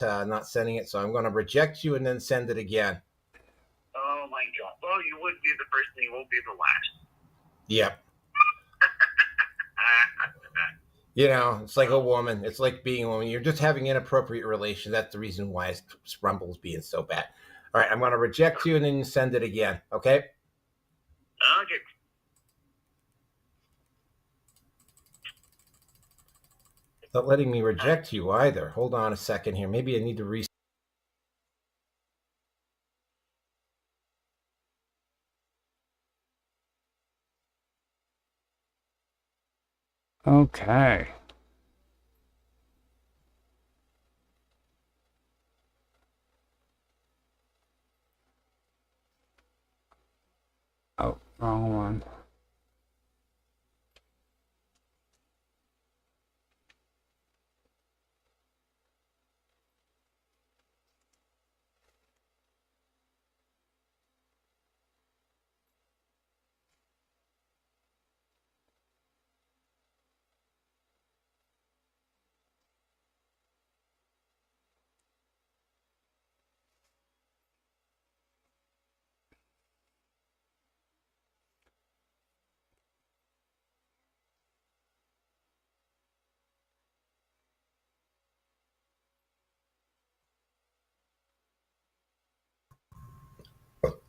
not sending it, so I'm going to reject you and then send it again. Oh my God! Well, you would be the first, and you won't be the last. Yep. You know, it's like a woman. It's like being a woman. You're just having inappropriate relations. That's the reason why Rumble's being so bad. All right, I'm going to reject you and then send it again. Okay? Okay. It's not letting me reject you either. Hold on a second here. Maybe I need to reset. Okay. Oh, wrong one.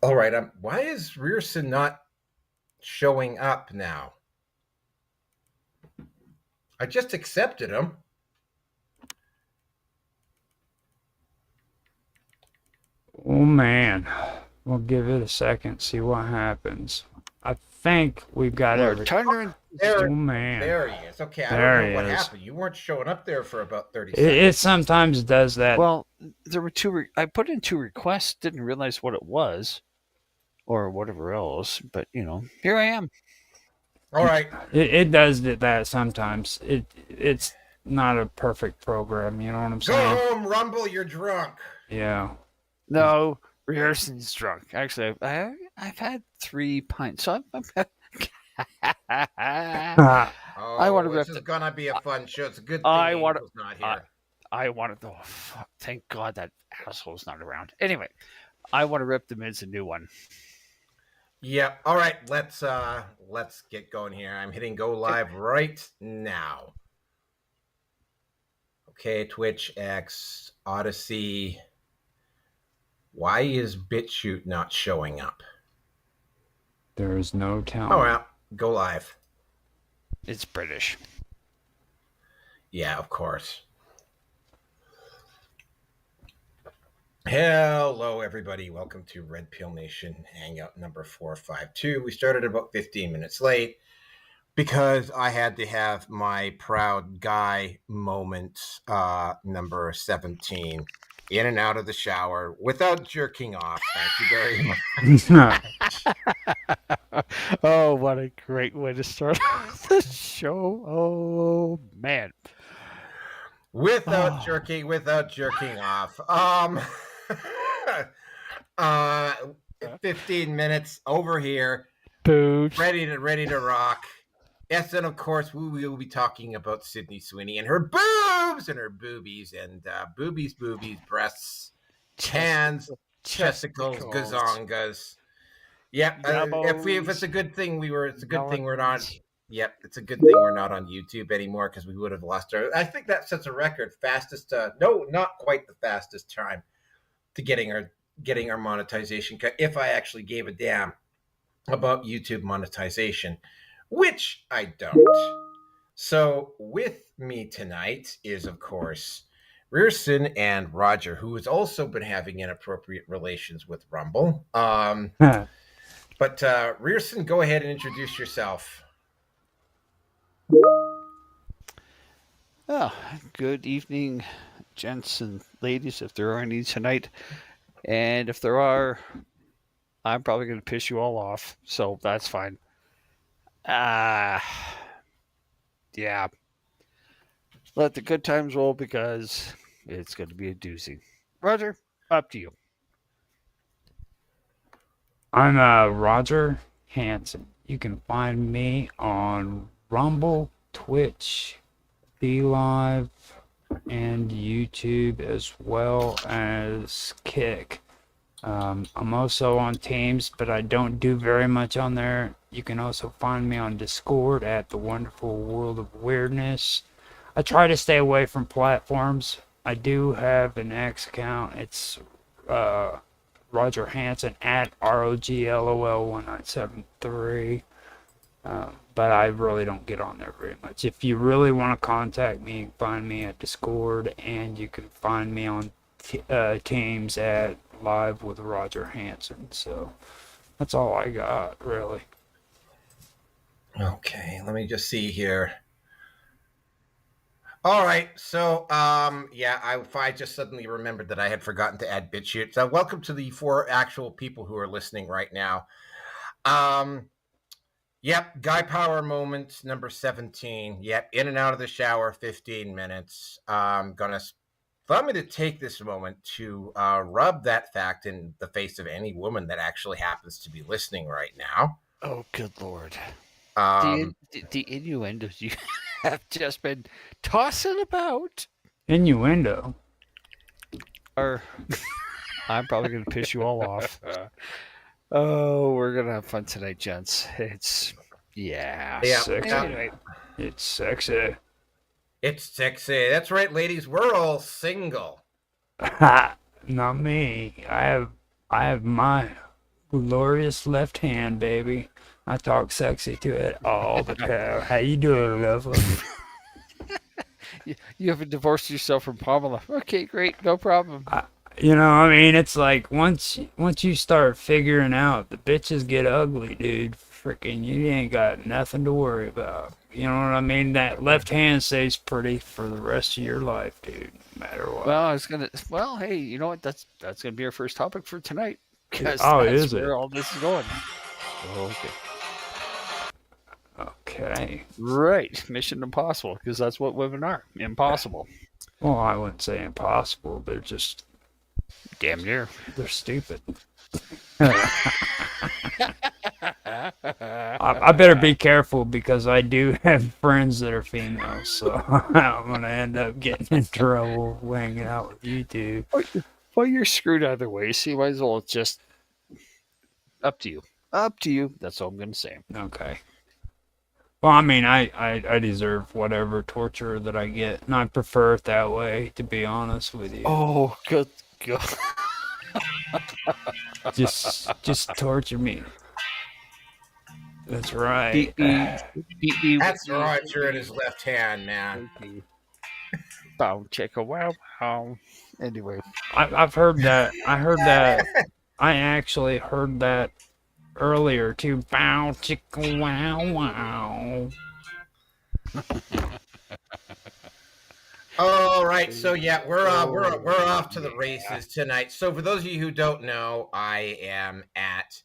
All right. Why is Rearson not showing up now? I just accepted him. Oh, man. We'll give it a second, see what happens. I think we've got everything. Oh, man. There he is. Okay, I There don't know what he is. happened. You weren't showing up there for about 30 seconds. It sometimes does that. Well, there were two. I put in 2 requests, didn't realize what it was, or whatever else. But here I am. All right. It does that sometimes. It's not a perfect program. You know what I'm Go saying? home, Rumble. You're drunk. Yeah. No, Rehearson's drunk. Actually, I've had 3 pints, so I'm I want to This rip is gonna be a fun show. It's a good thing I Angel's want not here. I want to. Oh, fuck, thank God that asshole's not around. Anyway, I want to rip the Mids a new one. Yep. All right. Let's get going here. I'm hitting go live right now. Okay, Twitch, X, Odyssey. Why is BitChute not showing up? There is no telling. Oh well, go live. It's British. Yeah, of course. Hello, everybody. Welcome to Red Pill Nation Hangout number 452. We started about 15 minutes late because I had to have my proud guy moment, number 17, in and out of the shower without jerking off. Thank you very much. Oh, what a great way to start the show. Oh, man. Without jerking off. 15 minutes over here. Boots. Ready to rock. Yes, and of course we will be talking about Sydney Sweeney and her boobs and her boobies and boobies, breasts, hands, chesticles, gazongas. Yep. If it's a good thing it's a good thing we're not. Yep, it's a good thing we're not on YouTube anymore because we would have lost our. I think that sets a record. Fastest. No, not quite the fastest time to getting our monetization cut. If I actually gave a damn about YouTube monetization, which I don't. So with me tonight is, of course, Rearson and Roger, who has also been having inappropriate relations with Rumble. But Rearson, go ahead and introduce yourself. Oh, good evening, gents and ladies, if there are any tonight. And if there are, I'm probably going to piss you all off, so that's fine. Yeah. Let the good times roll because it's going to be a doozy. Roger, up to you. I'm Roger Hansen. You can find me on Rumble, Twitch, BeLive, and YouTube, as well as Kick. I'm also on Teams, but I don't do very much on there. You can also find me on Discord at The Wonderful World of Weirdness. I try to stay away from platforms. I do have an X account. It's uh, Roger Hansen at ROGLOL1973. But I really don't get on there very much. If you really want to contact me, you can find me at Discord, and you can find me on Teams at Live with Roger Hansen. So that's all I got, really. Okay, let me just see here. All right, so I just suddenly remembered that I had forgotten to add BitChute. So welcome to the 4 actual people who are listening right now. Yep, Guy Power Moments number 17. Yep, in and out of the shower, 15 minutes. Allow me to take this moment to rub that fact in the face of any woman that actually happens to be listening right now. Oh, good Lord. Um, The innuendos you have just been tossing about Innuendo. are. I'm probably going to piss you all off. Oh, we're going to have fun tonight, gents. Yeah. Sexy. Anyway, It's sexy. it's sexy. That's right, ladies. We're all single. Not me. I have my glorious left hand, baby. I talk sexy to it all the time. How you doing, lovely? you haven't divorced yourself from Pamela. Okay, great. No problem. I mean, it's like once you start figuring out the bitches get ugly, dude. Freaking, you ain't got nothing to worry about. You know what I mean? That left hand stays pretty for the rest of your life, dude. No matter what. Well, hey, you know what? That's gonna be our first topic for tonight. Because Oh, that's is it? where all this is going. Okay. Okay. Right. Mission impossible, because that's what women are. Impossible. Well, I wouldn't say impossible. They're just Damn near. they're stupid. I better be careful because I do have friends that are females, so I'm gonna end up getting in trouble hanging out with you two. Well, you're screwed either way, so you might as well just up to you. Up to you. That's all I'm gonna say. Okay. Well, I mean, I deserve whatever torture that I get, and I prefer it that way, to be honest with you. Oh, good God. Just torture me. That's right. Beat me. That's Roger in his left hand, man. Bow, chicka, wow, wow. Anyway. I've heard that. I heard that. I actually heard that earlier too. Bow, chicka, wow, wow. All right, so yeah, we're off to the races tonight. So for those of you who don't know, I am at.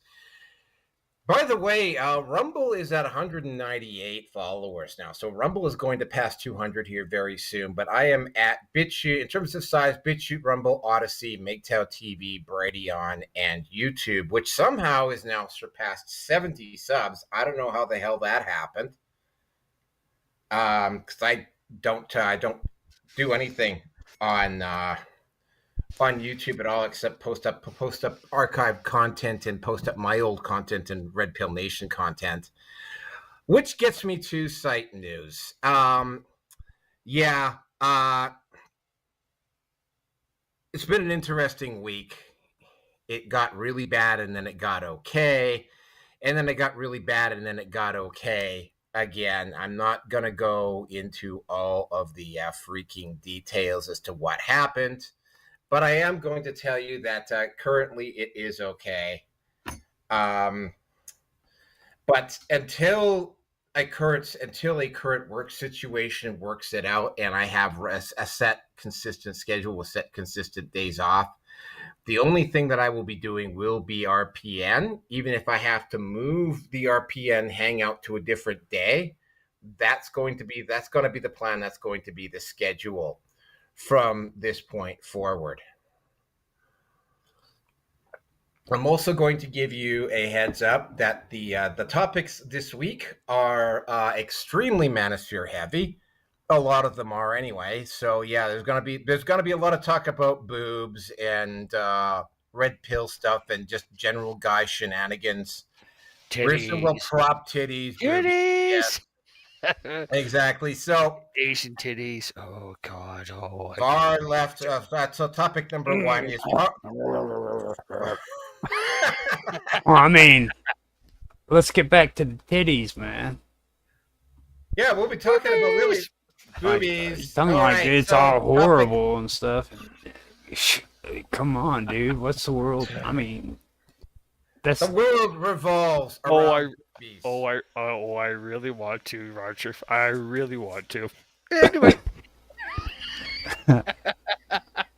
By the way, Rumble is at 198 followers now. So Rumble is going to pass 200 here very soon. But I am at BitChute, in terms of size, BitChute, Rumble, Odyssey, MGTOW TV, Brighteon, and YouTube, which somehow is now surpassed 70 subs. I don't know how the hell that happened. Because I don't do anything on YouTube at all except post up archived content and post up my old content and Red Pill Nation content, which gets me to site news. It's been an interesting week. It got really bad and then it got okay, and then it got really bad and then it got okay again. I'm not gonna go into all of the freaking details as to what happened. But I am going to tell you that currently it is okay. But until a current work situation works it out, and I have a set consistent schedule with set consistent days off, the only thing that I will be doing will be RPN. Even if I have to move the RPN Hangout to a different day, that's going to be the plan. That's going to be the schedule from this point forward. I'm also going to give you a heads up that the topics this week are extremely manosphere heavy. A lot of them are anyway. So yeah, there's gonna be a lot of talk about boobs and red pill stuff and just general guy shenanigans. Rissa will Titties. prop titties, boobies. Titties. Yes, exactly. So Asian titties. Oh God. Oh. far left. So topic number one is. Well, I mean, let's get back to the titties, man. Yeah, we'll be talking about really Like, boobies. talking All like right, it's so all topic- horrible and stuff. Come on, dude. What's the world? I mean, that's The world revolves Oh, around boobies. I really want to, Roger. I really want to. Anyway.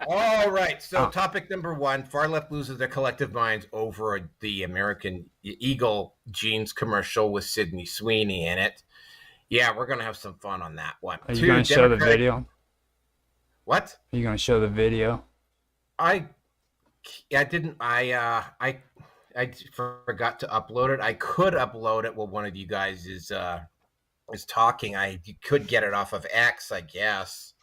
All right. So, Oh. topic number one: far left loses their collective minds over the American Eagle jeans commercial with Sydney Sweeney in it. Yeah, we're gonna have some fun on that one. are you going to show the video? What? Are you going to show the video? I didn't. I forgot to upload it. I could upload it while one of you guys is talking. You could get it off of X, I guess.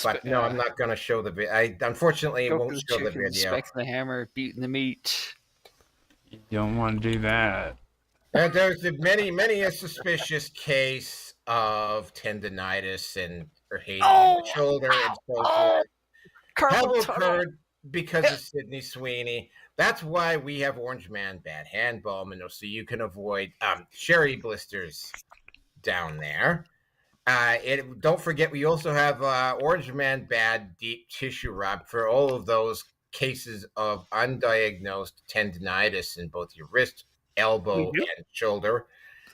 But no, I'm not going to show the video. I unfortunately won't show the video. Specking the hammer, beating the meat. You don't want to do that. And there's many a suspicious case of tendonitis and or hating in the shoulder and so forth. Have occurred because of Sydney Sweeney. That's why we have Orange Man Bad Hand Balm, and so you can avoid sherry blisters down there. Don't forget, we also have Orange Man Bad Deep Tissue Rub for all of those cases of undiagnosed tendonitis in both your wrist, elbow, and shoulder.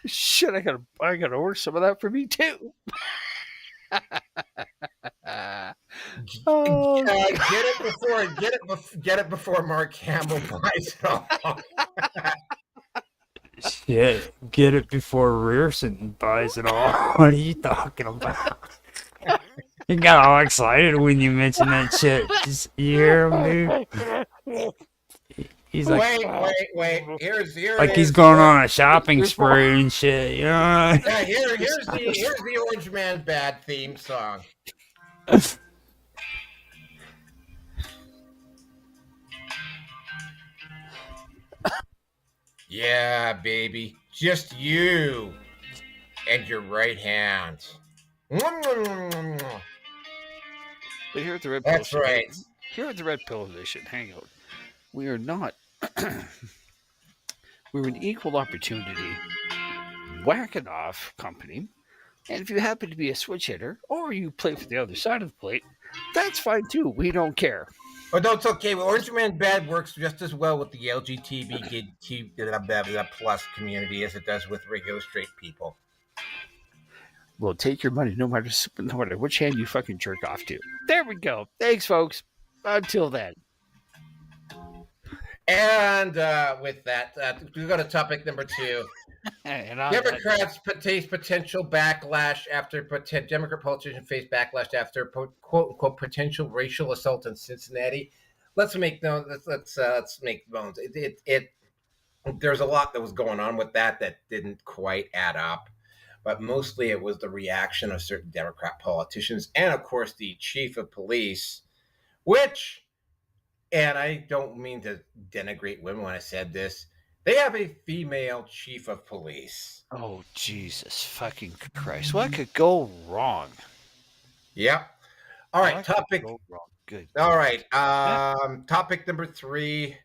Shit, I gotta order some of that for me too. Get it before Mark Hamill buys it all. Shit, get it before Rearson buys it all. What are you talking about? You got all excited when you mentioned that shit. Just, you hear him, dude? He's like, wait. Here's like he's going on a shopping spree and shit. You know? Yeah, here's the Orange Man Bad theme song. Yeah, baby, just you and your right hand. But here at the Red Pill That's right. Here at the Red Pill Edition Hangout, we are not. We're an equal opportunity whacking off company, and if you happen to be a switch hitter or you play for the other side of the plate, that's fine too. We don't care. Oh, no, it's okay. Orange Man Bad works just as well with the LGBTQ plus community as it does with regular straight people. We'll take your money no matter which hand you fucking jerk off to. There we go. Thanks, folks. Until then. And with that, we go to topic number 2. Democrats face potential backlash after Democrat politicians face backlash after quote unquote potential racial assault in Cincinnati. Let's make bones. There's a lot that was going on with that didn't quite add up, but mostly it was the reaction of certain Democrat politicians and, of course, the chief of police, which, and I don't mean to denigrate women when I said this, they have a female chief of police. Oh, Jesus fucking Christ. What could go wrong? Yep. All right, topic. Good. All right. Topic number 3.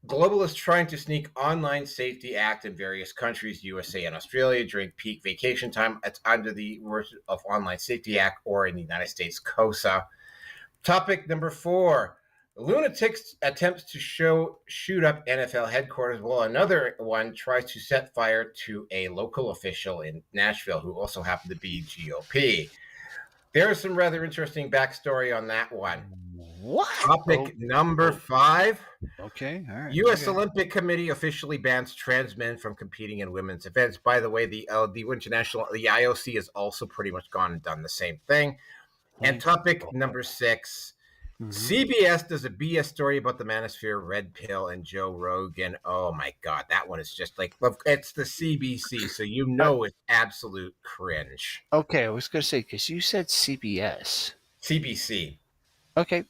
Globalists trying to sneak Online Safety Act in various countries, USA and Australia, during peak vacation time. It's under the words of Online Safety Act, or in the United States, COSA. Topic number 4. Lunatics attempts to shoot up NFL headquarters, while another one tries to set fire to a local official in Nashville who also happened to be GOP. There is some rather interesting backstory on that one. What? Topic number 5. Okay, all right. U.S. Olympic Committee officially bans trans men from competing in women's events. By the way, the IOC has also pretty much gone and done the same thing. And topic number 6. CBS does a BS story about the Manosphere, Red Pill, and Joe Rogan. Oh my God, that one is just like, it's the CBC, so you know it's absolute cringe. Okay, I was going to say, because you said CBS. CBC. Okay.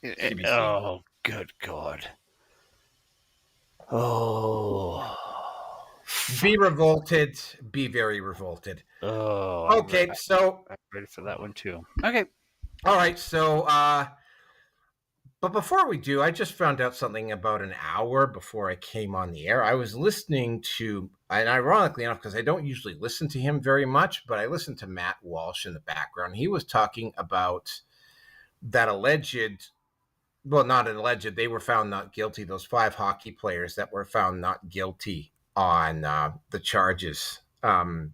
CBC. Oh, good God. Oh. Be revolted. Be very revolted. Oh, Okay, so I'm ready for that one too. Okay. all right, so but before we do, I just found out something about an hour before I came on the air. I was listening to, and ironically enough, because I don't usually listen to him very much, but I listened to Matt Walsh in the background. He was talking about that alleged, well, not an alleged, they were found not guilty. Those 5 hockey players that were found not guilty on the charges from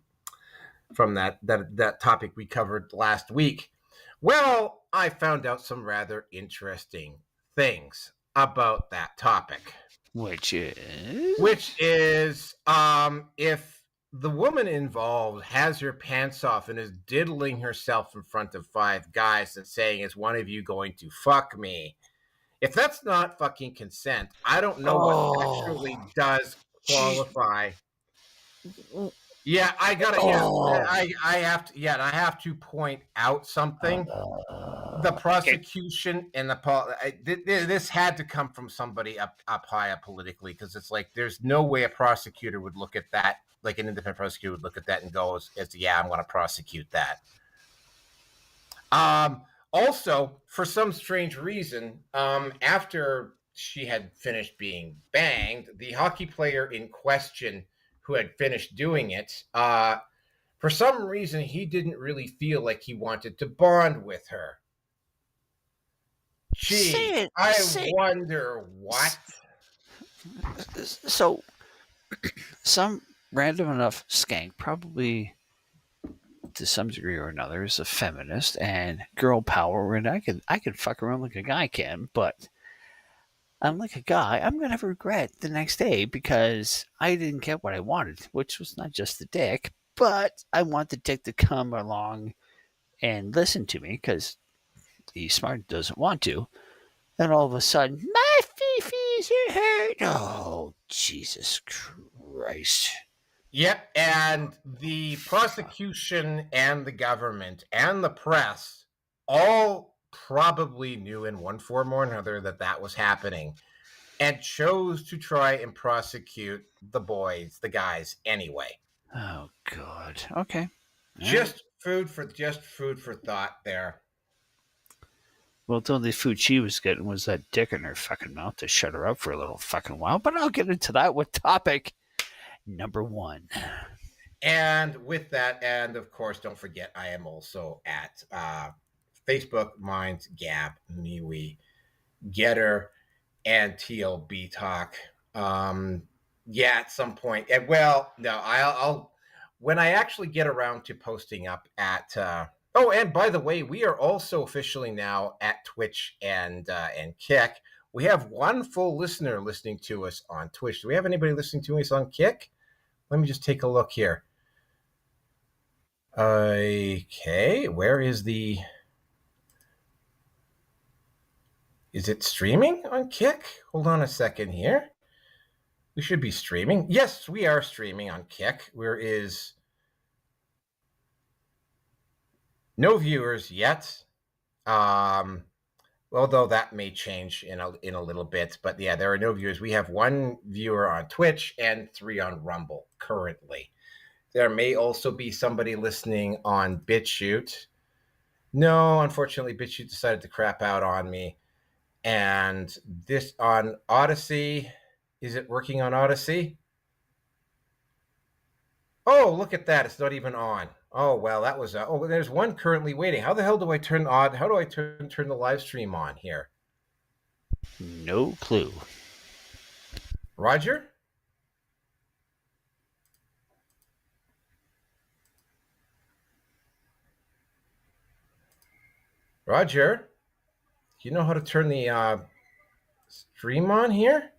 that topic we covered last week. Well, I found out some rather interesting things about that topic. Which is? If the woman involved has her pants off and is diddling herself in front of 5 guys and saying, "Is one of you going to fuck me?" If that's not fucking consent, I don't know what actually does qualify. Yeah, I gotta. Yeah, I have to. Yeah, I have to point out something. The prosecution and this had to come from somebody up high up politically, because it's like there's no way a prosecutor would look at that, like an independent prosecutor would look at that and go as yeah, I'm going to prosecute that. Also, for some strange reason, after she had finished being banged, the hockey player in question who had finished doing it, for some reason, he didn't really feel like he wanted to bond with her. Gee, I wonder what. So, some random enough skank, probably to some degree or another, is a feminist and girl power, and I could fuck around like a guy can, but I'm like a guy, I'm gonna have regret the next day because I didn't get what I wanted, which was not just the dick, but I want the dick to come along and listen to me because he's smart, doesn't want to. Then all of a sudden, my fifis are hurt. Oh, Jesus Christ. Yep, and the prosecution and the government and the press all probably knew in one form or another that was happening, and chose to try and prosecute the guys anyway. Oh God. Okay. Just food for thought there. Well, the only food she was getting was that dick in her fucking mouth to shut her up for a little fucking while. But I'll get into that with topic number 1. And with that, and of course, don't forget, I am also at Facebook, Minds, Gab, MeWe, Getter, and TLB Talk. Yeah, at some point. Well, no, I'll when I actually get around to posting up at. Oh, and by the way, we are also officially now at Twitch and Kick. We have one full listener listening to us on Twitch. Do we have anybody listening to us on Kick? Let me just take a look here. Okay, where is the... Is it streaming on Kick? Hold on a second here. We should be streaming. Yes, we are streaming on Kick. Where is... No viewers yet. Although that may change in a little bit. But yeah, there are no viewers. We have 1 viewer on Twitch and 3 on Rumble currently. There may also be somebody listening on BitChute. No, unfortunately, BitChute decided to crap out on me. And this on Odyssey. Is it working on Odyssey? Oh, look at that. It's not even on. Oh, well, that was... oh, there's 1 currently waiting. How the hell do I turn the live stream on here? No clue. Roger? Roger? Do you know how to turn the stream on here?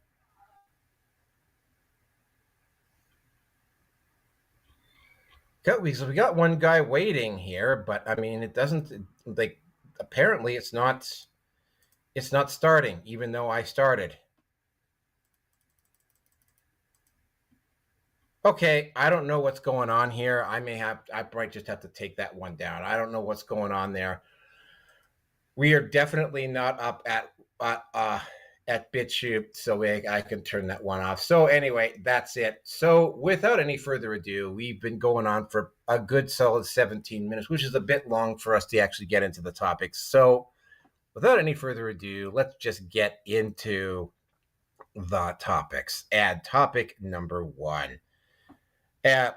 We got 1 guy waiting here, but I mean, it doesn't, like, apparently it's not It's not starting, even though I started. Okay, I don't know what's going on here. I might just have to take that one down. I don't know what's going on there. We are definitely not up at BitChute, so I can turn that one off. So anyway, that's it. So without any further ado, we've been going on for a good solid 17 minutes, which is a bit long for us to actually get into the topics. So without any further ado, let's just get into the topics. Add topic number 1.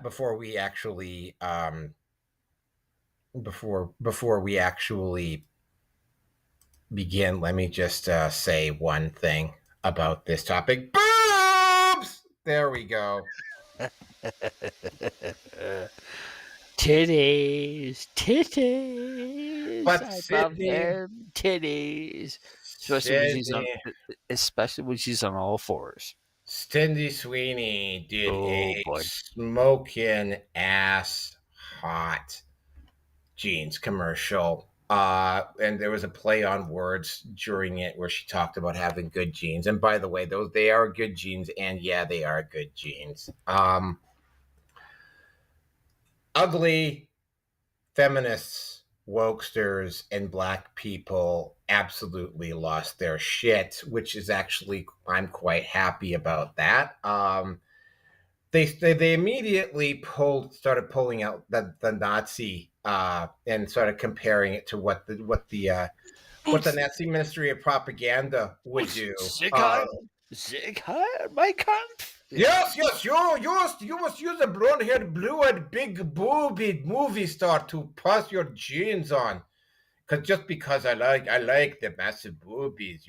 Before we actually before we actually begin, let me just say one thing about this topic. Boobs! There we go. Titties. But I love Sydney, them titties. Especially when she's on all fours. Cindy Sweeney did Oh a boy. smoking ass hot jeans commercial. And there was a play on words during it where she talked about having good jeans. And by the way, they are good jeans, and yeah, they are good jeans. Ugly feminists, wokesters, and black people absolutely lost their shit, which is actually, I'm quite happy about that. They immediately started pulling out the Nazi and started comparing it to what the Nazi Ministry of Propaganda would do. Sieg Heil, my Kampf. Yes, you must use a blonde-haired, blue-eyed, big-boobied movie star to pass your jeans on. Because I like the massive boobies,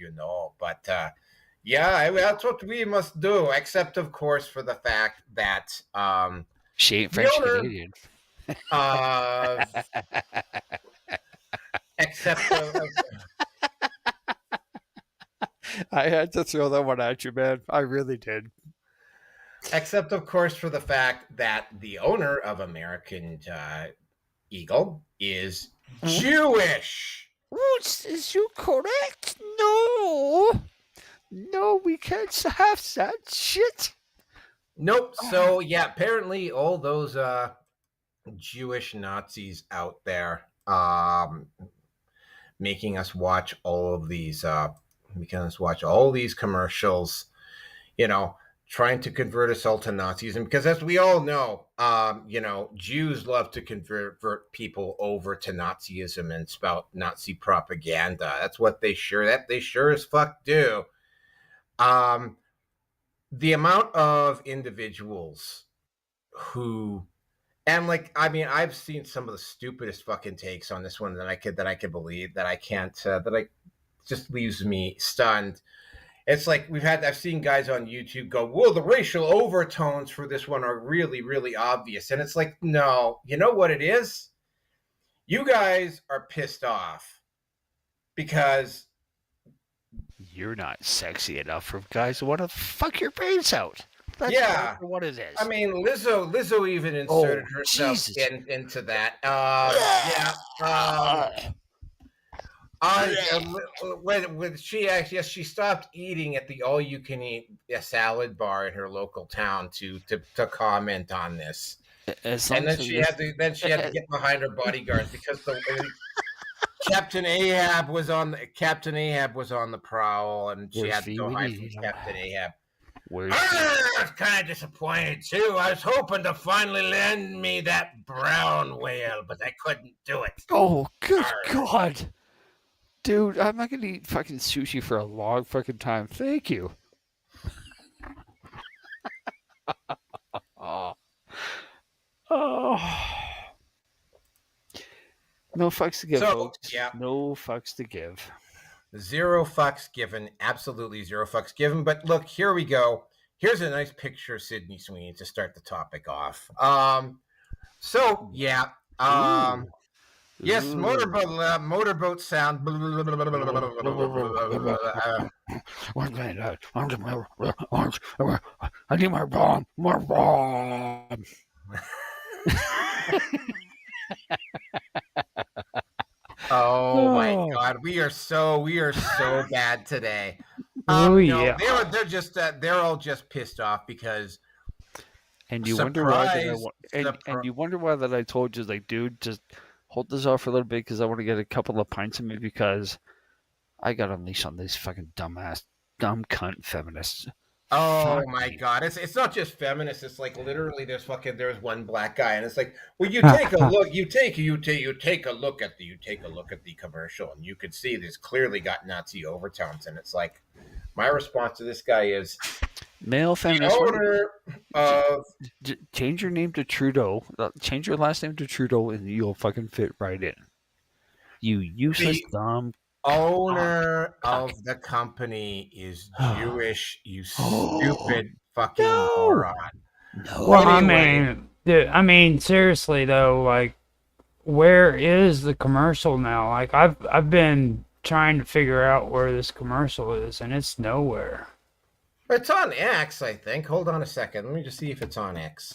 But yeah, that's what we must do. Except, of course, for the fact that She ain't the French owner, Canadian. except I had to throw that one at you, man. I really did. except, of course, for the fact that the owner of American Eagle is Jewish. Is you correct? No. No, we can't have that shit. Nope. So yeah, apparently all those Jewish Nazis out there making us watch all these commercials, trying to convert us all to Nazism, because as we all know, Jews love to convert people over to Nazism and spout Nazi propaganda. That's what they sure as fuck do. The amount of individuals who, and I've seen some of the stupidest fucking takes on this one that I could believe, that I can't just leaves me stunned. It's like I've seen guys on YouTube go, well, the racial overtones for this one are really, really obvious. And it's like, no, you know what it is? You guys are pissed off because you're not sexy enough for guys who want to fuck your brains out. That's exactly what it is. I mean, Lizzo even inserted herself into that. When she stopped eating at the all-you-can-eat salad bar in her local town to comment on this, and then she had to get behind her bodyguards because Captain Ahab was on the prowl, and she had to go hide from Captain Ahab. I was kind of disappointed too. I was hoping to finally lend me that brown whale, but I couldn't do it. Oh, good God. Dude, I'm not going to eat fucking sushi for a long fucking time. Thank you. Oh. No fucks to give, folks. Yeah. No fucks to give. 0 fucks given. Absolutely 0 fucks given. But look, here we go. Here's a nice picture of Sydney Sweeney to start the topic off. Yeah. Yes, motorboat sound. I need my bomb. More bomb. Oh my Oh. God, we are so bad today. Oh No, yeah. they're just they're all just pissed off because And you wonder why that surprise, and you wonder why that I told you, like, dude, just hold this off for a little bit because I want to get a couple of pints of me because I got unleashed on these fucking dumb cunt feminists. Oh Fuck my me. God, it's not just feminists. It's like literally there's one black guy, and it's like, well, you take a look, you take a look at the commercial, and you could see this clearly got Nazi overtones, and it's like, my response to this guy is Male the feminist. owner of Change your name to Trudeau. Change your last name to Trudeau, and you'll fucking fit right in. You useless the dumb owner cock. of the company is Oh, Jewish, you stupid fucking no, moron. Well, no. Anyway, I mean, seriously though, like, where is the commercial now? Like, I've been trying to figure out where this commercial is, and it's nowhere. it's on X, I think. Hold on a second. Let me just see if it's on X.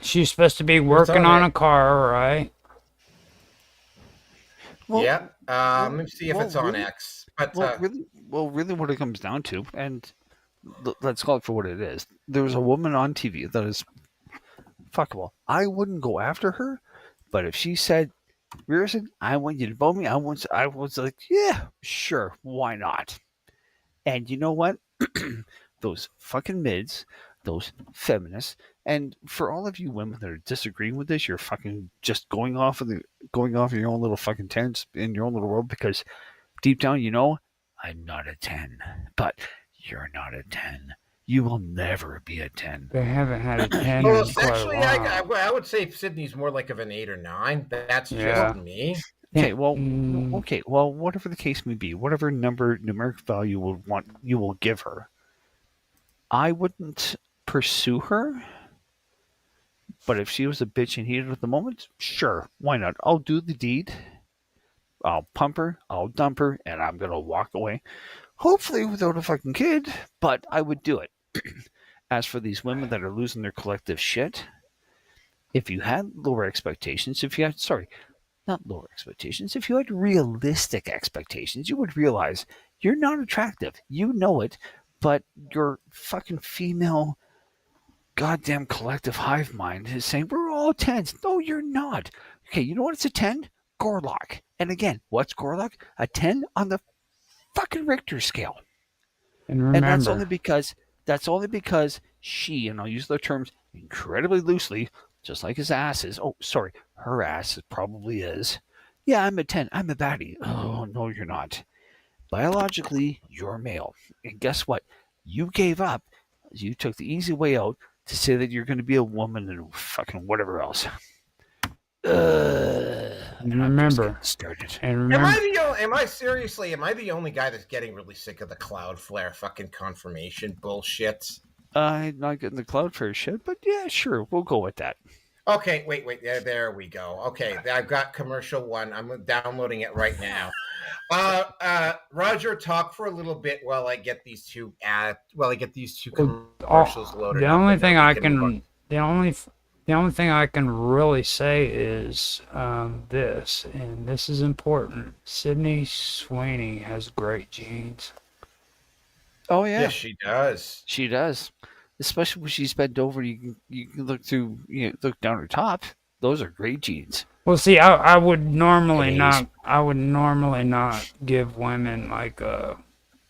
She's supposed to be It's working on on X. a car, right? Well, Yeah. Let well, me see if well, it's on really, X. But really, what it comes down to, and let's call it for what it is. There was a woman on TV that is fuckable. I wouldn't go after her, but if she said, "Rearson, I want you to vote me," I was like, "Yeah, sure, why not?" And you know what? Those fucking mids, those feminists, and for all of you women that are disagreeing with this, you're fucking just going off in your own little fucking tents in your own little world because deep down, you know, I'm not a 10, but you're not a 10. You will never be a 10. They haven't had a 10 well, in quite a actually, while. I would say Sydney's more like of an 8 or 9. That's just Yeah. me. Yeah. Okay, well, whatever the case may be, whatever numeric value you will give her, I wouldn't pursue her. But if she was a bitch and heated at the moment, sure, why not? I'll do the deed. I'll pump her, I'll dump her, and I'm gonna walk away. Hopefully without a fucking kid, but I would do it. As for these women that are losing their collective shit, if you had lower expectations, if you had, sorry, not lower expectations, if you had realistic expectations, you would realize you're not attractive. You know it, but your fucking female goddamn collective hive mind is saying, we're all 10s. No, you're not. Okay, you know what? It's a 10? Gorlock. And again, what's Gorlock? A 10 on the fucking Richter scale. And And remember, that's only because she, and I'll use the terms incredibly loosely, just like his ass is. Oh, sorry, her ass probably is. Yeah, I'm a 10. I'm a baddie. Oh, no, you're not. Biologically, you're male. And guess what? You gave up. You took the easy way out to say that you're going to be a woman and fucking whatever else. and And I'm just getting remember, started. and remember, Am I seriously? Am I the only guy that's getting really sick of the Cloudflare fucking confirmation bullshit? I'm not getting the Cloudflare shit, but yeah, sure, we'll go with that. Okay, wait. There we go. Okay, I've got commercial one. I'm downloading it right now. Roger, talk for a little bit while I get these two commercials loaded the up, only and then thing we I can move on. can, the only thing I can really say is this, and this is important. Sydney Sweeney has great genes. Oh yeah, Yes, she does. she does. Especially when she's bent over, you can look through, look down her top. Those are great jeans. Well, see, I would normally Anyways, not, give women like a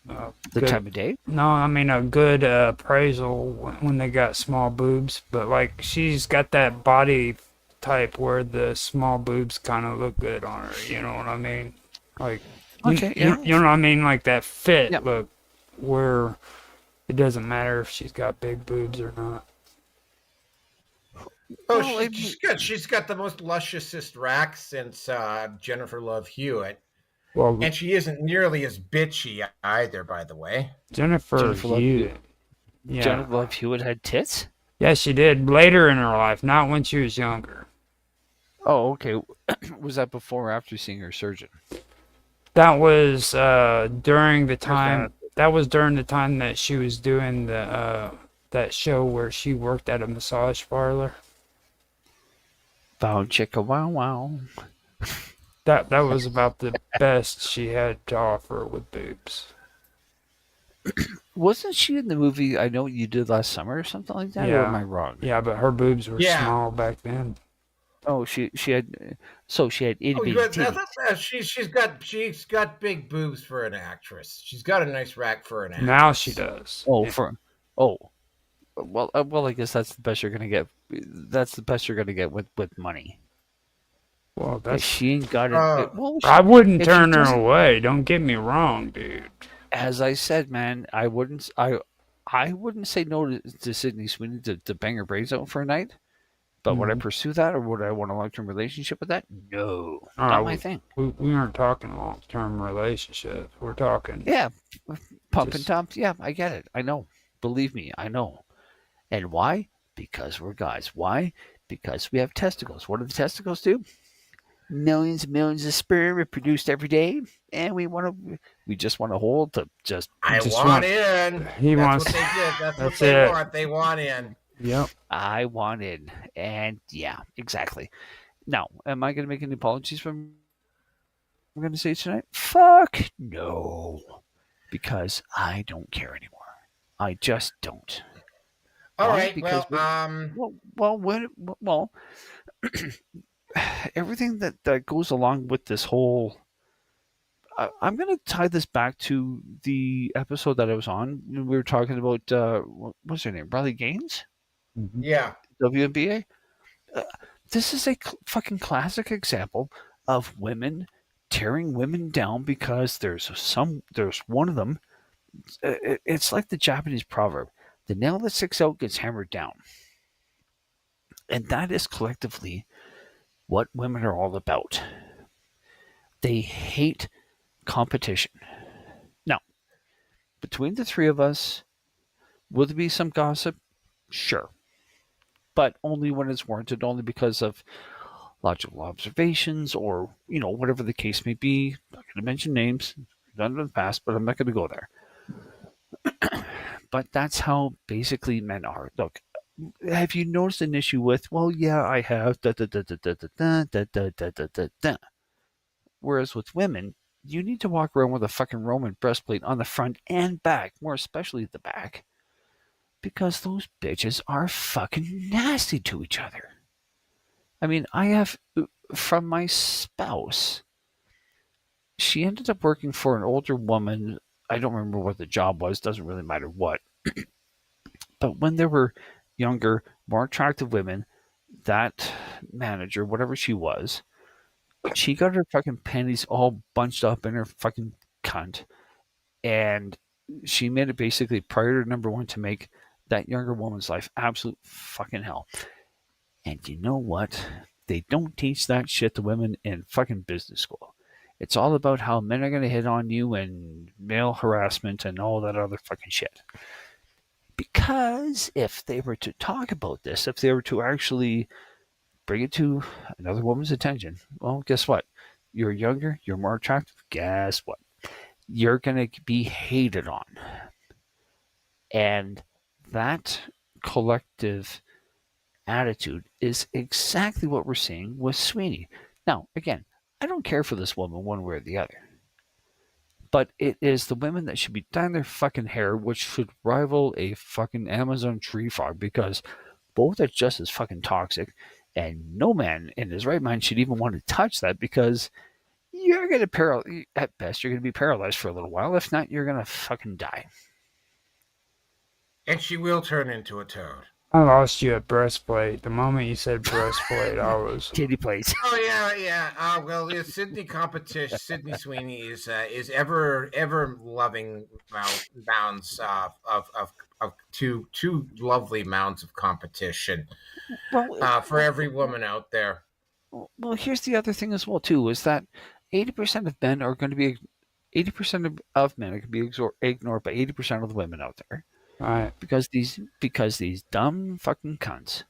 the good, time of day. no, I mean a good appraisal when they got small boobs, but like she's got that body type where the small boobs kind of look good on her. You know what I mean? Like, Okay, yeah, you know what I mean? Like that fit yeah. look where it doesn't matter if she's got big boobs or not. Oh, Well, I mean, she's good. She's got the most lusciousest rack since Jennifer Love Hewitt, Well, and she isn't nearly as bitchy either. By the way, Jennifer Jennifer Love Hewitt, yeah, Jennifer Love Hewitt had tits. yeah, she did later in her life, not when she was younger. Oh, okay. Was that before or after seeing her surgeon? That was during the Or is time. That was during the time that she was doing the that show where she worked at a massage parlor. Bow chicka wow wow. That was about the best she had to offer with boobs. Wasn't she in the movie I Know What You Did Last Summer or something like that? Or am I Yeah, wrong? yeah, but her boobs were Yeah. small back then. Oh, she had itty Oh, bitty good. titties. She's got big boobs for an actress. She's got a nice rack for an Now she actress. does. Oh, oh, well, I guess that's the best you're gonna get. That's the best you're gonna get with money. Well, If that's. she ain't got it, Uh, I wouldn't if she turn her doesn't, away. Don't get me wrong, dude. as I said, man, I wouldn't say no to Sydney Sweeney to bang her braids out for a night. But would I Mhm. pursue that, or would I want a long term relationship with that? No, All not right, my thing. we aren't talking long term relationships. We're talking Yeah, pump and just. dump. Yeah, I get it. I know. Believe me, I know. And why? Because we're guys. Why? Because we have testicles. What do the testicles do? Millions and millions of sperm are produced every day, and we just want to hold to just. I Just want want. in. He That's wants. what they get. That's what That's they it. want. They want in. Yep. I want in, and yeah, exactly. Now, am I going to make any apologies for what I'm going to say tonight? Fuck no, because I don't care anymore. I just don't. All Why? right. Because well, everything that goes along with this whole. I'm going to tie this back to the episode that I was on. We were talking about what's her name, Riley Gaines, Mhm. Yeah. WNBA. Uh, this is a fucking classic example of women tearing women down because there's one of them. It's like the Japanese proverb: "The nail that sticks out gets hammered down," and that is collectively what women are all about. They hate competition. Now, between the three of us, will there be some gossip? Sure. But only when it's warranted, only because of logical observations or, whatever the case may be. I'm not going to mention names, done in the past, but I'm not going to go there. But that's how basically men are. Look, have you noticed an issue with, well, yeah, I have, da da da da da da da da da da da da. Whereas with women, you need to walk around with a fucking Roman breastplate on the front and back, more especially the back, because those bitches are fucking nasty to each other. I mean, I have from my spouse. She ended up working for an older woman. I don't remember what the job was. Doesn't really matter what. But when there were younger, more attractive women, that manager, whatever she got her fucking panties all bunched up in her fucking cunt, and she made it basically priority number one to make that younger woman's life absolute fucking hell. And you know what? They don't teach that shit to women in fucking business school. It's all about how men are going to hit on you and male harassment and all that other fucking shit. Because if they were to talk about this, if they were to actually bring it to another woman's attention, well, guess what? You're younger, you're more attractive. Guess what? You're going to be hated on. And that collective attitude is exactly what we're seeing with Sweeney. Now, again, I don't care for this woman one way or the other. But it is the women that should be dyeing their fucking hair, which should rival a fucking Amazon tree frog, because both are just as fucking toxic. And no man in his right mind should even want to touch that, because you're going to at best, you're going to be paralyzed for a little while. If not, you're going to fucking die. And she will turn into a toad. I lost you at breastplate. The moment you said breastplate, I was. Titty plates. Oh yeah. Well, the Sydney competition. Sydney Sweeney is ever loving mounds of two lovely mounds of competition for every woman out there. Well, here's the other thing as well too: is that 80% of men are going to be 80% of men are going to be ignored by 80% of the women out there. Right. Because these dumb fucking cunts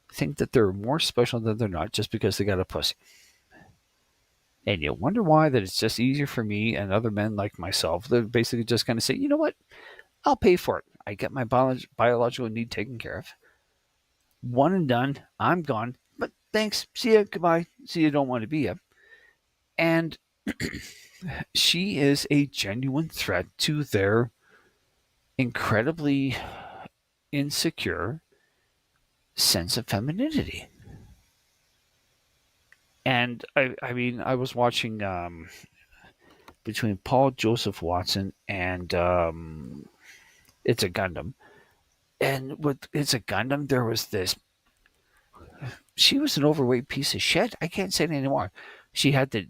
think that they're more special than they're not just because they got a pussy. And you wonder why that it's just easier for me and other men like myself. They're basically just going to say, you know what? I'll pay for it. I get my biological need taken care of. One and done. I'm gone. But thanks. See ya. Goodbye. See you. Don't want to be ya. And she is a genuine threat to their incredibly insecure sense of femininity. And I mean, I was watching between Paul Joseph Watson and It's a Gundam. And with It's a Gundam, there was this. She was an overweight piece of shit. I can't say it anymore. She had the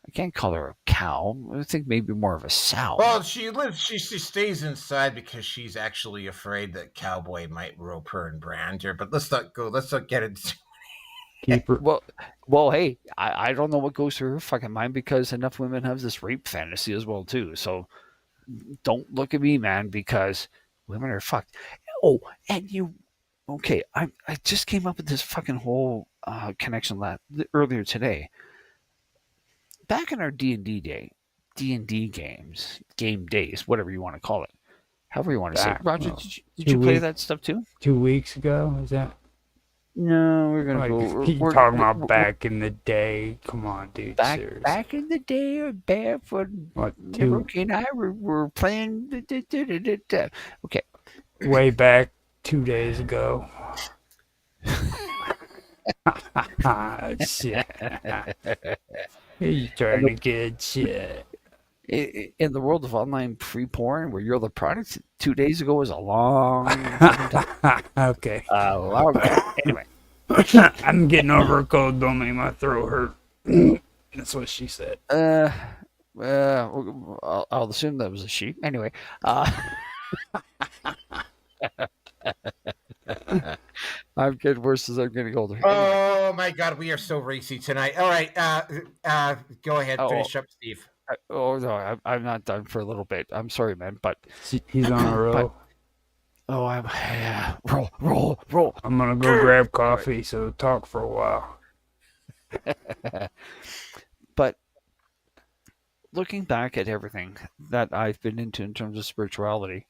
I can't call her a cow. I think maybe more of a sow. Well, she lives. She stays inside because she's actually afraid that Cowboy might rope her and brand her. But let's not go. Let's not get into. Keep her. Well, hey, I don't know what goes through her fucking mind because enough women have this rape fantasy as well too. So don't look at me, man, because women are fucked. Oh, and you, okay? I just came up with this fucking whole connection earlier today. Back in our D&D games, game days, whatever you want to call it, however you want to say it. Roger, did you play that stuff too? 2 weeks ago, is that? No, we're gonna Like, go. keep talking about back in the day. Come on, dude. Seriously. Back in the day, of Barefoot, Brookie and I were playing. Okay, way back 2 days ago. Shit. You trying to get shit. In the world of online free porn, where you're the product, 2 days ago was a long time. Okay. Long time. Anyway, I'm getting over a cold. Don't make my throat hurt. That's what she said. I'll assume that was a she. Anyway, I'm getting worse as I'm getting older. Oh my God, we are so racy tonight. All right, go ahead, finish up, Steve. No, I'm not done for a little bit. I'm sorry, man, but He's on a roll. Roll. I'm gonna go grab coffee, so talk for a while. But looking back at everything that I've been into in terms of spirituality,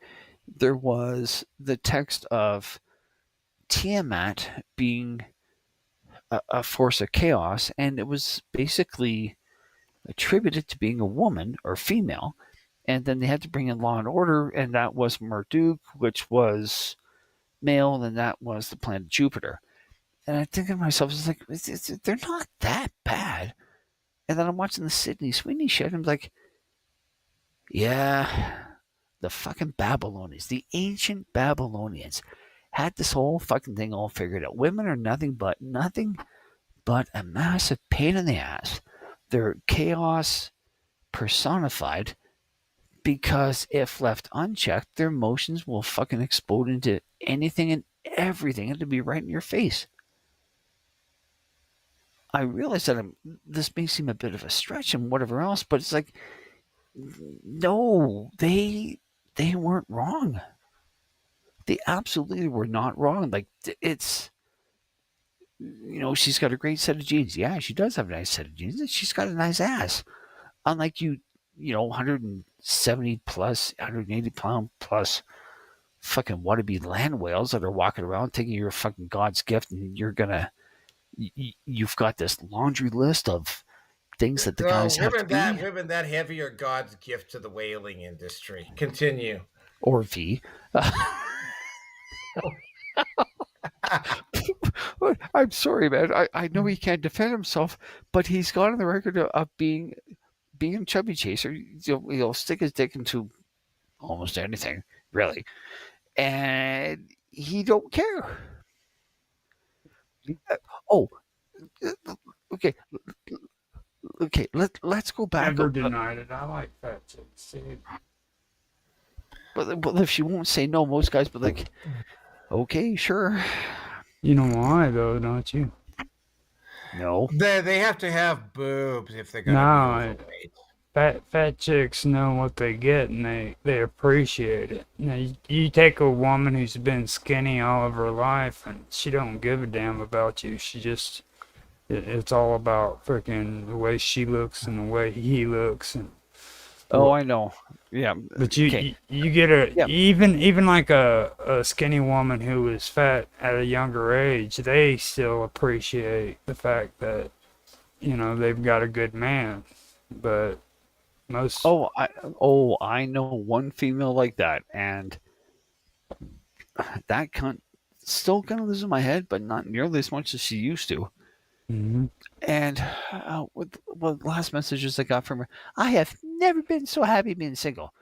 there was the text of Tiamat being a force of chaos, and it was basically attributed to being a woman or female. And then they had to bring in law and order, and that was Marduk, which was male, and that was the planet Jupiter. And I think to myself, it's like, they're not that bad. And then I'm watching the Sydney Sweeney shit, and I'm like, yeah, the fucking Babylonians, the ancient Babylonians, had this whole fucking thing all figured out. Women are nothing but a massive pain in the ass. They're chaos personified, because if left unchecked, their emotions will fucking explode into anything and everything, and to be right in your face. I realize that this may seem a bit of a stretch and whatever else, but it's like, no, they weren't wrong. They absolutely were not wrong. Like, it's, she's got a great set of genes. Yeah, she does have a nice set of genes, and she's got a nice ass. Unlike you 170 plus, 180 pound plus fucking wannabe land whales that are walking around thinking you're fucking God's gift, and you've got this laundry list of things that the guys have to be. Women that heavy are God's gift to the whaling industry. Continue. Or V. I'm sorry, man. I know he can't defend himself, but he's got on the record of being a chubby chaser. He'll stick his dick into almost anything, really, and he don't care. Okay. Let's go back. Never denied it. I like fat chicks. But if she won't say no, most guys be like, okay, sure. You know why, though, don't you? No. They have to have boobs if they're going to be overweight. Fat chicks know what they get, and they appreciate it. Now, you take a woman who's been skinny all of her life, and she don't give a damn about you. She just, it's all about freaking the way she looks and the way he looks. And I know. Yeah. But you get even like a skinny woman who is fat at a younger age, they still appreciate the fact that they've got a good man. But most, I know one female like that, and that cunt still kind of lives in my head, but not nearly as much as she used to. Mhm. And with last messages I got from her, I have never been so happy being single.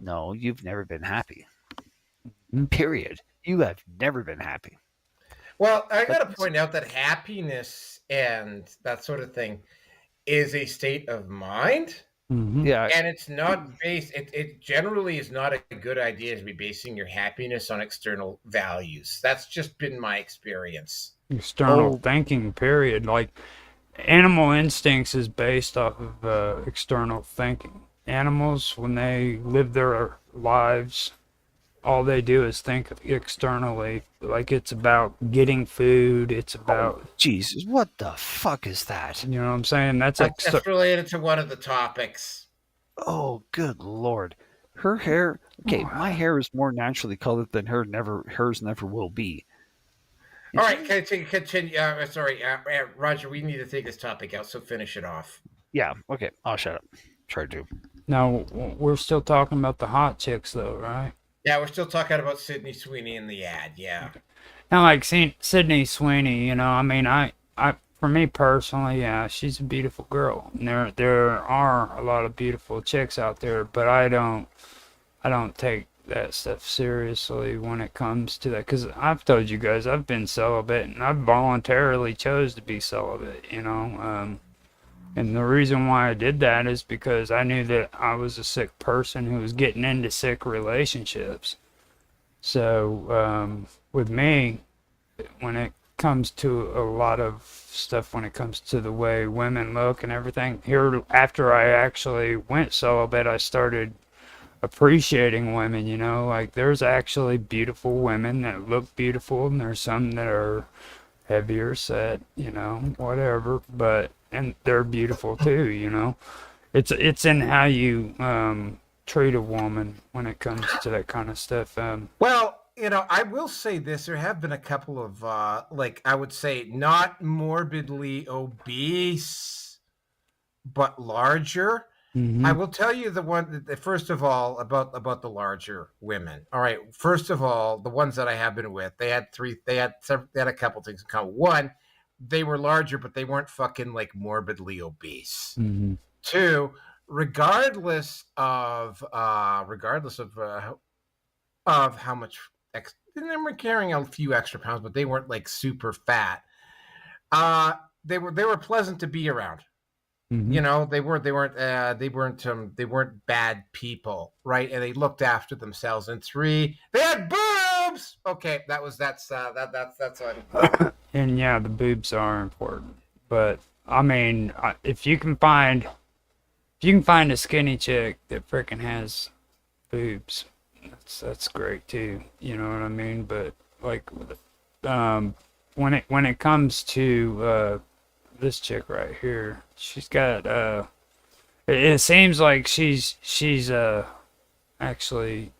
No, you've never been happy. Mhm. Period. You have never been happy. Well, I But got to point out that happiness and that sort of thing is a state of mind. Mhm. yeah, And it's not based, it generally is not a good idea to be basing your happiness on external values. That's just been my experience. External oh, thinking, period. Like, animal instincts is based off of external thinking. Animals, when they live their lives, all they do is think externally. Like, it's about getting food. It's about, Jesus, what the fuck is that? you know what I'm saying? That's That's related to one of the topics. Oh, good lord. Her hair, okay, my hair is more naturally colored than hers never will be. And All she right, just, continue. Sorry, Roger, we need to take this topic out, so finish it off. yeah, okay, I'll shut up. Try to. now we're still talking about the hot chicks, though, right? Yeah, we're still talking about Sydney Sweeney in the ad. Yeah. Now, like Sydney Sweeney, I mean, for me personally, yeah, she's a beautiful girl. And there are a lot of beautiful chicks out there, but I don't take that stuff seriously when it comes to that. Because I've told you guys, I've been celibate, and I voluntarily chose to be celibate. And the reason why I did that is because I knew that I was a sick person who was getting into sick relationships. So, with me, when it comes to a lot of stuff, when it comes to the way women look and everything, here, after I actually went celibate, I started appreciating women, like there's actually beautiful women that look beautiful, and there's some that are heavier set, whatever, but, and they're beautiful too. It's in how you treat a woman when it comes to that kind of stuff. Well, I will say this: there have been a couple of, like, I would say, not morbidly obese, but larger. I Mhm. will tell you the one. First of all, about the larger women. All right. First of all, the ones that I have been with, they had three. They had a couple things in common. One, they were larger, but they weren't fucking like morbidly obese. Mhm. Two, regardless of how much they were carrying a few extra pounds, but they weren't like super fat. Uh, they were pleasant to be around. Mhm. They weren't bad people, right? And they looked after themselves. And three, they had boobs. Okay, that's on. And yeah, the boobs are important, but I mean, if you can find a skinny chick that frickin' has boobs, that's great too. You know what I mean? But like, um, when it comes to this chick right here, she's got it seems like she's actually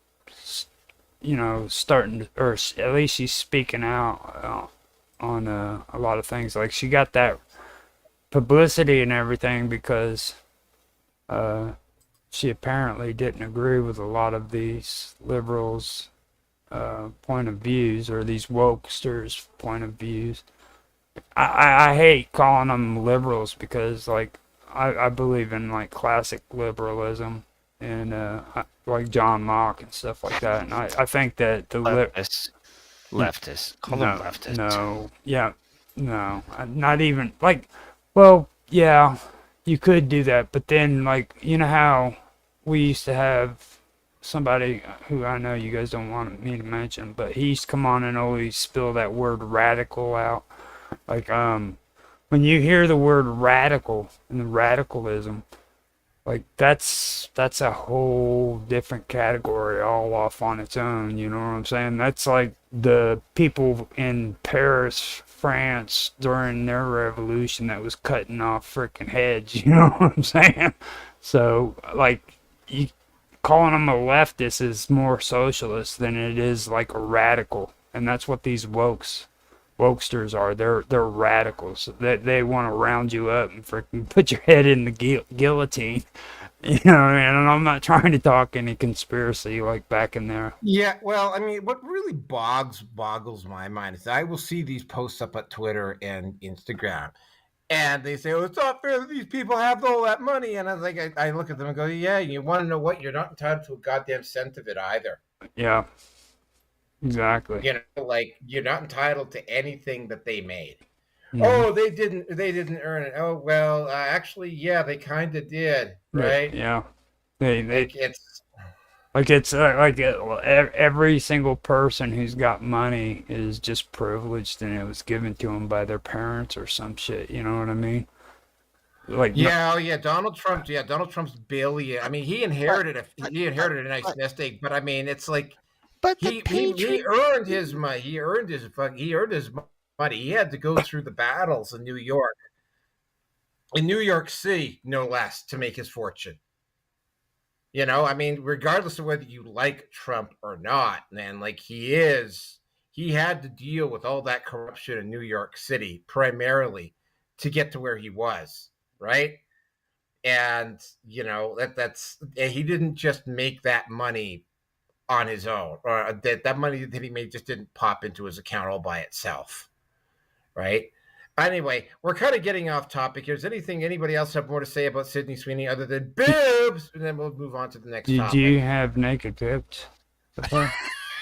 starting to, or at least she's speaking out on a lot of things. Like, she got that publicity and everything because uh, she apparently didn't agree with a lot of these liberals' point of views, or these wokesters' point of views. I hate calling them liberals because, like, I believe in, like, classic liberalism and like John Locke and stuff like that. And I think that Leftists. Call them no, leftists. no, yeah, no, not even like, well, yeah, you could do that, but then, like, you know how we used to have somebody who I know you guys don't want me to mention, but he used to come on and always spill that word radical out. Like, when you hear the word radical and the radicalism, like, that's a whole different category all off on its own, you know what I'm saying? That's like the people in Paris, France during their revolution that was cutting off freaking heads, you know what I'm saying? So, like, you calling them a leftist is more socialist than it is like a radical, and that's what these wokes wokesters are. They're radicals. They want to round you up and freaking put your head in the guillotine. You know what I mean? And I'm not trying to talk any conspiracy like back in there. Yeah, well, I mean, what really boggles my mind is I will see these posts up at Twitter and Instagram, and they say, "Oh, it's not fair that these people have all that money." And I was like, I look at them and go, "Yeah, you want to know what? You're not entitled to a goddamn cent of it either. Yeah, exactly. You know, like you're not entitled to anything that they made. Mhm. Oh, they didn't earn it. Oh, well, actually, yeah, they kind of did, right? Yeah. They Like it's like it's every single person who's got money is just privileged and it was given to them by their parents or some shit. You know what I mean? Like yeah, oh yeah, Donald Trump. Yeah, Donald Trump's billion. I mean, he inherited a nice nest egg, but I mean, it's like But the he earned his money. He earned his money. He had to go through the battles in New York City, no less, to make his fortune. You know, I mean, regardless of whether you like Trump or not, man, like he had to deal with all that corruption in New York City primarily to get to where he was, right? And you know that's he didn't just make that money on his own, or that money that he made just didn't pop into his account all by itself, right? Anyway, we're kind of getting off topic here. Does anybody else have more to say about Sydney Sweeney other than boobs? And then we'll move on to the next do topic. you have naked pics before?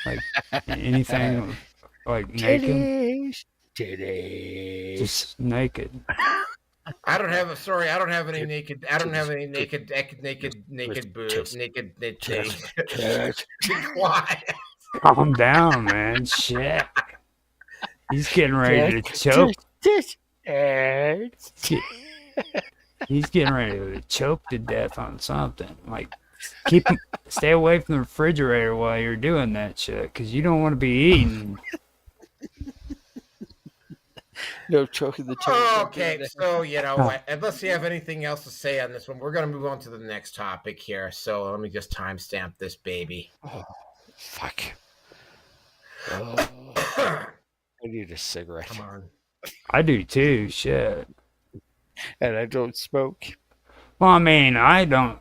Like anything like naked? Titties. Just naked. I don't have any naked boobs, naked. Be quiet. Calm down, man. Shit. He's getting ready to choke. He's getting ready to choke to death on something. Like, stay away from the refrigerator while you're doing that shit, because you don't want to be eating. No choking the tail. Okay, so you know what? Unless you have anything else to say on this one, we're gonna move on to the next topic here. So let me just timestamp this baby. Oh, fuck. Oh, I need a cigarette. Come on. I do too, shit. And I don't smoke. Well, I mean, I don't.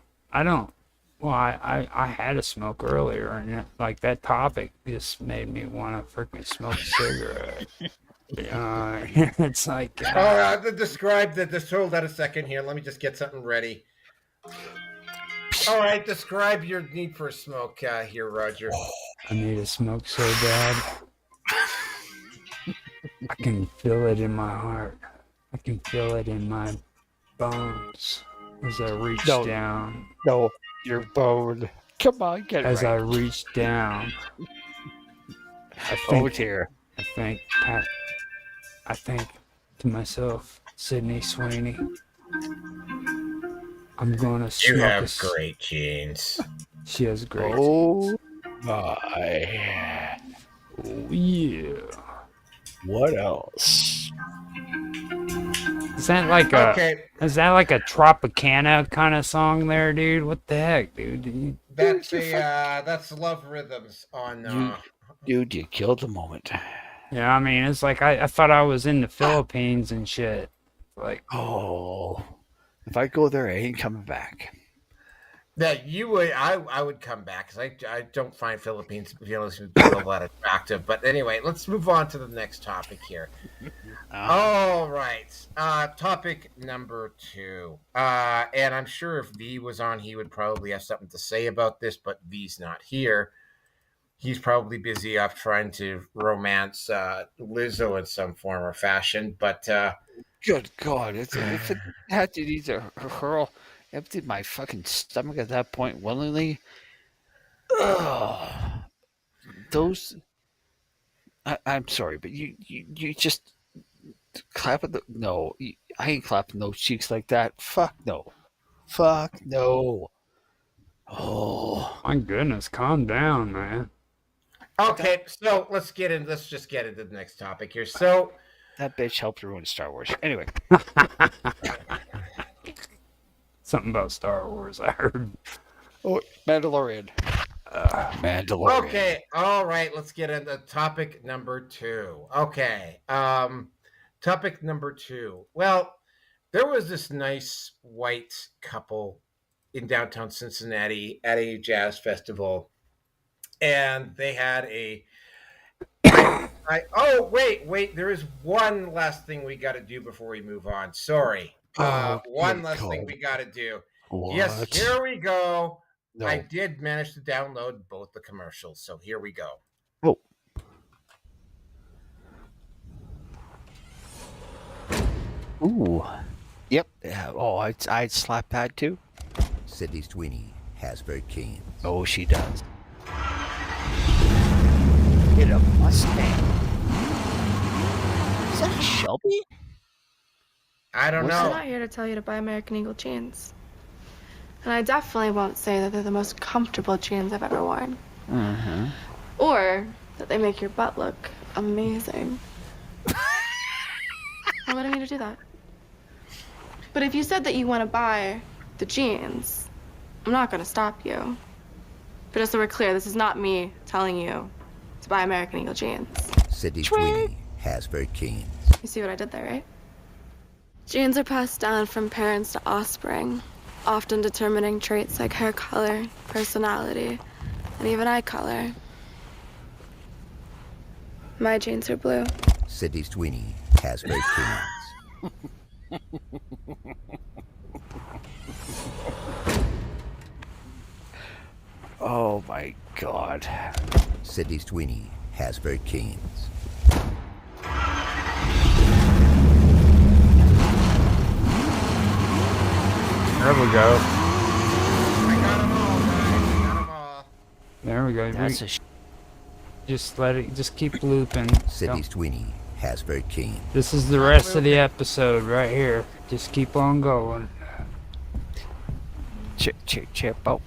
Well, I had a smoke earlier, and like that topic just made me want to freaking smoke a cigarette. It's like. Describe the. Just hold that a second here. Let me just get something ready. All right, describe your need for a smoke here, Roger. I need a smoke so bad. I can feel it in my heart. I can feel it in my bones as I reach down. No, your bone. Come on, get it As right. I reach down, Oh dear. I think to myself, Sydney Sweeney, I'm gonna smoke. You have great genes. She has great. Oh my. Oh, yeah. What else? Is that like Is that like a Tropicana kind of song there, dude? What the heck, dude? That's Love Rhythms on. Dude, you killed the moment. Yeah, I mean, it's like I thought I was in the Philippines and shit. Like, oh, if I go there, I ain't coming back. That you would, I would come back because I don't find Philippines people that attractive. But anyway, let's move on to the next topic here. All right, topic number 2. And I'm sure if V was on, he would probably have something to say about this. But V's not here. He's probably busy off trying to romance Lizzo in some form or fashion. But good God, if it had to either hurl emptied my fucking stomach at that point willingly. Those. I'm sorry, but you just clap at the no. I ain't clapping those cheeks like that. Fuck no. Fuck no. Oh my goodness, calm down, man. Okay, so let's just get into the next topic here. So that bitch helped ruin Star Wars. Anyway. Something about Star Wars, I heard. Oh, Mandalorian. Mandalorian. Okay, all right, let's get into topic number 2. Okay. Topic number 2. Well, there was this nice white couple in downtown Cincinnati at a jazz festival, and they had a oh wait, there is one last thing we got to do before we move on. Sorry. One last thing we got to do. What? Yes, here we go. No. I did manage to download both the commercials, so here we go. Oh. Ooh. Yep. Yeah. Oh, I'd slap that too. Sydney Sweeney has very keen. Oh, she does. Get a Mustang. Is that a Shelby? I don't I'm know. not here to tell you to buy American Eagle jeans. And I definitely won't say that they're the most comfortable jeans I've ever worn. Mm-hmm. Or that they make your butt look amazing. Why would I need to do that? But if you said that you want to buy the jeans, I'm not going to stop you. But just so we're clear, this is not me telling you to buy American Eagle jeans. Sydney Sweeney has very keen. You see what I did there, right? Genes are passed down from parents to offspring, often determining traits like hair color, personality, and even eye color. My genes are blue. Sydney Sweeney has very keen. Oh my God. Sydney Sweeney has very keen. There we go. I got them all, guys. I got them all. There we go. That's We- a just let it. Just keep looping. Sydney Don't- Sweeney has very keen. This is the rest of the episode right here. Just keep on going. chip. Oh.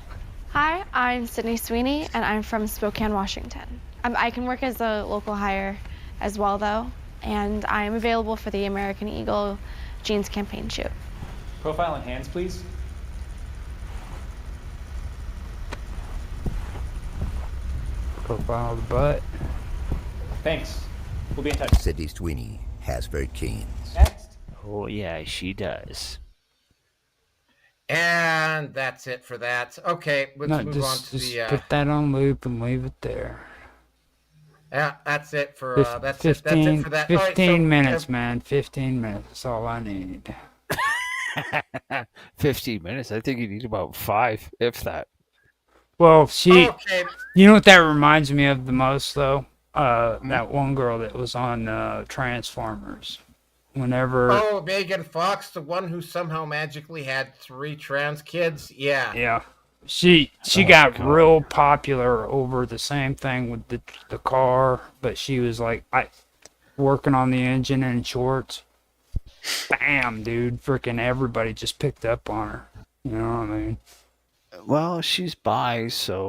Hi, I'm Sydney Sweeney, and I'm from Spokane, Washington. I can work as a local hire as well, though, and I'm available for the American Eagle jeans campaign shoot. Profile and hands, please. Profile of the butt. Thanks. We'll be in touch. Sydney Sweeney has very keen. Next. Oh yeah, she does. And that's it for that. Okay, let's No, move on just to the. put that on loop and leave it there. Yeah, that's it for. That's 15, it for that. 15 All right, so, minutes, man. 15 minutes. That's all I need. 15 minutes. I think you need about 5, if that. Well, Okay. you know what that reminds me of the most, though? That one girl that was on Transformers. Whenever. Oh, Megan Fox, the one who somehow magically had 3 trans kids. Yeah. Yeah. She got real popular over the same thing with the car, but she was like working on the engine in shorts. Bam, dude. Freaking everybody just picked up on her. You know what I mean? Well, she's bi, so.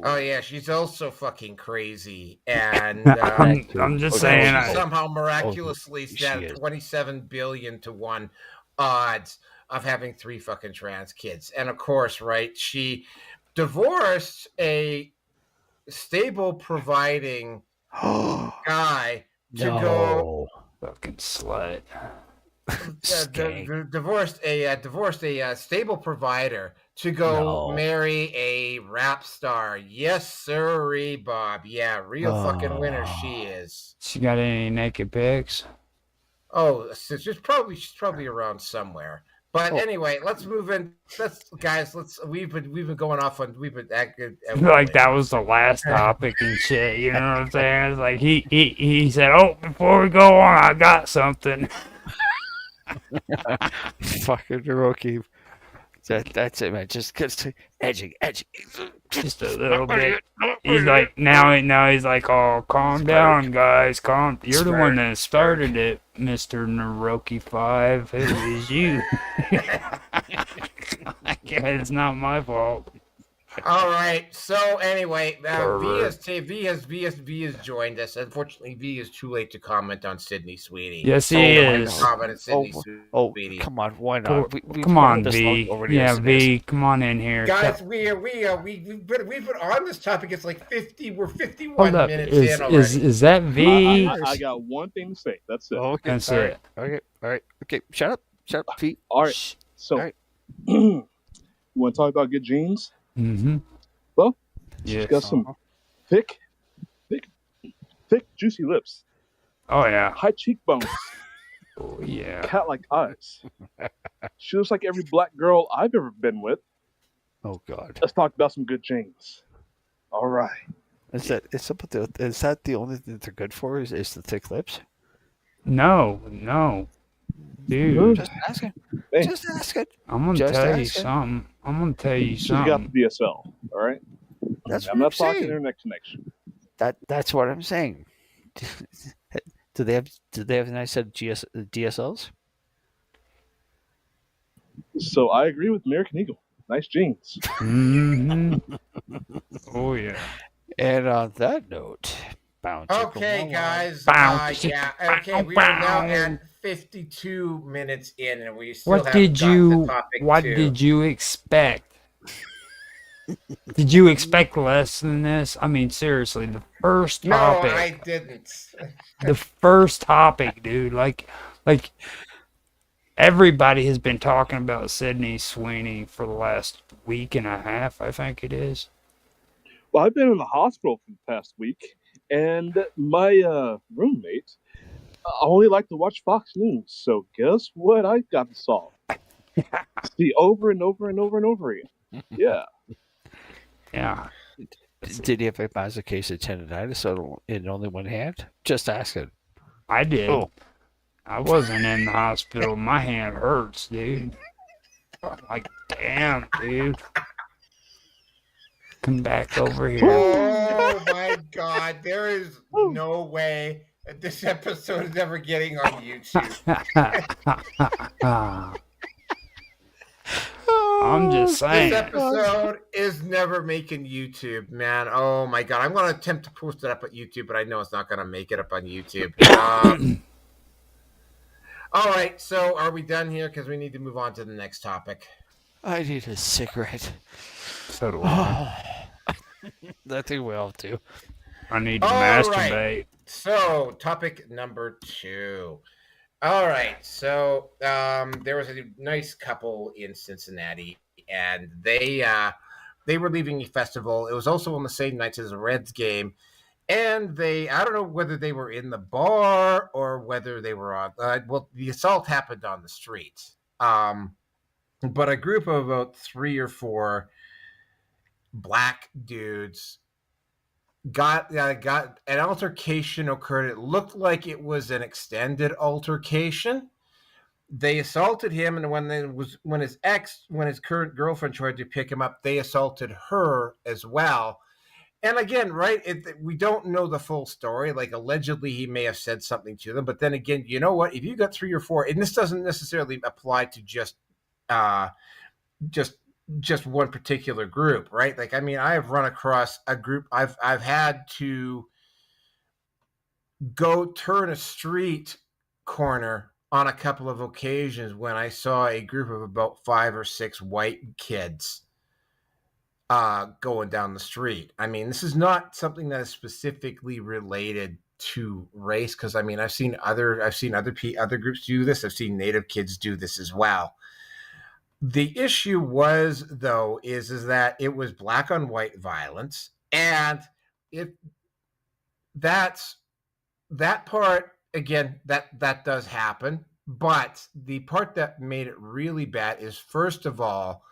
Oh yeah, she's also fucking crazy, and I'm just saying. she somehow miraculously she set is. 27 billion to 1 odds of having 3 fucking trans kids, and of course, right? She divorced a stable providing guy to go. Fucking slut. Divorced a stable provider to go marry a rap star. Yes, sirree, Bob. Yeah, real fucking winner she is. She got any naked pics? Oh, so she's probably around somewhere. But anyway, let's move in. We've been going off on Like that was the last topic and shit. You know what I'm saying? It's like he said, "Oh, before we go on, I got something." Fucking rookie. That's it, man. Just edging. Just a little bit. He's like now he's like, "Oh, calm down, guys. You're the one that started it, Mr. Naroki 5. It was you." It's not my fault. All right. So anyway, Correct. V has joined us. Unfortunately, V is too late to comment on Sydney Sweeney. Yes, So he we don't get to is. comment on Sydney Oh, Sweeney. come on, why Co- not? We've Come covered on, this long V. already Yeah, as it is. V. Come on in here. Guys, we've been on this topic. It's like 50. We're 51 Hold up. minutes Is in already. is that V? I got one thing to say. That's it. Oh, okay, That's all right, it. okay, all right, okay. Shut up, Pete. All right. Shh. So, All right. you want to talk about good genes? Mm-hmm. Well, Yes. she's got some thick, juicy lips, Oh yeah. high cheekbones, Oh yeah. cat-like eyes. She looks like every black girl I've ever been with. Oh God. Let's talk about some good genes. All right. Is that the only thing they're good for? Is the thick lips? No, dude. Just asking. Hey. Just asking. I'm gonna Just tell you asking. something. I'm gonna tell you She's got something. the DSL. All right. That's I'm what not I'm talking saying. internet connection. That's what I'm saying. Do they have a nice set of DSLs? So I agree with American Eagle. Nice genes. Mm-hmm. Oh yeah. And on that note, bound. Okay, guys. Bow. Yeah. Okay, we are now at 52 minutes in, and we still What haven't did gotten you? to topic What 2. did you expect? Did you expect less than this? I mean, seriously, the first No, topic. I didn't. The first topic, dude. Like everybody has been talking about Sydney Sweeney for the last week and a half, I think it is. Well, I've been in the hospital for the past week, and my roommate only liked to watch Fox News. So guess what I got to solve? See over and over and over and over again. Yeah. Yeah. Did he have a positive case of tendonitis in only one hand? Just asking. I did. Oh. I wasn't in the hospital. My hand hurts, dude. I'm like, damn, dude. Come back over here. Oh my God! There is no way that this episode is ever getting on YouTube. I'm just saying. This episode is never making YouTube, man. Oh my God! I'm gonna attempt to post it up at YouTube, but I know it's not gonna make it up on YouTube. All right, so are we done here? Because we need to move on to the next topic. I need a cigarette. So do I. That thing we all do. I need to All masturbate. right. So, topic number 2. All right. So, there was a nice couple in Cincinnati, and they were leaving a festival. It was also on the same night as the Reds game, and I don't know whether they were in the bar or whether they were on. Well, the assault happened on the street. But a group of about 3 or 4 black dudes got an altercation occurred. It looked like it was an extended altercation. They assaulted him, and when his current girlfriend tried to pick him up, they assaulted her as well. And again, right, we don't know the full story. Like, allegedly, he may have said something to them, but then again, you know what? If you got 3 or 4, and this doesn't necessarily apply to just one particular group, right? Like, I mean, I have run across a group. I've had to go turn a street corner on a couple of occasions when I saw a group of about 5 or 6 white kids going down the street. I mean, this is not something that is specifically related to race, because I mean, I've seen other groups do this. I've seen Native kids do this as well. The issue was, though, is that it was black on white violence, and that part, again, that does happen. But the part that made it really bad is, first of all,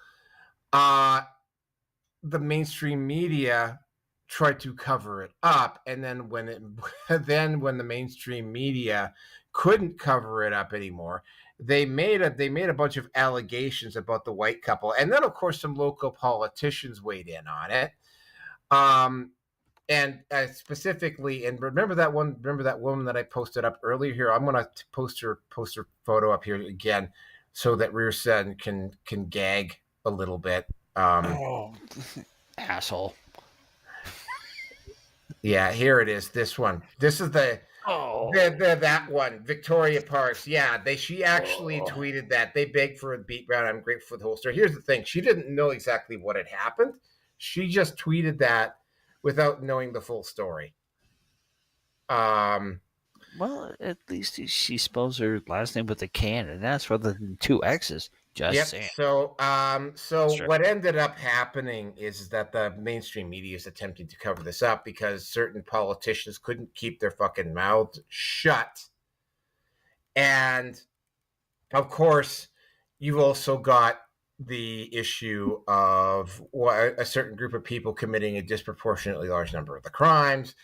the mainstream media tried to cover it up, and then when the mainstream media couldn't cover it up anymore, they made a bunch of allegations about the white couple, and then of course some local politicians weighed in on it. And specifically, and remember that woman that I posted up earlier here. I'm gonna post her photo up here again, so that Rear Sen can gag a little bit. Asshole. Yeah, here it is. This one. This is the Oh. that one. Victoria Parks. Yeah, she actually tweeted that. They begged for a beat round. I'm grateful for the whole story. Here's the thing. She didn't know exactly what had happened. She just tweeted that without knowing the full story. Well, at least she spells her last name with a can, and that's rather than two X's. Just saying. So, Sure. what ended up happening is that the mainstream media is attempting to cover this up because certain politicians couldn't keep their fucking mouths shut. And of course, you've also got the issue of a certain group of people committing a disproportionately large number of the crimes,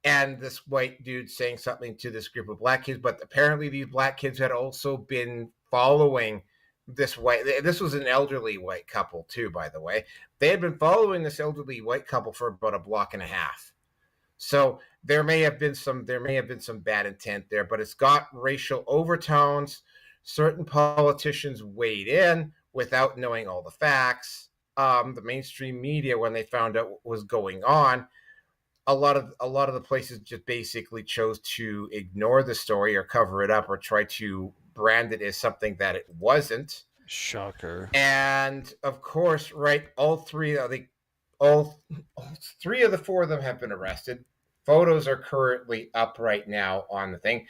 and this white dude saying something to this group of black kids. But apparently, these black kids had also been following this white. This was an elderly white couple too, by the way. They had been following this elderly white couple for about a block and a half. So there may have been some bad intent there, but it's got racial overtones. Certain politicians weighed in without knowing all the facts. The mainstream media, when they found out what was going on, a lot of the places just basically chose to ignore the story or cover it up or try to brand it as something that it wasn't. Shocker. And of course, right, all three of the four of them have been arrested. Photos are currently up right now on the thing.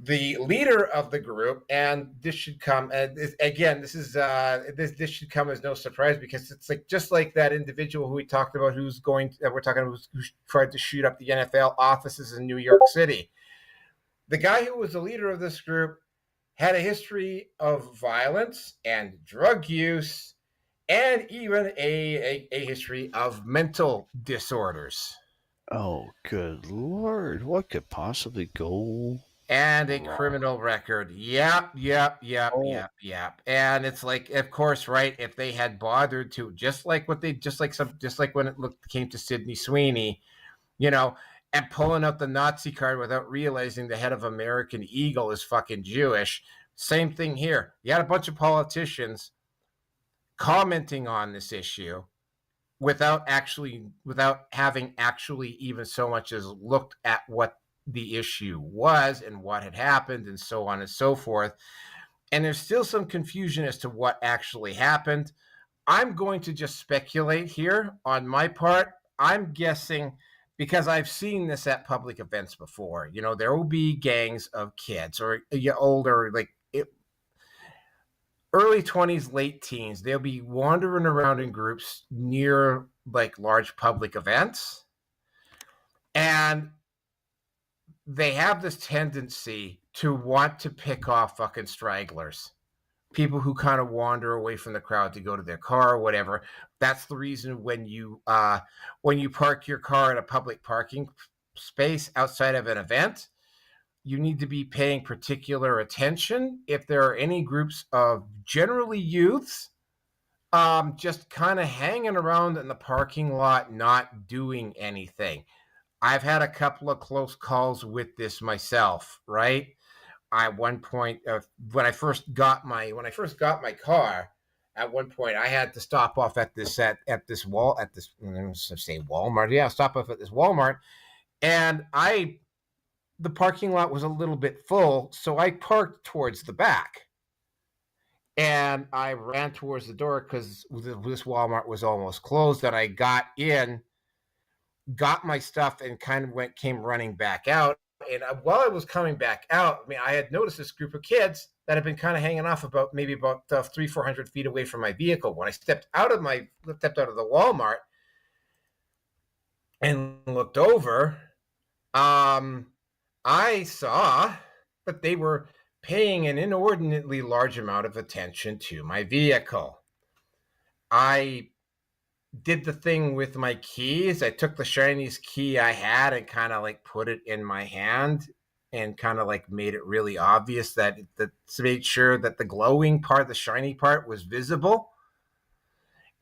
The leader of the group, and this should come again. This should come as no surprise because it's like just like that individual who we talked about, who tried to shoot up the NFL offices in New York City. The guy who was the leader of this group had a history of violence and drug use, and even a history of mental disorders. Oh, good Lord. What could possibly go? And a criminal record. Yep. And it's like, of course, right, if they had bothered to, just like when it came to Sydney Sweeney, and pulling out the Nazi card without realizing the head of American Eagle is fucking Jewish. Same thing here. You had a bunch of politicians commenting on this issue without having actually even so much as looked at what the issue was and what had happened and so on and so forth. And there's still some confusion as to what actually happened. I'm going to just speculate here on my part. I'm guessing, because I've seen this at public events before. There will be gangs of kids or older, early 20s, late teens. They'll be wandering around in groups near like large public events. And they have this tendency to want to pick off fucking stragglers, people who kind of wander away from the crowd to go to their car or whatever. That's the reason when you park your car in a public parking space outside of an event, you need to be paying particular attention if there are any groups of generally youths just kind of hanging around in the parking lot, not doing anything. I've had a couple of close calls with this myself, right? At one point, when I first got my car, at one point I had to stop off at this Walmart. Yeah, stop off at this Walmart, and the parking lot was a little bit full, so I parked towards the back. And I ran towards the door because this Walmart was almost closed. And I got in, got my stuff, and kind of came running back out. And while I was coming back out, I had noticed this group of kids that had been kind of hanging off about 300-400 feet away from my vehicle. When I stepped out of the Walmart and looked over, I saw that they were paying an inordinately large amount of attention to my vehicle. I did the thing with my keys. I took the shiniest key I had and kind of put it in my hand and kind of made it really obvious that made sure that the glowing part, the shiny part, was visible.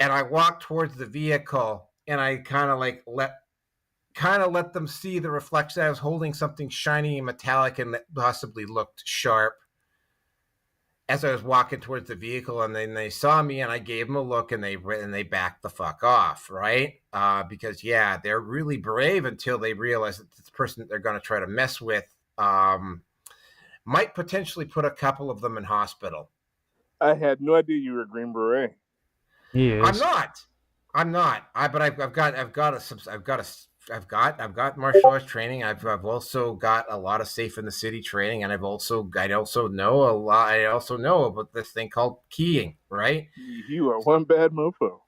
And I walked towards the vehicle and I kind of let them see the reflection. I was holding something shiny and metallic and that possibly looked sharp. as I was walking towards the vehicle, and then they saw me, and I gave them a look, and they backed the fuck off, right? Because yeah, they're really brave until they realize that this person that they're going to try to mess with might potentially put a couple of them in hospital. I had no idea you were a Green Beret. He is. I'm not. I've got martial arts training. I've also got a lot of safe in the city training, and I also know a lot. I also know about this thing called keying, right? You are one bad mofo.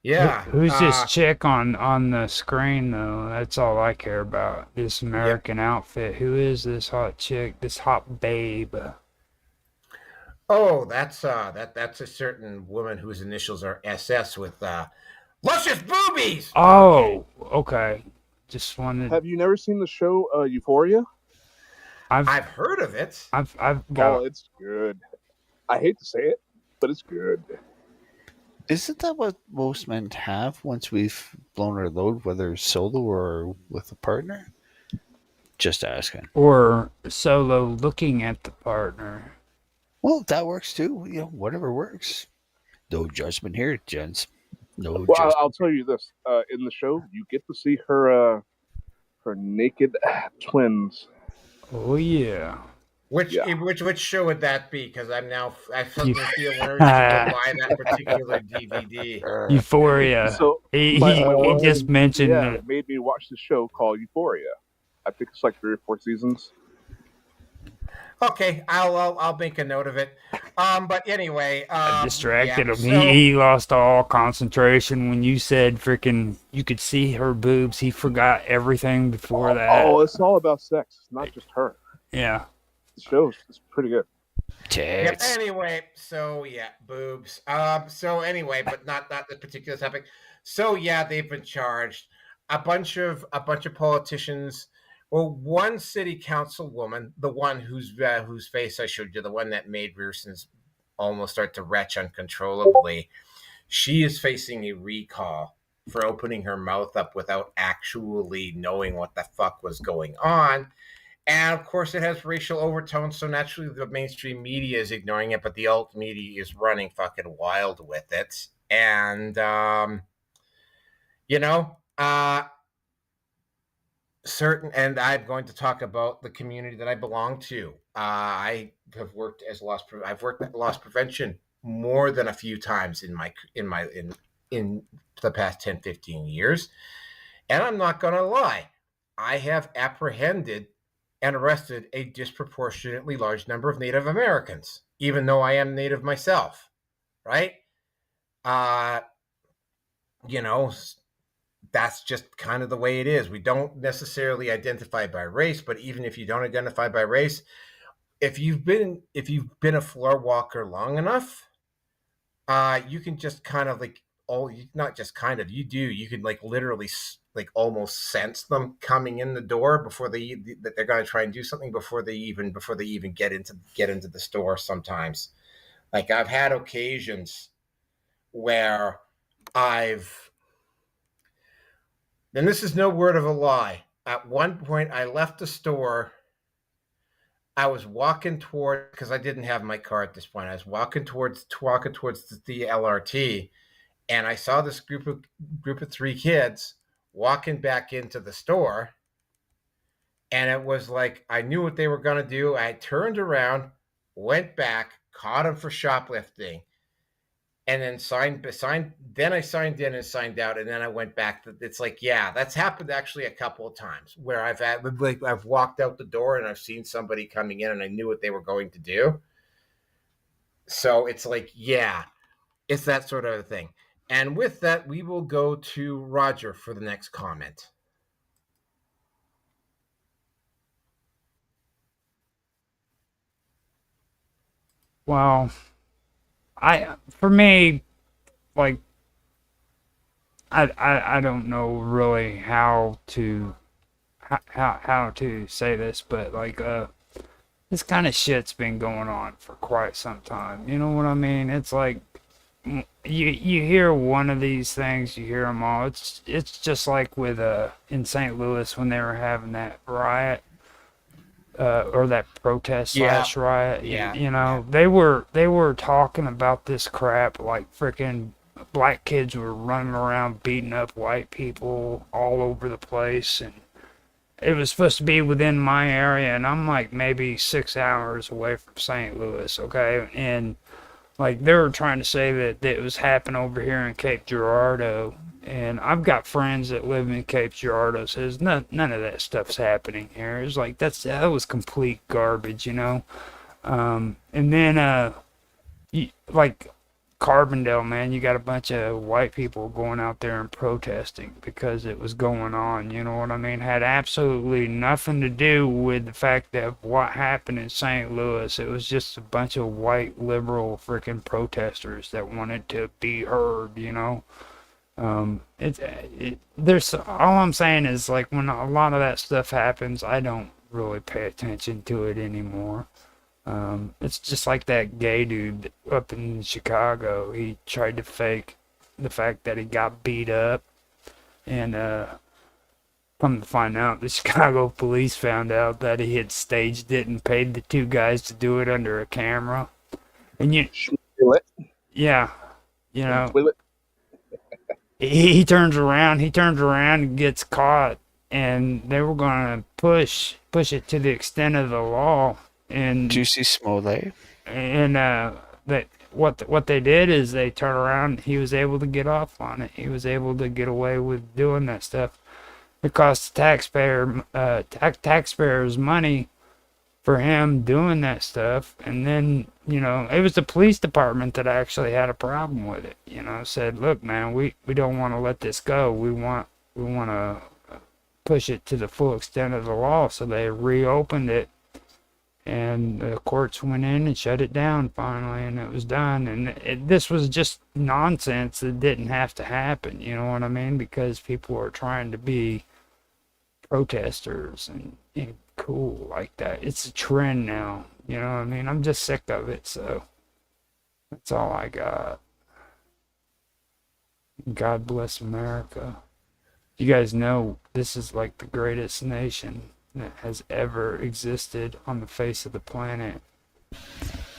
Yeah. Who's this chick on the screen though? That's all I care about. This American outfit. Who is this hot chick? This hot babe? Oh, that's a certain woman whose initials are SS with luscious boobies. Oh, okay. Just wanted. Have you never seen the show Euphoria? I've heard of it. I've got. Oh, it's good. I hate to say it, but it's good. Isn't that what most men have once we've blown our load, whether solo or with a partner? Just asking. Or solo looking at the partner. Well, that works too. You know, whatever works. No judgment here, gents. No Well, judgment. I'll tell you this: in the show, you get to see her naked twins. Oh yeah. Which show would that be? Because I suddenly feel urged to buy that particular DVD. Euphoria. So he wife, just mentioned it. made me watch the show called Euphoria. I think it's like 3 or 4 seasons. Okay, I'll make a note of it. But anyway, I distracted him. So, He lost all concentration when you said freaking you could see her boobs. He forgot everything before that. Oh, it's all about sex. It's not just her. Yeah. The show is pretty good. Yep, anyway, so yeah, boobs. So anyway, but not this particular topic. So yeah, they've been charged. A bunch of politicians. Well, one city councilwoman, the one whose face I showed you, the one that made Rearson's almost start to retch uncontrollably, she is facing a recall for opening her mouth up without actually knowing what the fuck was going on. And of course, it has racial overtones, so naturally the mainstream media is ignoring it, but the alt media is running fucking wild with it. And, and I'm going to talk about the community that I belong to. I have worked as I've worked at loss prevention more than a few times in the past 10, 15 years. And I'm not going to lie. I have apprehended and arrested a disproportionately large number of Native Americans, even though I am Native myself, right? That's just kind of the way it is. We don't necessarily identify by race, but even if you don't identify by race, if you've been a floor walker long enough, you can just kind of not just kind of, you can like literally like almost sense them coming in the door before that they're going to try and do something before they even get into the store. Sometimes, like I've had occasions where and this is no word of a lie. At one point, I left the store. I was walking toward, because I didn't have my car at this point. I was walking towards the LRT, and I saw this group of 3 kids walking back into the store. And it was like I knew what they were going to do. I turned around, went back, caught them for shoplifting, and then then I signed in and signed out, and then I went back. It's like, yeah, that's happened actually a couple of times where I've walked out the door and I've seen somebody coming in and I knew what they were going to do. So it's like, yeah, it's that sort of a thing. And with that, we will go to Roger for the next comment. Well, for me, like, I don't know really how to say this, but like this kind of shit's been going on for quite some time. You know what I mean? It's like you hear one of these things, you hear them all. It's just like with in St. Louis when they were having that riot. or that protest Yeah. slash riot. Yeah, You know, they were talking about this crap like freaking black kids were running around beating up white people all over the place, and it was supposed to be within my area, and I'm like maybe 6 hours away from St. Louis, okay? And like they were trying to say that it was happening over here in Cape Girardeau, and I've got friends that live in Cape Girardeau. Says none of that stuff's happening here. It's like that was complete garbage, you know. And then like Carbondale, man, you got a bunch of white people going out there and protesting because it was going on. You know what I mean? Had absolutely nothing to do with the fact of what happened in St. Louis. It was just a bunch of white liberal freaking protesters that wanted to be heard. You know, there's all I'm saying is like when a lot of that stuff happens, I don't really pay attention to it anymore. It's just like that gay dude up in Chicago. He tried to fake the fact that he got beat up, and come to find out, the Chicago police found out that he had staged it and paid the two guys to do it under a camera. And yeah, you know, he turns around and gets caught, and they were gonna push it to the extent of the law. And Juicy Smollett. And that what they did is they turned around. He was able to get off on it. He was able to get away with doing that stuff. It cost the taxpayers money for him doing that stuff. And then you know it was the police department that actually had a problem with it. You know, said, look, man, we don't want to let this go. We want to push it to the full extent of the law. So they reopened it. And the courts went in and shut it down finally, and it was done. And this was just nonsense that didn't have to happen, you know what I mean? Because people are trying to be protesters and cool like that. It's a trend now, you know what I mean? I'm just sick of it, so that's all I got. God bless America. You guys know this is like the greatest nation that has ever existed on the face of the planet.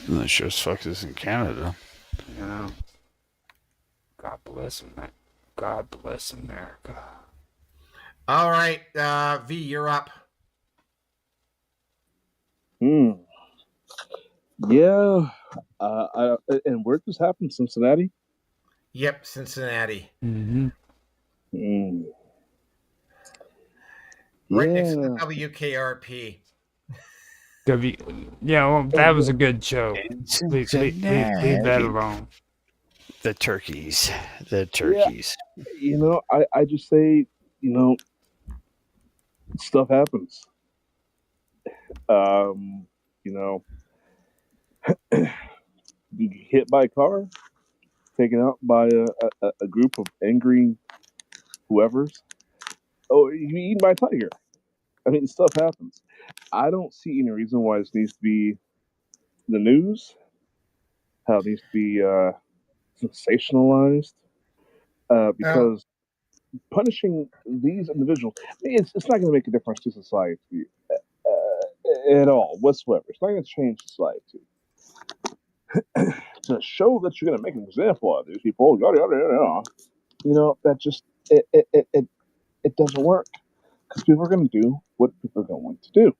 And that sure as fuck is in Canada. You know, God bless America. God bless America. All right, V, you're up. Yeah. And where did this happen? Cincinnati? Yep, Cincinnati. Mm-hmm. Right next to the WKRP. Yeah, well, that was a good show. Leave that alone. The turkeys. Yeah, you know, I just say, you know, stuff happens. You know, you get hit by a car, taken out by a group of angry whoever's. Oh, you get eaten by a tiger. I mean, stuff happens. I don't see any reason why this needs to be the news, how it needs to be sensationalized, because punishing these individuals, it's not going to make a difference to society at all, whatsoever. It's not going to change society. To show that you're going to make an example of these people, yada, yada, yada, you know, that just, it doesn't work. Because people are going to do what people are going to do.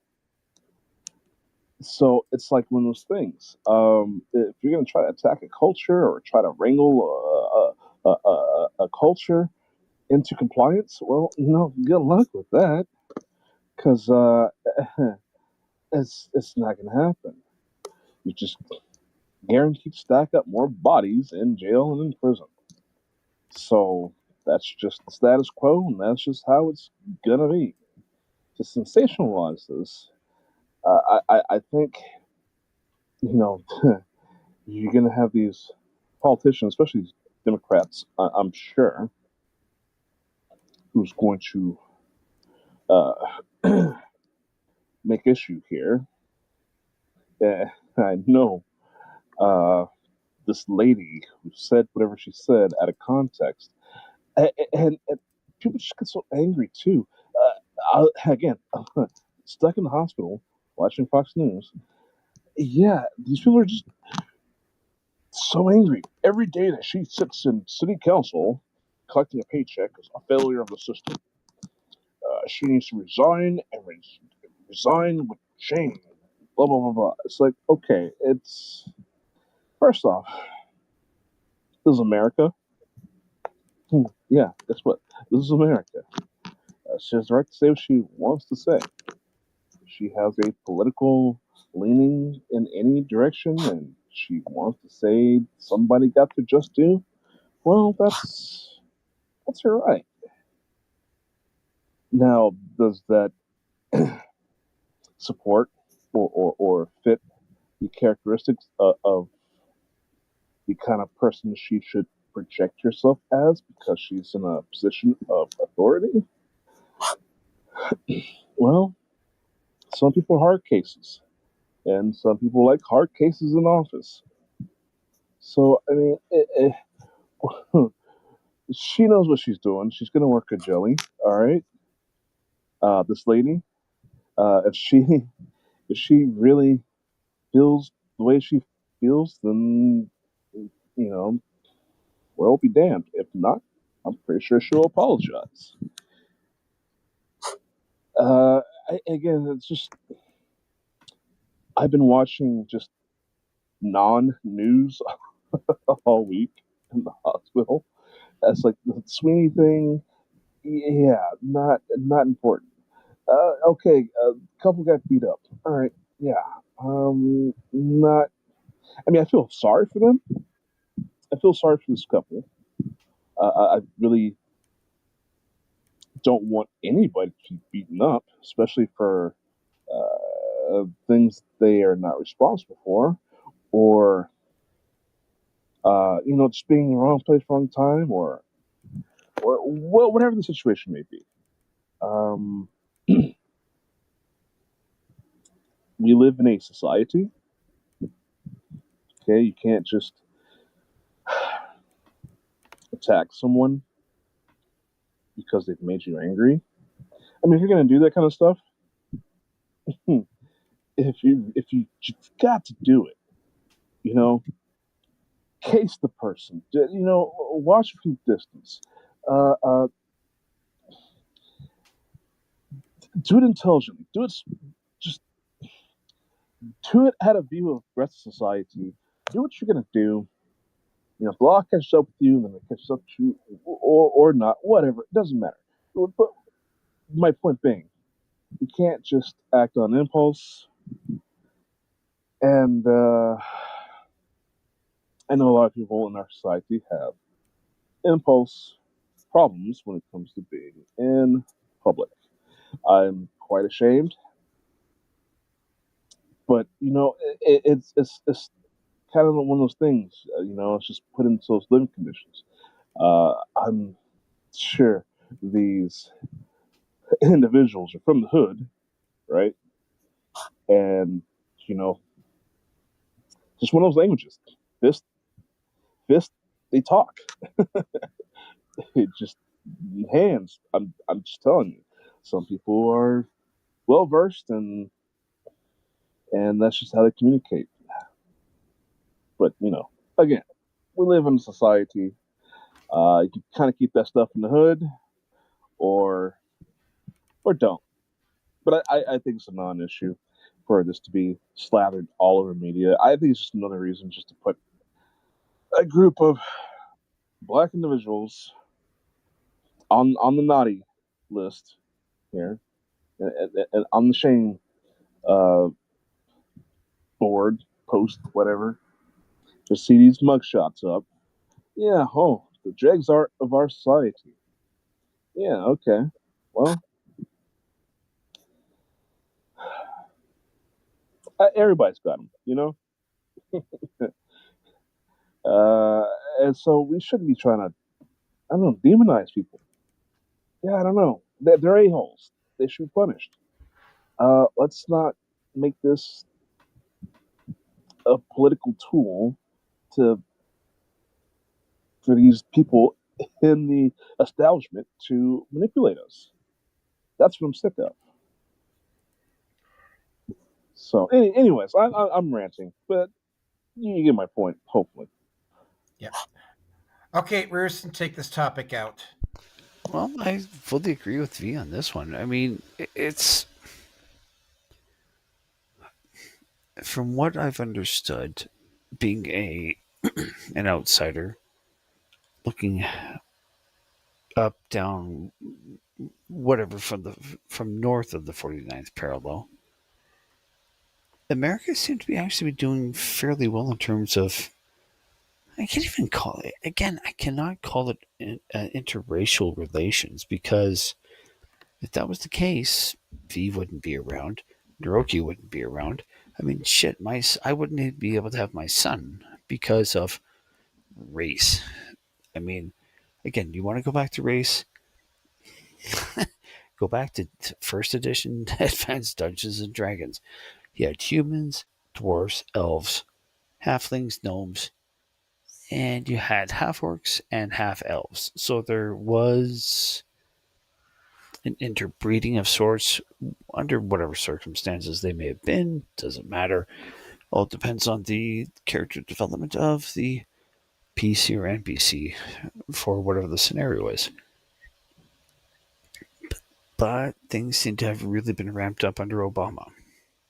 So it's like one of those things. If you're going to try to attack a culture or try to wrangle a culture into compliance, well, you know, good luck with that, because it's not going to happen. You just guaranteed to stack up more bodies in jail and in prison. So that's just the status quo, and that's just how it's gonna be. To sensationalize this, I think, you know, you're gonna have these politicians, especially these Democrats, I'm sure, who's going to make issue here. I know this lady who said whatever she said out of context, and people just get so angry too. Again, stuck in the hospital watching Fox News. Yeah, these people are just so angry. Every day that she sits in city council collecting a paycheck is a failure of the system. She needs to resign and resign with shame. Blah blah blah blah. It's like, okay, it's first off, this is America. Yeah, guess what? This is America. She has the right to say what she wants to say. If she has a political leaning in any direction and she wants to say somebody got their just due, well, that's her right. Now, does that support or fit the characteristics of the kind of person she should project herself as because she's in a position of authority? Well, some people are hard cases, and some people like hard cases in office. So, I mean, she knows what she's doing. She's going to work a jelly, all right? This lady, if she if she really feels the way she feels, then you know, world be damned. If not, I'm pretty sure she'll apologize. Uh, Again, it's just I've been watching just non-news all week in the hospital. That's like the Sweeney thing. Yeah, not important. Okay, a couple got beat up. All right, yeah. Not. I mean, I feel sorry for them. I feel sorry for this couple. I really don't want anybody to be beaten up, especially for things they are not responsible for, or just being in the wrong place, wrong time, or whatever the situation may be. Um, we live in a society. Okay, you can't just attack someone because they've made you angry. I mean, if you're gonna do that kind of stuff, if you just got to do it, you know, case the person. Watch from distance. Uh, uh, do it intelligently. Just do it out of view of the rest of society. Do what you're gonna do. If the law catches up with you, then it catches up to you, or not. Whatever, it doesn't matter. But my point being, you can't just act on impulse. And I know a lot of people in our society have impulse problems when it comes to being in public. I'm quite ashamed, but it's kind of one of those things. It's just put into those living conditions. I'm sure these individuals are from the hood, right? And you know, just one of those languages. Fist, fist. They talk. It just hands. I'm just telling you. Some people are well versed, and that's just how they communicate. But again, we live in a society. You can kind of keep that stuff in the hood, or don't. But I think it's a non-issue for this to be slathered all over media. I think it's just another reason just to put a group of black individuals on the naughty list here, and on the shame uh, board post, whatever. Just see these mugshots up. Yeah, oh, the dregs art of our society. Yeah, okay. Well, everybody's got them. Uh, and so we shouldn't be trying to, I don't know, demonize people. Yeah, I don't know. They're a-holes. They should be punished. Let's not make this a political tool to for these people in the establishment to manipulate us. That's what I'm sick of. So, anyways, I'm ranting, but you get my point, hopefully. Yep. Okay, Rusin, take this topic out. Well, I fully agree with V on this one. I mean, it's from what I've understood, being an outsider, looking up, down, whatever from north of the 49th parallel, America seemed to be actually doing fairly well in terms of. I can't even call it again. I cannot call it interracial relations because if that was the case, V wouldn't be around, Naroki wouldn't be around. I mean, shit, I wouldn't be able to have my son because of race. I mean, again, you want to go back to race? Go back to first edition Advanced Dungeons and Dragons. You had humans, dwarves, elves, halflings, gnomes, and you had half orcs and half elves. So there was an interbreeding of sorts under whatever circumstances they may have been. Doesn't matter. All depends on the character development of the PC or NPC for whatever the scenario is. But things seem to have really been ramped up under Obama.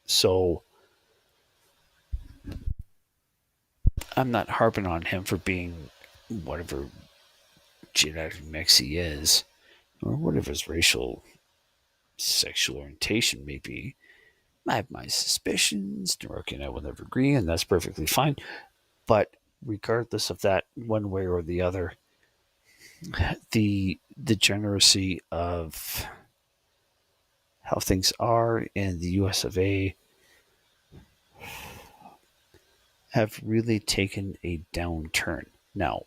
So I'm not harping on him for being whatever genetic mix he is, or whatever his racial, sexual orientation may be. I have my suspicions. Naroki and I will never agree, and that's perfectly fine. But regardless of that, one way or the other, the degeneracy of how things are in the US of A have really taken a downturn. Now,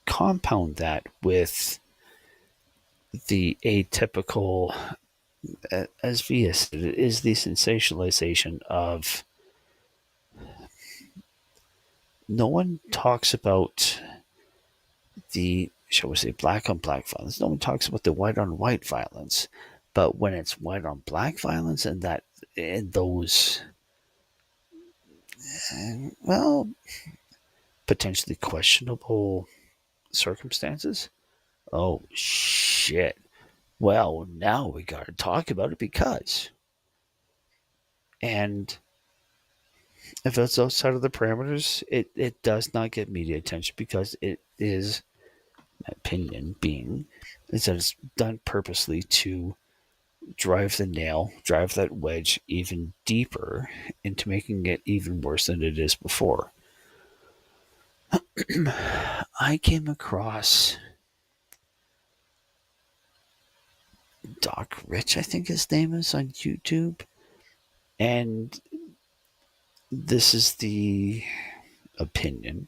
compound that with the atypical, as Via said, it is the sensationalization of. No one talks about the, shall we say, black on black violence. No one talks about the white on white violence. But when it's white on black violence and that in those, well, potentially questionable circumstances, oh shit. Well, now we got to talk about it because. And if it's outside of the parameters, it does not get media attention because it is, my opinion being, is that it's done purposely to drive that wedge even deeper into making it even worse than it is before. I came across Doc Rich, I think his name is, on YouTube. And this is the opinion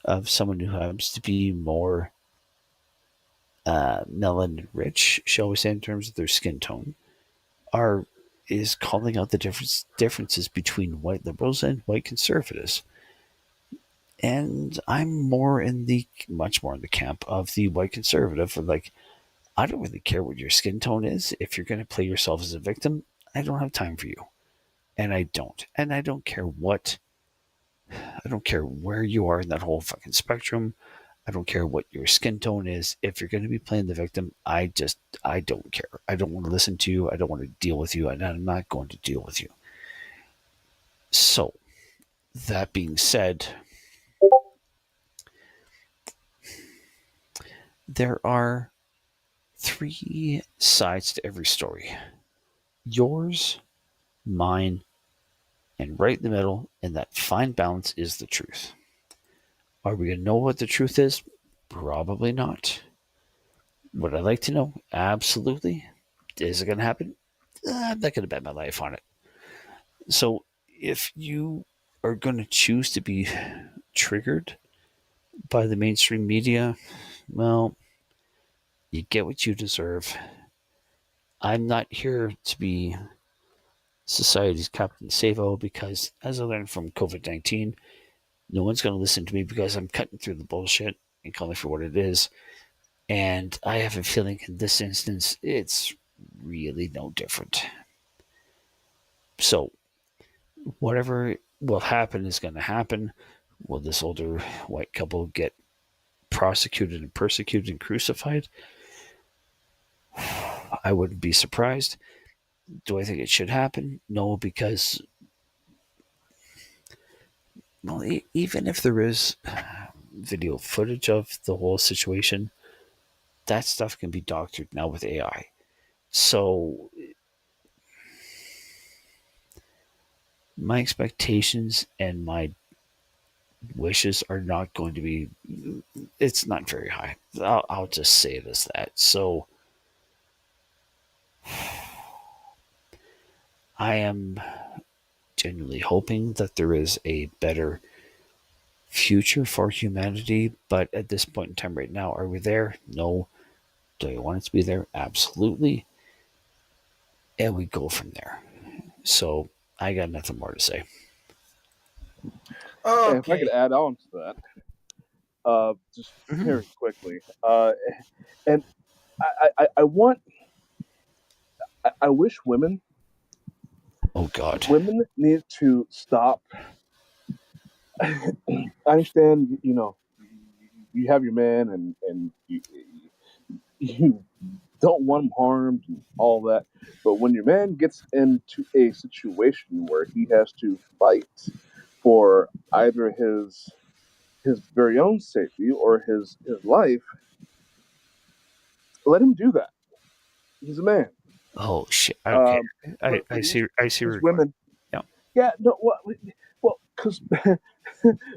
of someone who happens to be more melanin rich, shall we say, in terms of their skin tone, is calling out the differences between white liberals and white conservatives. And I'm much more in the camp of the white conservative. Like, I don't really care what your skin tone is. If you're going to play yourself as a victim, I don't have time for you. And I don't. And I don't care where you are in that whole fucking spectrum. I don't care what your skin tone is. If you're going to be playing the victim, I don't care. I don't want to listen to you. I don't want to deal with you. And I'm not going to deal with you. So, that being said, there are 3 sides to every story. Yours, mine, and right in the middle, and that fine balance is the truth. Are we going to know what the truth is? Probably not. Would I like to know? Absolutely. Is it going to happen? I'm not going to bet my life on it. So if you are going to choose to be triggered by the mainstream media, well, you get what you deserve. I'm not here to be society's Captain Savo because, as I learned from COVID-19, no one's going to listen to me because I'm cutting through the bullshit and calling for what it is. And I have a feeling in this instance, it's really no different. So, whatever will happen is going to happen. Will this older white couple get prosecuted and persecuted and crucified? I wouldn't be surprised. Do I think it should happen? No, because, well, even if there is video footage of the whole situation, that stuff can be doctored now with AI. So my expectations and my wishes are not going to be, it's not very high. I'll just say it as that. So I am genuinely hoping that there is a better future for humanity, but at this point in time right now, are we there? No. Do I want it to be there? Absolutely. And we go from there. So I got nothing more to say. And if I could Okay. add on to that, just very quickly, and I want, I wish women Oh God. need to stop. I understand, you have your man, and you don't want him harmed and all that. But when your man gets into a situation where he has to fight for either his very own safety or his life, let him do that. He's a man. Oh shit. Okay. But I see. I see. these Where you're going. women, Yeah. yeah, no, well, because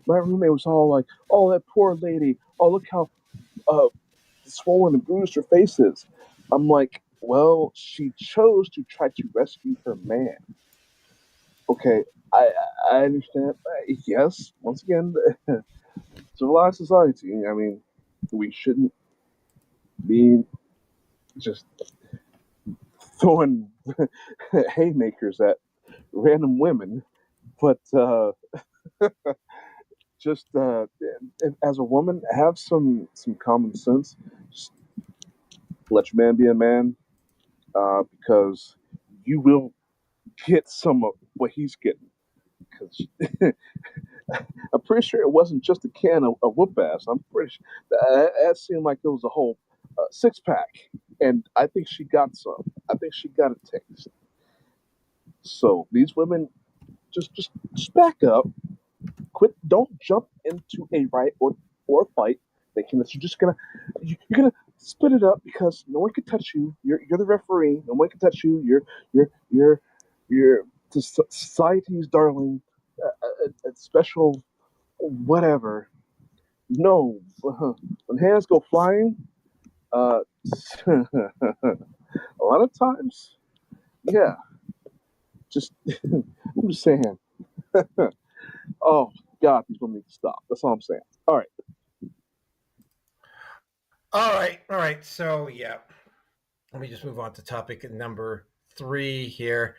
my roommate was all like, "Oh, that poor lady. Oh, look how uh, swollen and bruised her face is." I'm like, well, she chose to try to rescue her man. Okay, I I understand. Yes, once again, civilized society. I mean, we shouldn't be just throwing haymakers at random women, but just as a woman, have some common sense. Just let your man be a man, because you will get some of what he's getting. Because I'm pretty sure it wasn't just a can of whoop ass. I'm pretty sure that seemed like it was a whole 6 pack, and I think she got some. I think she got a taste. So these women, just back up, quit. Don't jump into a riot or fight thinking that you're gonna split it up because no one can touch you. You're the referee. No one can touch you. You're the society's darling, a special whatever. No, when hands go flying, uh, a lot of times, yeah. Just I'm just saying. Oh God, these women need to stop. That's all I'm saying. All right. All right. So yeah, let me just move on to topic number 3 here.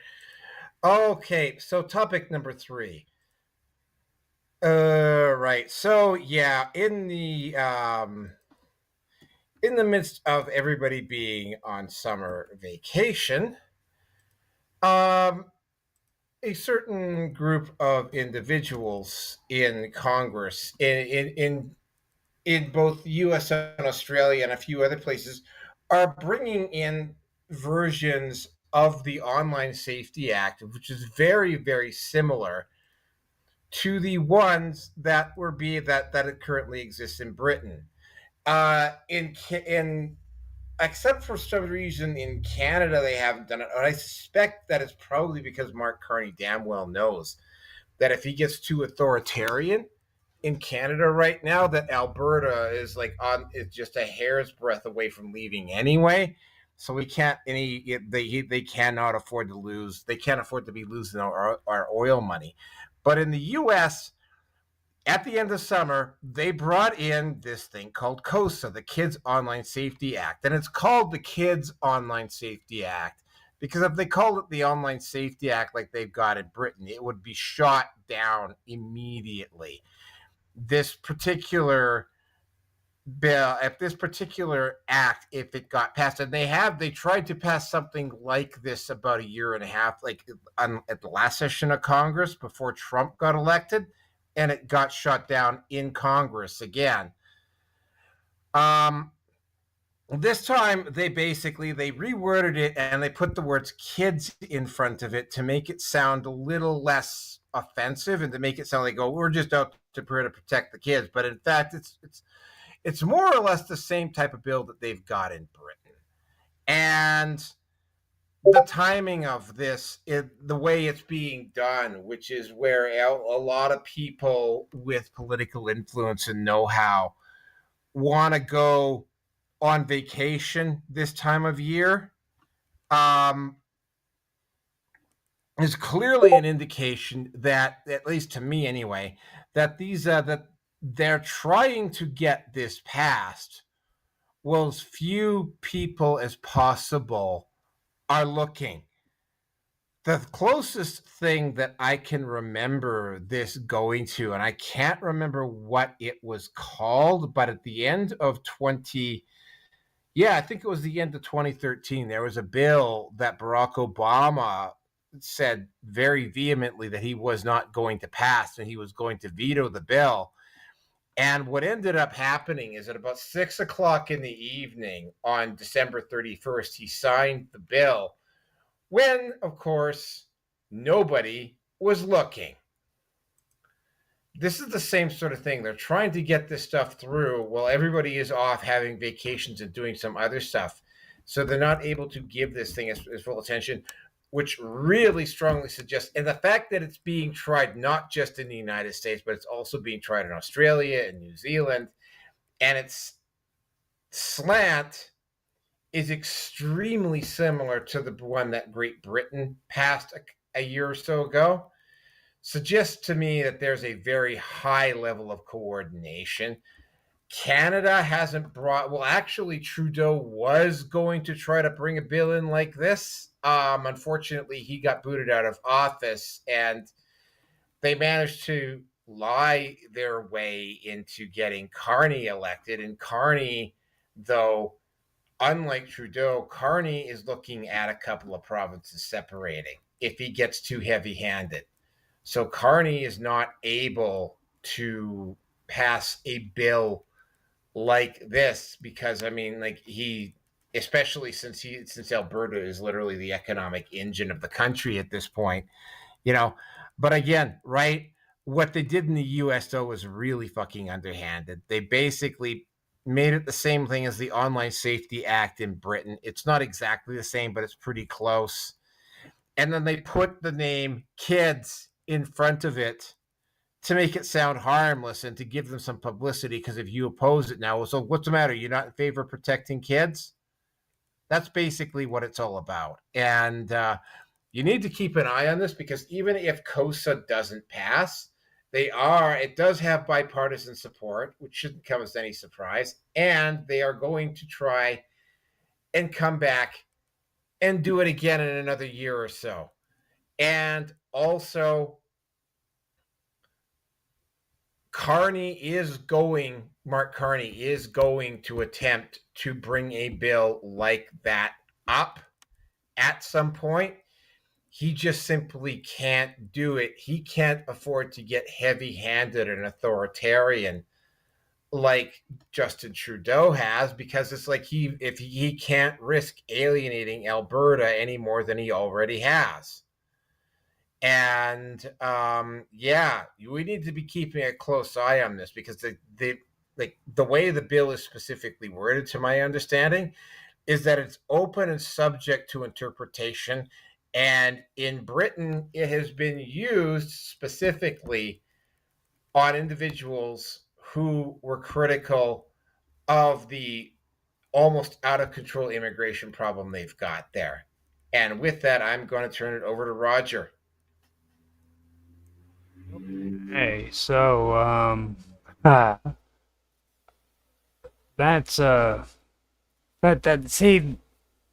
Okay, so topic number 3. Right. So yeah, in the midst of everybody being on summer vacation, um, a certain group of individuals in Congress, in both the U.S. and Australia and a few other places, are bringing in versions of the Online Safety Act, which is very, very similar to the ones that were be that it currently exists in Britain. In except for some reason in Canada they haven't done it, and I suspect that it's probably because Mark Carney damn well knows that if he gets too authoritarian in Canada right now, that Alberta is like on it's just a hair's breadth away from leaving anyway. So we can't they cannot afford to lose. They can't afford to be losing our oil money. But in the U.S., at the end of summer, they brought in this thing called COSA, the Kids Online Safety Act. And it's called the Kids Online Safety Act because if they called it the Online Safety Act like they've got in Britain, it would be shot down immediately. This particular bill, if this particular act, if it got passed, and they tried to pass something like this about a year and a half, like at the last session of Congress before Trump got elected, and it got shut down in Congress again. This time they reworded it and they put the words kids in front of it to make it sound a little less offensive and to make it sound like, oh, we're just out to protect the kids. But in fact, it's more or less the same type of bill that they've got in Britain. And the timing of this, the way it's being done, which is where a lot of people with political influence and know-how want to go on vacation this time of year, is clearly an indication that, at least to me anyway, that that they're trying to get this passed while as few people as possible are looking. The closest thing that I can remember this going to, and I can't remember what it was called, but at the end of I think it was the end of 2013, there was a bill that Barack Obama said very vehemently that he was not going to pass and he was going to veto the bill. And what ended up happening is at about 6:00 in the evening on December 31st, he signed the bill when, of course, nobody was looking. This is the same sort of thing. They're trying to get this stuff through while everybody is off having vacations and doing some other stuff. So they're not able to give this thing as full attention, which really strongly suggests, and the fact that it's being tried not just in the United States, but it's also being tried in Australia and New Zealand, and its slant is extremely similar to the one that Great Britain passed a year or so ago, suggests to me that there's a very high level of coordination. Canada hasn't actually Trudeau was going to try to bring a bill in like this. Unfortunately, he got booted out of office and they managed to lie their way into getting Carney elected. And Carney, though, unlike Trudeau, Carney is looking at a couple of provinces separating if he gets too heavy-handed. So Carney is not able to pass a bill like this because, I mean, like especially since Alberta is literally the economic engine of the country at this point, But again, right, what they did in the U.S. though was really fucking underhanded. They basically made it the same thing as the Online Safety Act in Britain. It's not exactly the same, but it's pretty close. And then they put the name kids in front of it to make it sound harmless and to give them some publicity, because if you oppose it now, so what's the matter? You're not in favor of protecting kids? That's basically what it's all about. And you need to keep an eye on this, because even if COSA doesn't pass, it does have bipartisan support, which shouldn't come as any surprise. And they are going to try and come back and do it again in another year or so. And also, Mark Carney is going to attempt to bring a bill like that up at some point. He just simply can't do it. He can't afford to get heavy-handed and authoritarian like Justin Trudeau has, because it's like he can't risk alienating Alberta any more than he already has. And we need to be keeping a close eye on this, because the way the bill is specifically worded, to my understanding, is that it's open and subject to interpretation. And in Britain, it has been used specifically on individuals who were critical of the almost out of control immigration problem they've got there. And with that, I'm going to turn it over to Roger. Hey, so that's see,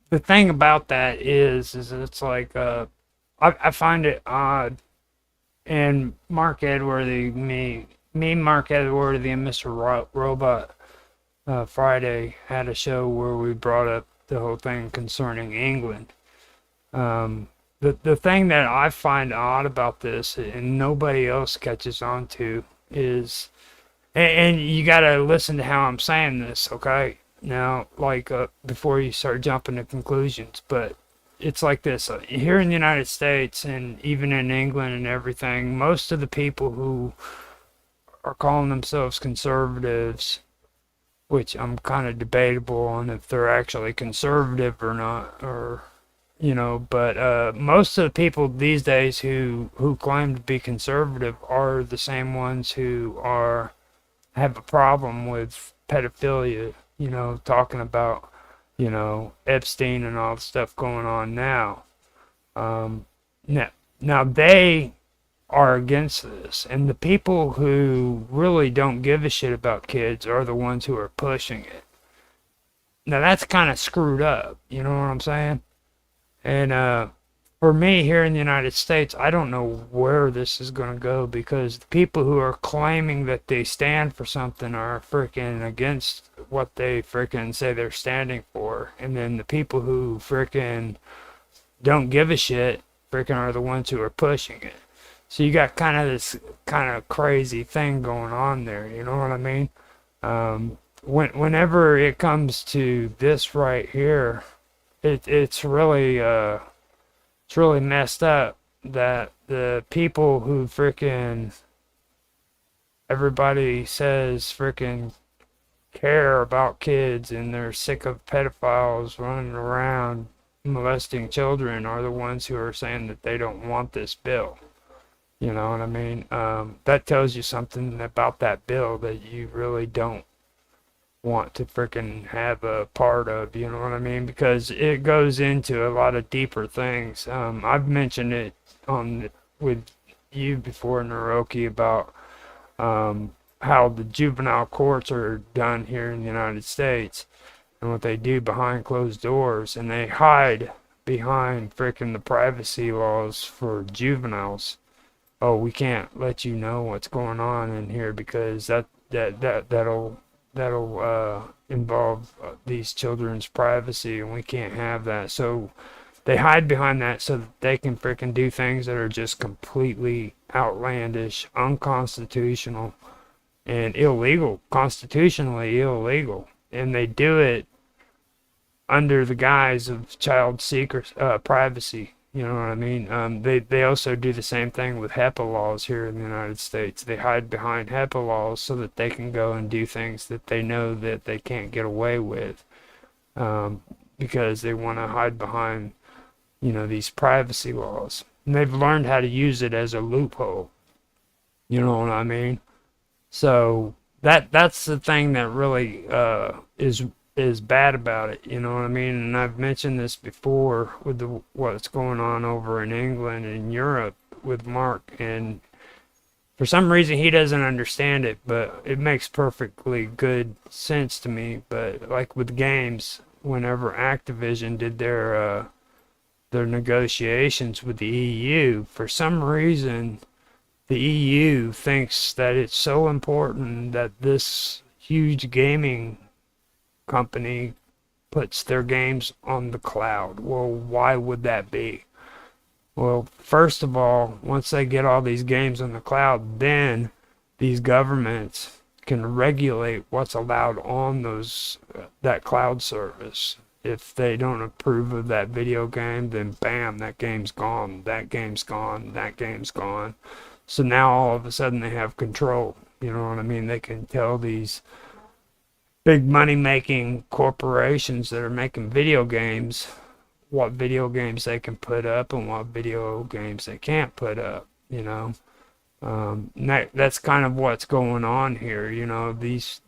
the thing about that is it's like I find it odd, and Mark Edworthy, me Mark Edworthy and Mr. Robot, Friday had a show where we brought up the whole thing concerning England. The thing that I find odd about this, and nobody else catches on to, is, and you gotta listen to how I'm saying this, okay? Now, like, before you start jumping to conclusions, but it's like this. Here in the United States and even in England and everything, most of the people who are calling themselves conservatives, which I'm kind of debatable on if they're actually conservative or not, or but most of the people these days who claim to be conservative are the same ones who have a problem with pedophilia, talking about, Epstein and all the stuff going on now. Now, now they are against this, and the people who really don't give a shit about kids are the ones who are pushing it. Now that's kind of screwed up, you know what I'm saying? And for me here in the United States, I don't know where this is going to go, because the people who are claiming that they stand for something are freaking against what they freaking say they're standing for. And then the people who freaking don't give a shit freaking are the ones who are pushing it. So you got kind of this kind of crazy thing going on there, you know what I mean? Whenever it comes to this right here, it's really messed up that the people who freaking everybody says freaking care about kids and they're sick of pedophiles running around molesting children are the ones who are saying that they don't want this bill. You know what I mean? That tells you something about that bill that you really don't want to freaking have a part of, you know what I mean? Because it goes into a lot of deeper things. I've mentioned it with you before, Naroki, about how the juvenile courts are done here in the United States and what they do behind closed doors, and they hide behind freaking the privacy laws for juveniles. Oh, we can't let you know what's going on in here because that'll involve these children's privacy, and we can't have that. So they hide behind that so that they can freaking do things that are just completely outlandish, unconstitutional, and illegal, constitutionally illegal. And they do it under the guise of child secrecy, privacy. You know what I mean? They also do the same thing with HIPAA laws here in the United States. They hide behind HIPAA laws so that they can go and do things that they know that they can't get away with, because they want to hide behind, these privacy laws. And they've learned how to use it as a loophole. You know what I mean? So that's the thing that really is bad about it, you know what I mean? And I've mentioned this before with what's going on over in England and Europe with Mark, and for some reason he doesn't understand it, but it makes perfectly good sense to me. But like with games, whenever Activision did their negotiations with the EU, for some reason the EU thinks that it's so important that this huge gaming company puts their games on the cloud. Well, why would that be? Well, first of all, once they get all these games on the cloud, then these governments can regulate what's allowed on that cloud service. If they don't approve of that video game, then bam, that game's gone, that game's gone, that game's gone. So now all of a sudden they have control. You know what I mean? They can tell these big money-making corporations that are making video games what video games they can put up and what video games they can't put up, that's kind of what's going on here. These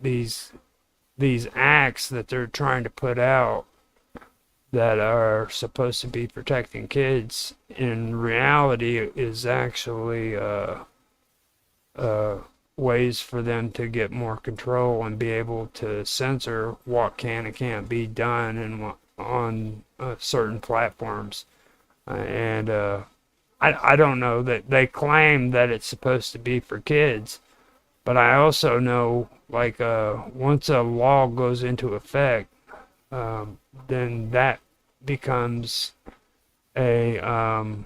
acts that they're trying to put out that are supposed to be protecting kids, in reality is actually ways for them to get more control and be able to censor what can and can't be done and on certain platforms. I don't know, that they claim that it's supposed to be for kids, But I also know, like, once a law goes into effect, then that becomes a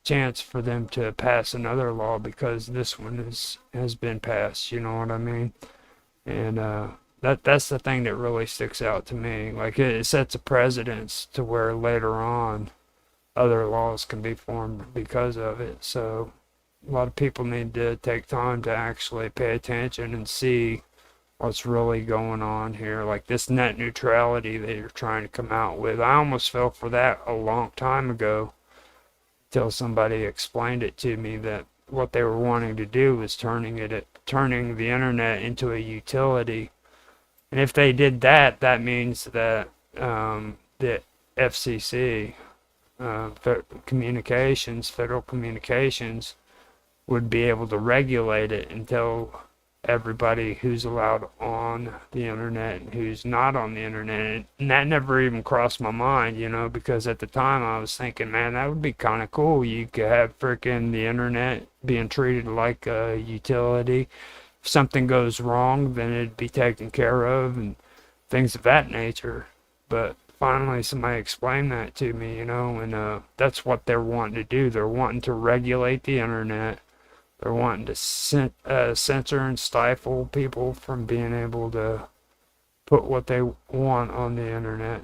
chance for them to pass another law because this one has been passed. You know what I mean? And that's the thing that really sticks out to me. Like it sets a precedence to where later on other laws can be formed because of it. So a lot of people need to take time to actually pay attention and see what's really going on here. Like this net neutrality that you're trying to come out with. I almost fell for that a long time ago till somebody explained it to me that what they were wanting to do was turning the internet into a utility. And if they did that, that means that the FCC, Federal Communications, would be able to regulate it and tell everybody who's allowed on the internet and who's not on the internet. And that never even crossed my mind, you know, because at the time I was thinking, man, that would be kind of cool. You could have freaking the internet being treated like a utility. If something goes wrong, then it'd be taken care of and things of that nature. But finally, somebody explained that to me, you know, and that's what they're wanting to do. They're wanting to regulate the internet. They're wanting to censor and stifle people from being able to put what they want on the internet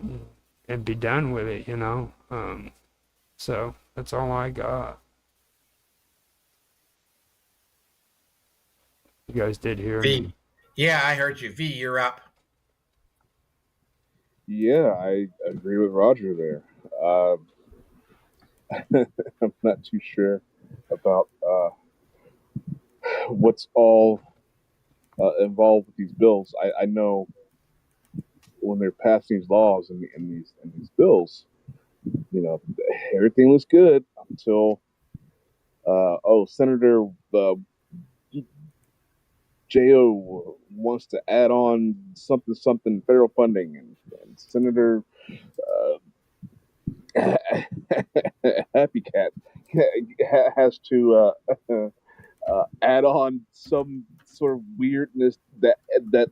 and be done with it, you know. So that's all I got. You guys did hear me. V. Yeah, I heard you. V, you're up. Yeah, I agree with Roger there. I'm not too sure about what's all involved with these bills. I know when they're passing these laws and these bills, you know, everything looks good until Senator Jo wants to add on something federal funding, and Senator Happy Cat has to add on some sort of weirdness that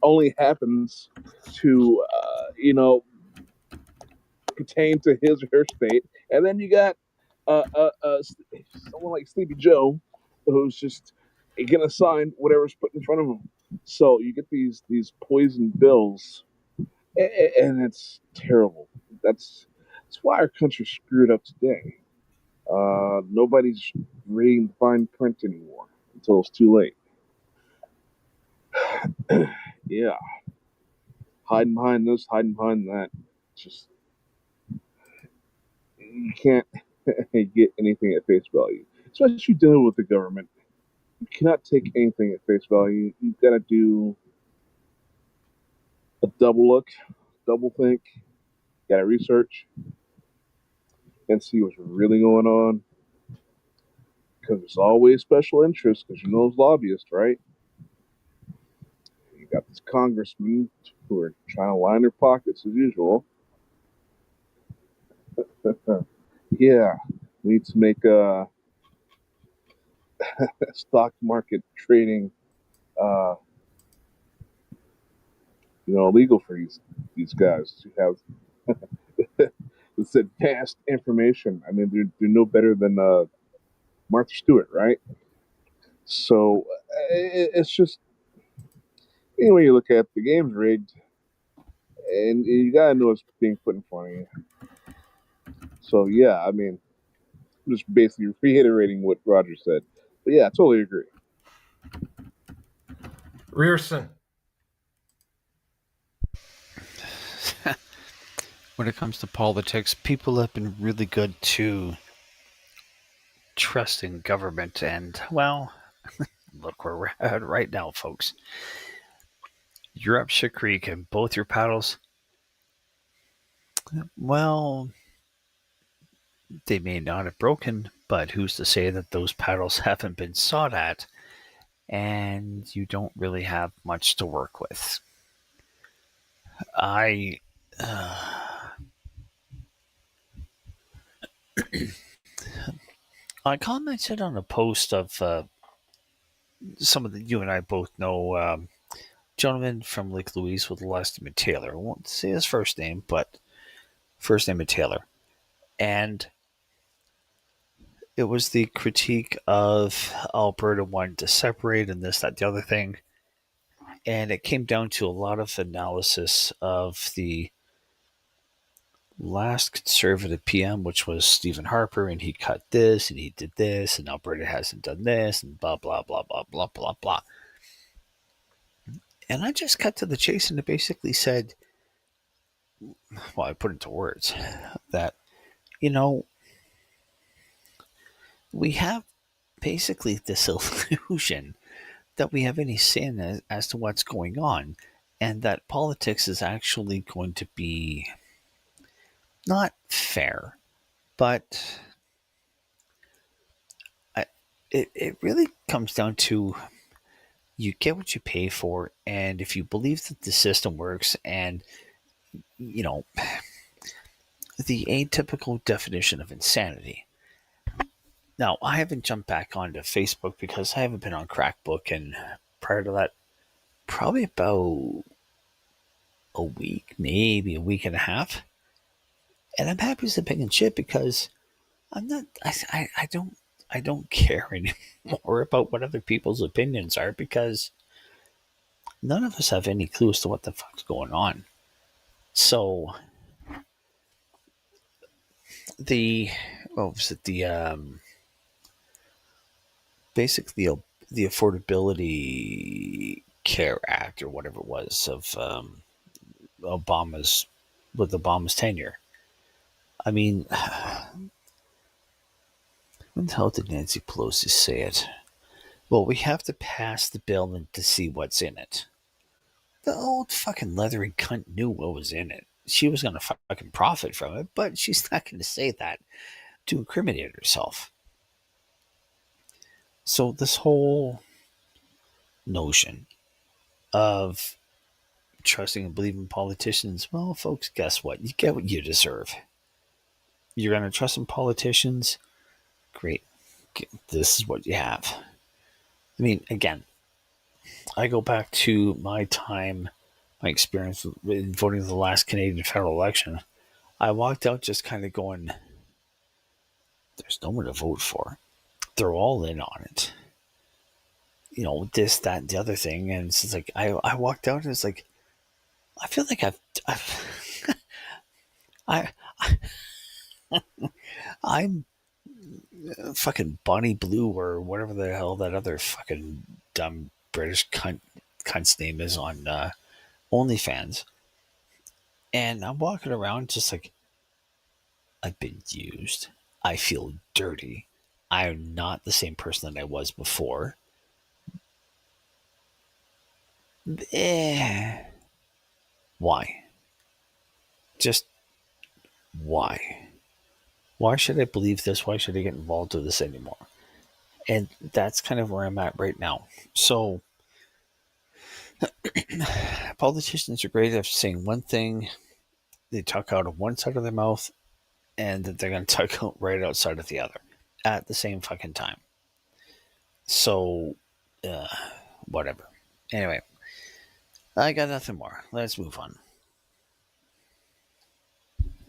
only happens to pertain to his or her state, and then you got someone like Sleepy Joe, who's just gonna sign whatever's put in front of him. So you get these poison bills, and it's terrible. That's why our country's screwed up today. Nobody's reading the fine print anymore until it's too late. Yeah, hiding behind this, hiding behind that. Just you can't get anything at face value, especially dealing with the government. You cannot take anything at face value. You've got to do a double look, double think. You got to research and see what's really going on. Because there's always special interests. Because you know those lobbyists, right? You got these congressmen who are trying to line their pockets as usual. Yeah, we need to make stock market trading, illegal for these guys to have this advanced information. I mean, they're no better than Martha Stewart, right? So it's just anyway you look at the game's rigged, and you gotta know what's being put in front of you. So yeah, I mean, I'm just basically reiterating what Roger said. But yeah, I totally agree. Rearson. When it comes to politics, people have been really good to trust in government, and well, look where we're at right now, folks. You're up shit creek, and both your paddles, well, they may not have broken, but who's to say that those paddles haven't been sawed at, and you don't really have much to work with. I commented on a post of some of you and I both know gentleman from Lake Louise with the last name of Taylor. I won't say his first name, but first name of Taylor. And it was the critique of Alberta wanting to separate and this, that, the other thing. And it came down to a lot of analysis of the last conservative PM, which was Stephen Harper, and he cut this and he did this, and Alberta hasn't done this, and blah, blah, blah, blah, blah, blah, blah. And I just cut to the chase and it basically said, well, I put into words that, we have basically this illusion that we have any say as to what's going on, and that politics is actually going to be not fair, but it really comes down to you get what you pay for, and if you believe that the system works, and the atypical definition of insanity. Now, I haven't jumped back onto Facebook because I haven't been on Crackbook, and prior to that, probably about a week, maybe a week and a half. And I'm happy as a pig and shit because I'm not. I don't care anymore about what other people's opinions are because none of us have any clue as to what the fuck's going on. So basically the Affordability Care Act or whatever it was of Obama's tenure. I mean, when the hell did Nancy Pelosi say it? Well, we have to pass the bill and to see what's in it. The old fucking leathery cunt knew what was in it. She was going to fucking profit from it, but she's not going to say that to incriminate herself. So this whole notion of trusting and believing politicians, well, folks, guess what? You get what you deserve. You're going to trust in politicians? Great. This is what you have. I mean, again, I go back to my experience in voting the last Canadian federal election. I walked out just kind of going, there's no one to vote for. They're all in on it. This, that, and the other thing. And it's like, I walked out and it's like, I feel like I'm fucking Bonnie Blue or whatever the hell that other fucking dumb British cunt's name is on OnlyFans. And I'm walking around just like, I've been used. I feel dirty. I am not the same person that I was before. Why? Just why? Why should I believe this? Why should I get involved with this anymore? And that's kind of where I'm at right now. So, politicians are great at saying one thing, they talk out of one side of their mouth, and that they're going to talk out right outside of the other at the same fucking time. So, whatever. Anyway, I got nothing more. Let's move on.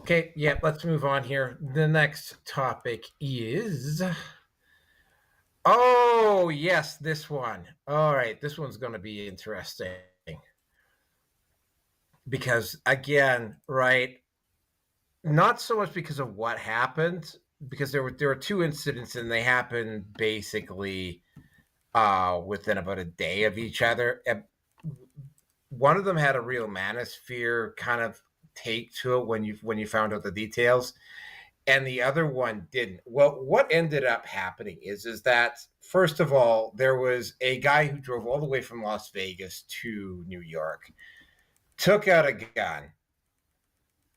Okay, yeah, let's move on here. The next topic is. Oh, yes, this one. All right, this one's going to be interesting. Because, again, right, not so much because of what happened, because there were two incidents and they happened basically within about a day of each other. One of them had a real manosphere kind of take to it when you found out the details, and the other one didn't. Well, what ended up happening is that first of all, there was a guy who drove all the way from Las Vegas to New York, took out a gun,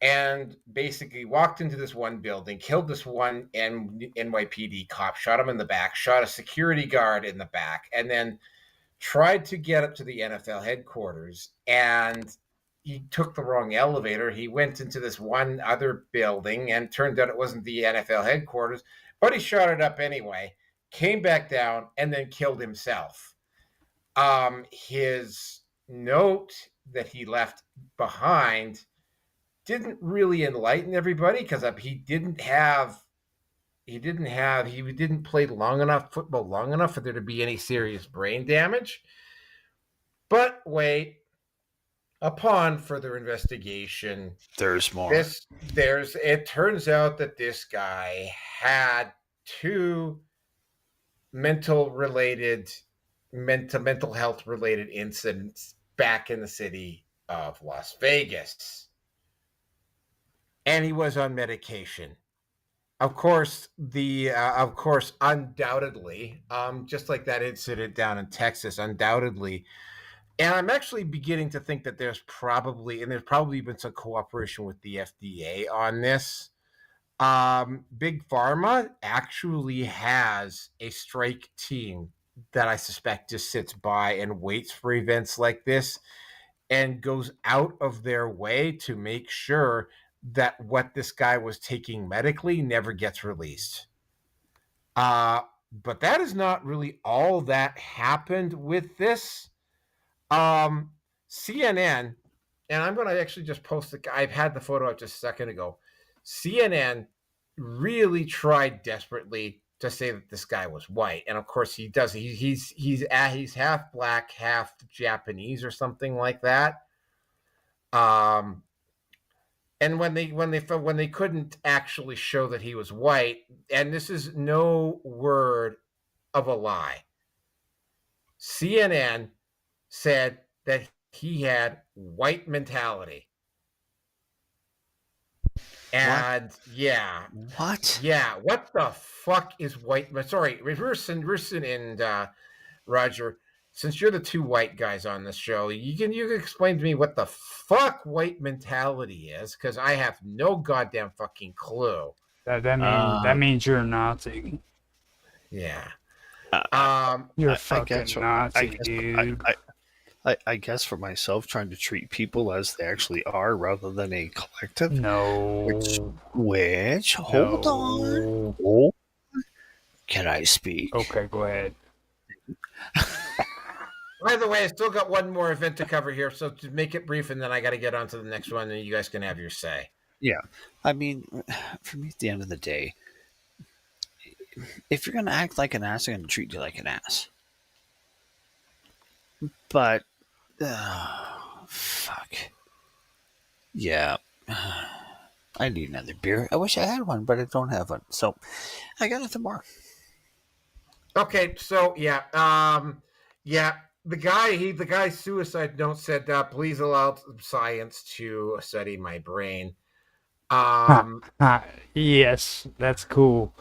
and basically walked into this one building, killed this one NYPD cop, shot him in the back, shot a security guard in the back, and then tried to get up to the NFL headquarters, and he took the wrong elevator. He went into this one other building, and turned out it wasn't the NFL headquarters, but he shot it up anyway, came back down, and then killed himself. his note that he left behind didn't really enlighten everybody because he didn't play football long enough for there to be any serious brain damage. But wait, upon further investigation, There's more. It turns out that this guy had two mental health related incidents back in the city of Las Vegas. And he was on medication. Of course, undoubtedly, just like that incident down in Texas, undoubtedly. And I'm actually beginning to think that there's probably been some cooperation with the FDA on this. Big Pharma actually has a strike team that I suspect just sits by and waits for events like this and goes out of their way to make sure that what this guy was taking medically never gets released. But that is not really all that happened with this. CNN, and I'm going to actually just post I've had the photo up just a second ago. CNN really tried desperately to say that this guy was white, and of course he does. He's half black, half Japanese, or something like that. And when they couldn't actually show that he was white, and this is no word of a lie, CNN said that he had white mentality. And What? Yeah, what the fuck is white? Sorry, Rusin and Roger, since you're the two white guys on this show, you can explain to me what the fuck white mentality is, because I have no goddamn fucking clue. That means you're a Nazi. Yeah. You're a fucking Nazi, dude. I guess for myself, trying to treat people as they actually are rather than a collective. No. Hold on. Oh, can I speak? Okay, go ahead. By the way, I still got one more event to cover here, so to make it brief, and then I got to get on to the next one, and you guys can have your say. Yeah. I mean, for me, at the end of the day, if you're going to act like an ass, I'm going to treat you like an ass. But, fuck. Yeah. I need another beer. I wish I had one, but I don't have one. So, I got nothing more. Okay, so the guy's suicide note said, "Please allow science to study my brain." Yes, that's cool.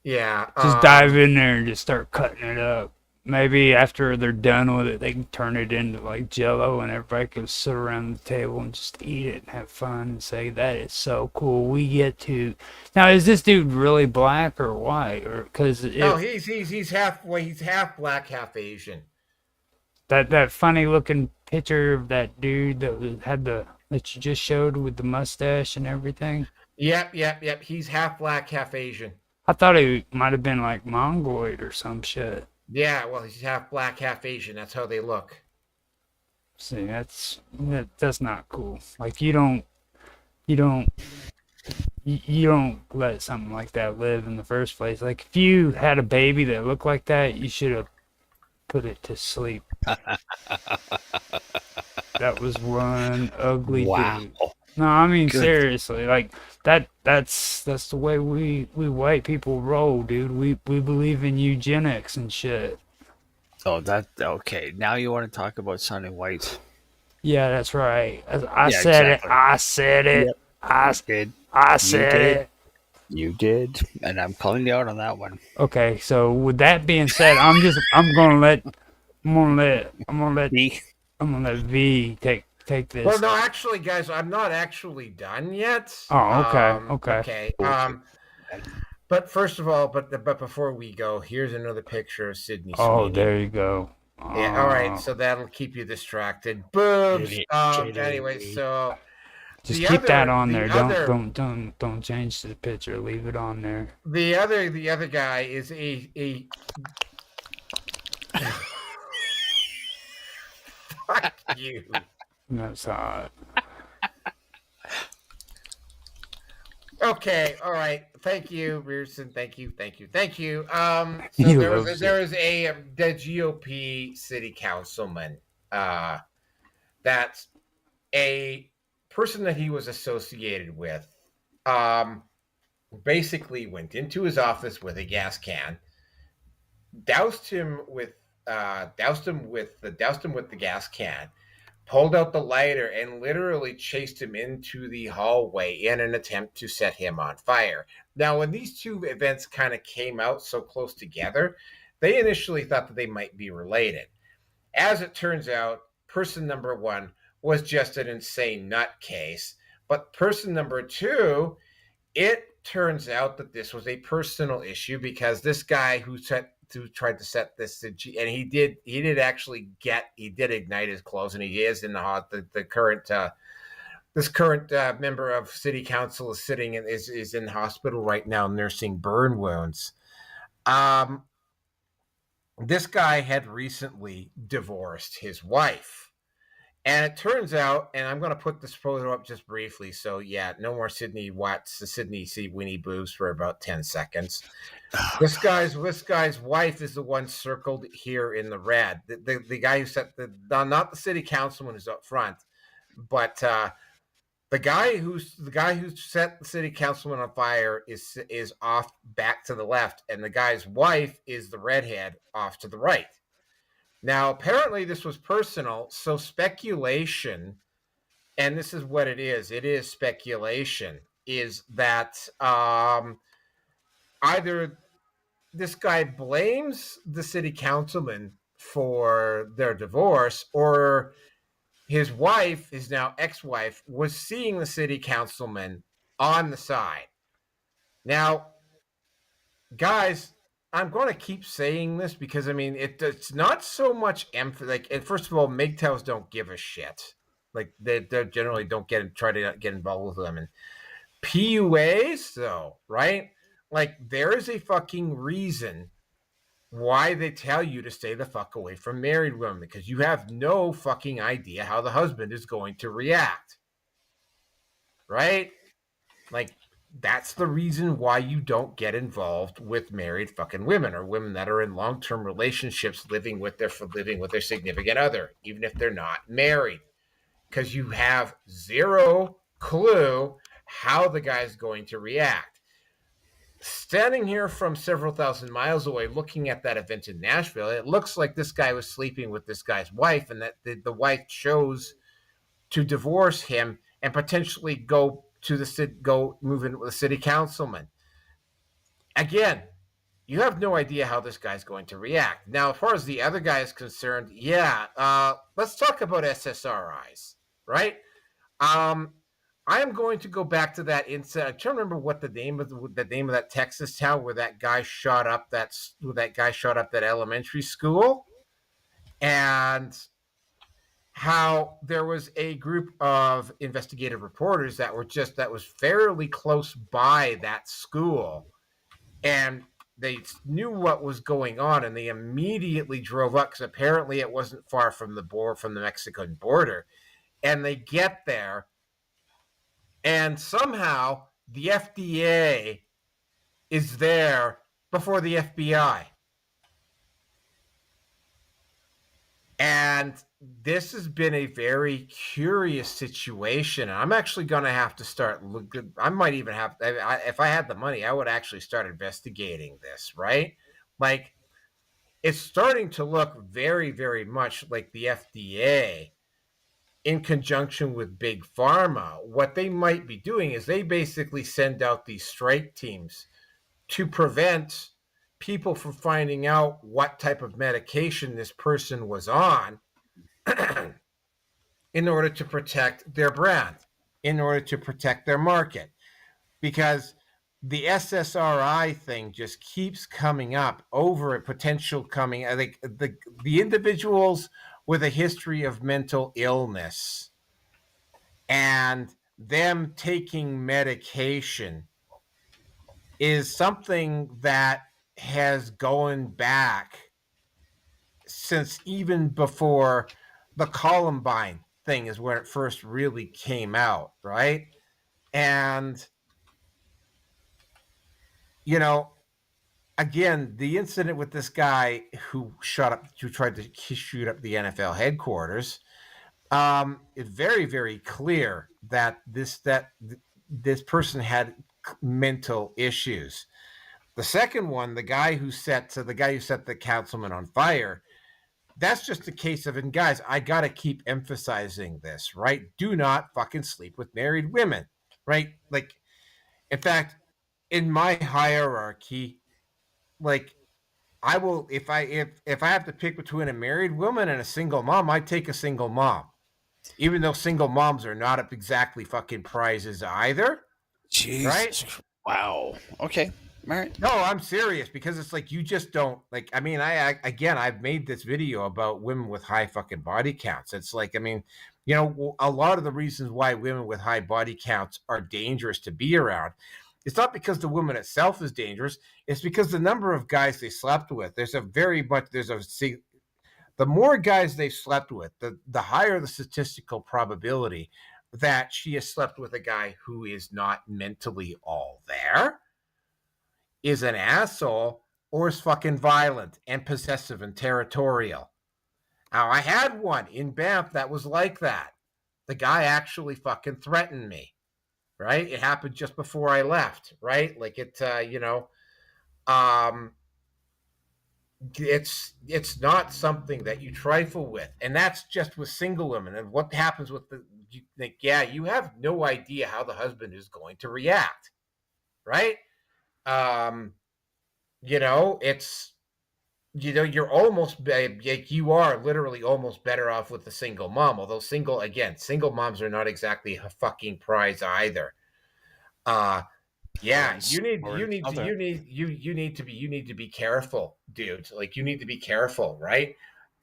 Yeah, just dive in there and just start cutting it up. Maybe after they're done with it, they can turn it into like Jello, and everybody can sit around the table and just eat it and have fun and say, "That is so cool. We get to." Now, is this dude really black or white? Or because he's half black, half Asian. That funny looking picture of that dude that you just showed with the mustache and everything. Yep. He's half black, half Asian. I thought he might have been like Mongoloid or some shit. Yeah, well, he's half black, half Asian. That's how they look. See, that's not cool. Like you don't let something like that live in the first place. Like if you had a baby that looked like that, you should have put it to sleep. That was one ugly dude. No, I mean seriously, like that's the way we white people roll, dude. We believe in eugenics and shit. Oh, okay. Now you want to talk about Sonny White? Yeah, that's right. I said exactly. I said it. Yep. I said it. You did, and I'm calling you out on that one. Okay, so with that being said, I'm gonna let V take this. Well, no, actually, guys, I'm not actually done yet. Oh, okay. But first of all, but before we go, here's another picture of Sydney Sweeney. Oh, there you go. Yeah, all right. So that'll keep you distracted. Boobs. Anyway, so just keep that on there. Don't change the picture. Leave it on there. The other guy is a Fuck you. That's Okay, all right. Thank you, Rearson. Thank you. So He there was loves there was a the GOP city councilman that's a person that he was associated with um basically went into his office with a gas can, doused him with doused him with the gas can, pulled out the lighter, and literally chased him into the hallway in an attempt to set him on fire. Now, when these two events kind of came out so close together, they initially thought that they might be related. As it turns out, person number one was just an insane nutcase, but person number two, it turns out that this was a personal issue because this guy who tried to set this, and he did actually he did ignite his clothes, and he is in the current this current member of city council is sitting and is in the hospital right now nursing burn wounds. This guy had recently divorced his wife. And it turns out, and I'm going to put this photo up just briefly. So, yeah, no more Sydney Watts, the Sydney C. Winnie boobs for about 10 seconds. This guy's wife is the one circled here in the red. The guy who set not the city councilman who's up front, but the guy who set the city councilman on fire is off back to the left, and the guy's wife is the redhead off to the right. Now, apparently this was personal, so speculation, and this is what it is speculation, is that either this guy blames the city councilman for their divorce, or his wife, his now ex-wife, was seeing the city councilman on the side. Now, guys, I'm going to keep saying this because, I mean, it's not so much emphasis. Like, first of all, MGTOWs don't give a shit. Like, they generally don't try to get involved with them. And PUAs, though, right? Like, there is a fucking reason why they tell you to stay the fuck away from married women, because you have no fucking idea how the husband is going to react. Right? Like, that's the reason why you don't get involved with married fucking women, or women that are in long-term relationships living with their significant other, even if they're not married, because you have zero clue how the guy's going to react. Standing here from several thousand miles away looking at that event in Nashville, it looks like this guy was sleeping with this guy's wife, and that the wife chose to divorce him and potentially go move in with the city councilman. Again, you have no idea how this guy's going to react. Now, as far as the other guy is concerned, let's talk about SSRIs, right? I am going to go back to that incident. I'm trying to remember what the name of that Texas town where that guy shot up that elementary school, and how there was a group of investigative reporters that was fairly close by that school, and they knew what was going on, and they immediately drove up because apparently it wasn't far from the Mexican border, and they get there, and somehow the FDA is there before the FBI. And this has been a very curious situation. I'm actually going to have to start looking. I might even have, if I had the money, I would actually start investigating this, right? Like, it's starting to look very, very much like the FDA in conjunction with Big Pharma. What they might be doing is they basically send out these strike teams to prevent people from finding out what type of medication this person was on in order to protect their brand, in order to protect their market. Because the SSRI thing just keeps coming up over a potential coming. I think the individuals with a history of mental illness and them taking medication is something that has gone back since even before the Columbine thing is where it first really came out, right? And you know, again, the incident with this guy who tried to shoot up the NFL headquarters, is very, very clear that this person had mental issues. The second one, the guy who set the councilman on fire, that's just a case of, and guys, I gotta keep emphasizing this, right? Do not fucking sleep with married women, right? Like, in fact, in my hierarchy, like, I will, if I have to pick between a married woman and a single mom, I take a single mom, even though single moms are not exactly fucking prizes either, right? Jesus. Wow. Okay. All right. No, I'm serious, because it's like you just don't like. I mean, again, I've made this video about women with high fucking body counts. It's like, I mean, a lot of the reasons why women with high body counts are dangerous to be around, it's not because the woman itself is dangerous. It's because the number of guys they slept with. The more guys they slept with, the higher the statistical probability that she has slept with a guy who is not mentally all there, is an asshole, or is fucking violent and possessive and territorial. Now, I had one in Banff that was like that. The guy actually fucking threatened me, right? It happened just before I left, right? Like it's not something that you trifle with, and that's just with single women. And what happens with you have no idea how the husband is going to react, right? It's you're almost like, you are literally almost better off with the single mom, although single moms are not exactly a fucking prize either. Yeah, you need to be careful, dude. Like, you need to be careful, right?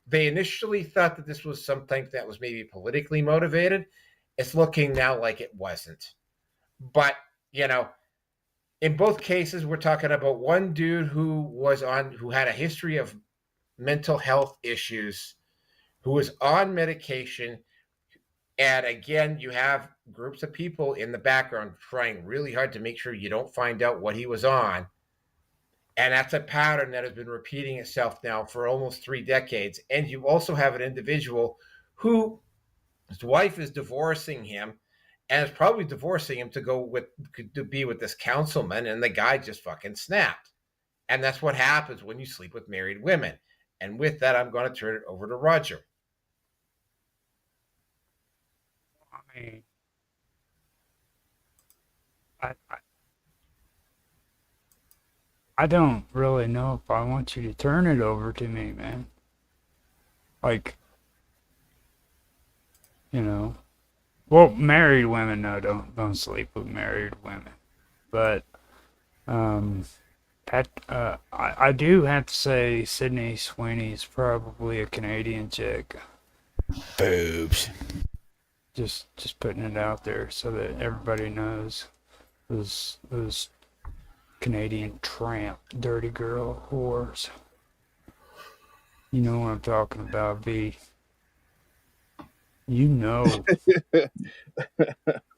They initially thought that this was something that was maybe politically motivated. It's looking now like it wasn't. But, in both cases, we're talking about one dude who had a history of mental health issues, who was on medication. And again, you have groups of people in the background trying really hard to make sure you don't find out what he was on. And that's a pattern that has been repeating itself now for almost 3 decades. And you also have an individual who his wife is divorcing him, and is probably divorcing him to be with this councilman, and the guy just fucking snapped. And that's what happens when you sleep with married women. And with that, I'm going to turn it over to Roger. I mean, I don't really know if I want you to turn it over to me, man. Like, well, married women, no, don't sleep with married women. But I do have to say Sydney Sweeney's probably a Canadian chick. Boobs. Just putting it out there so that everybody knows. Those Canadian tramp, dirty girl whores. You know what I'm talking about, V. You know.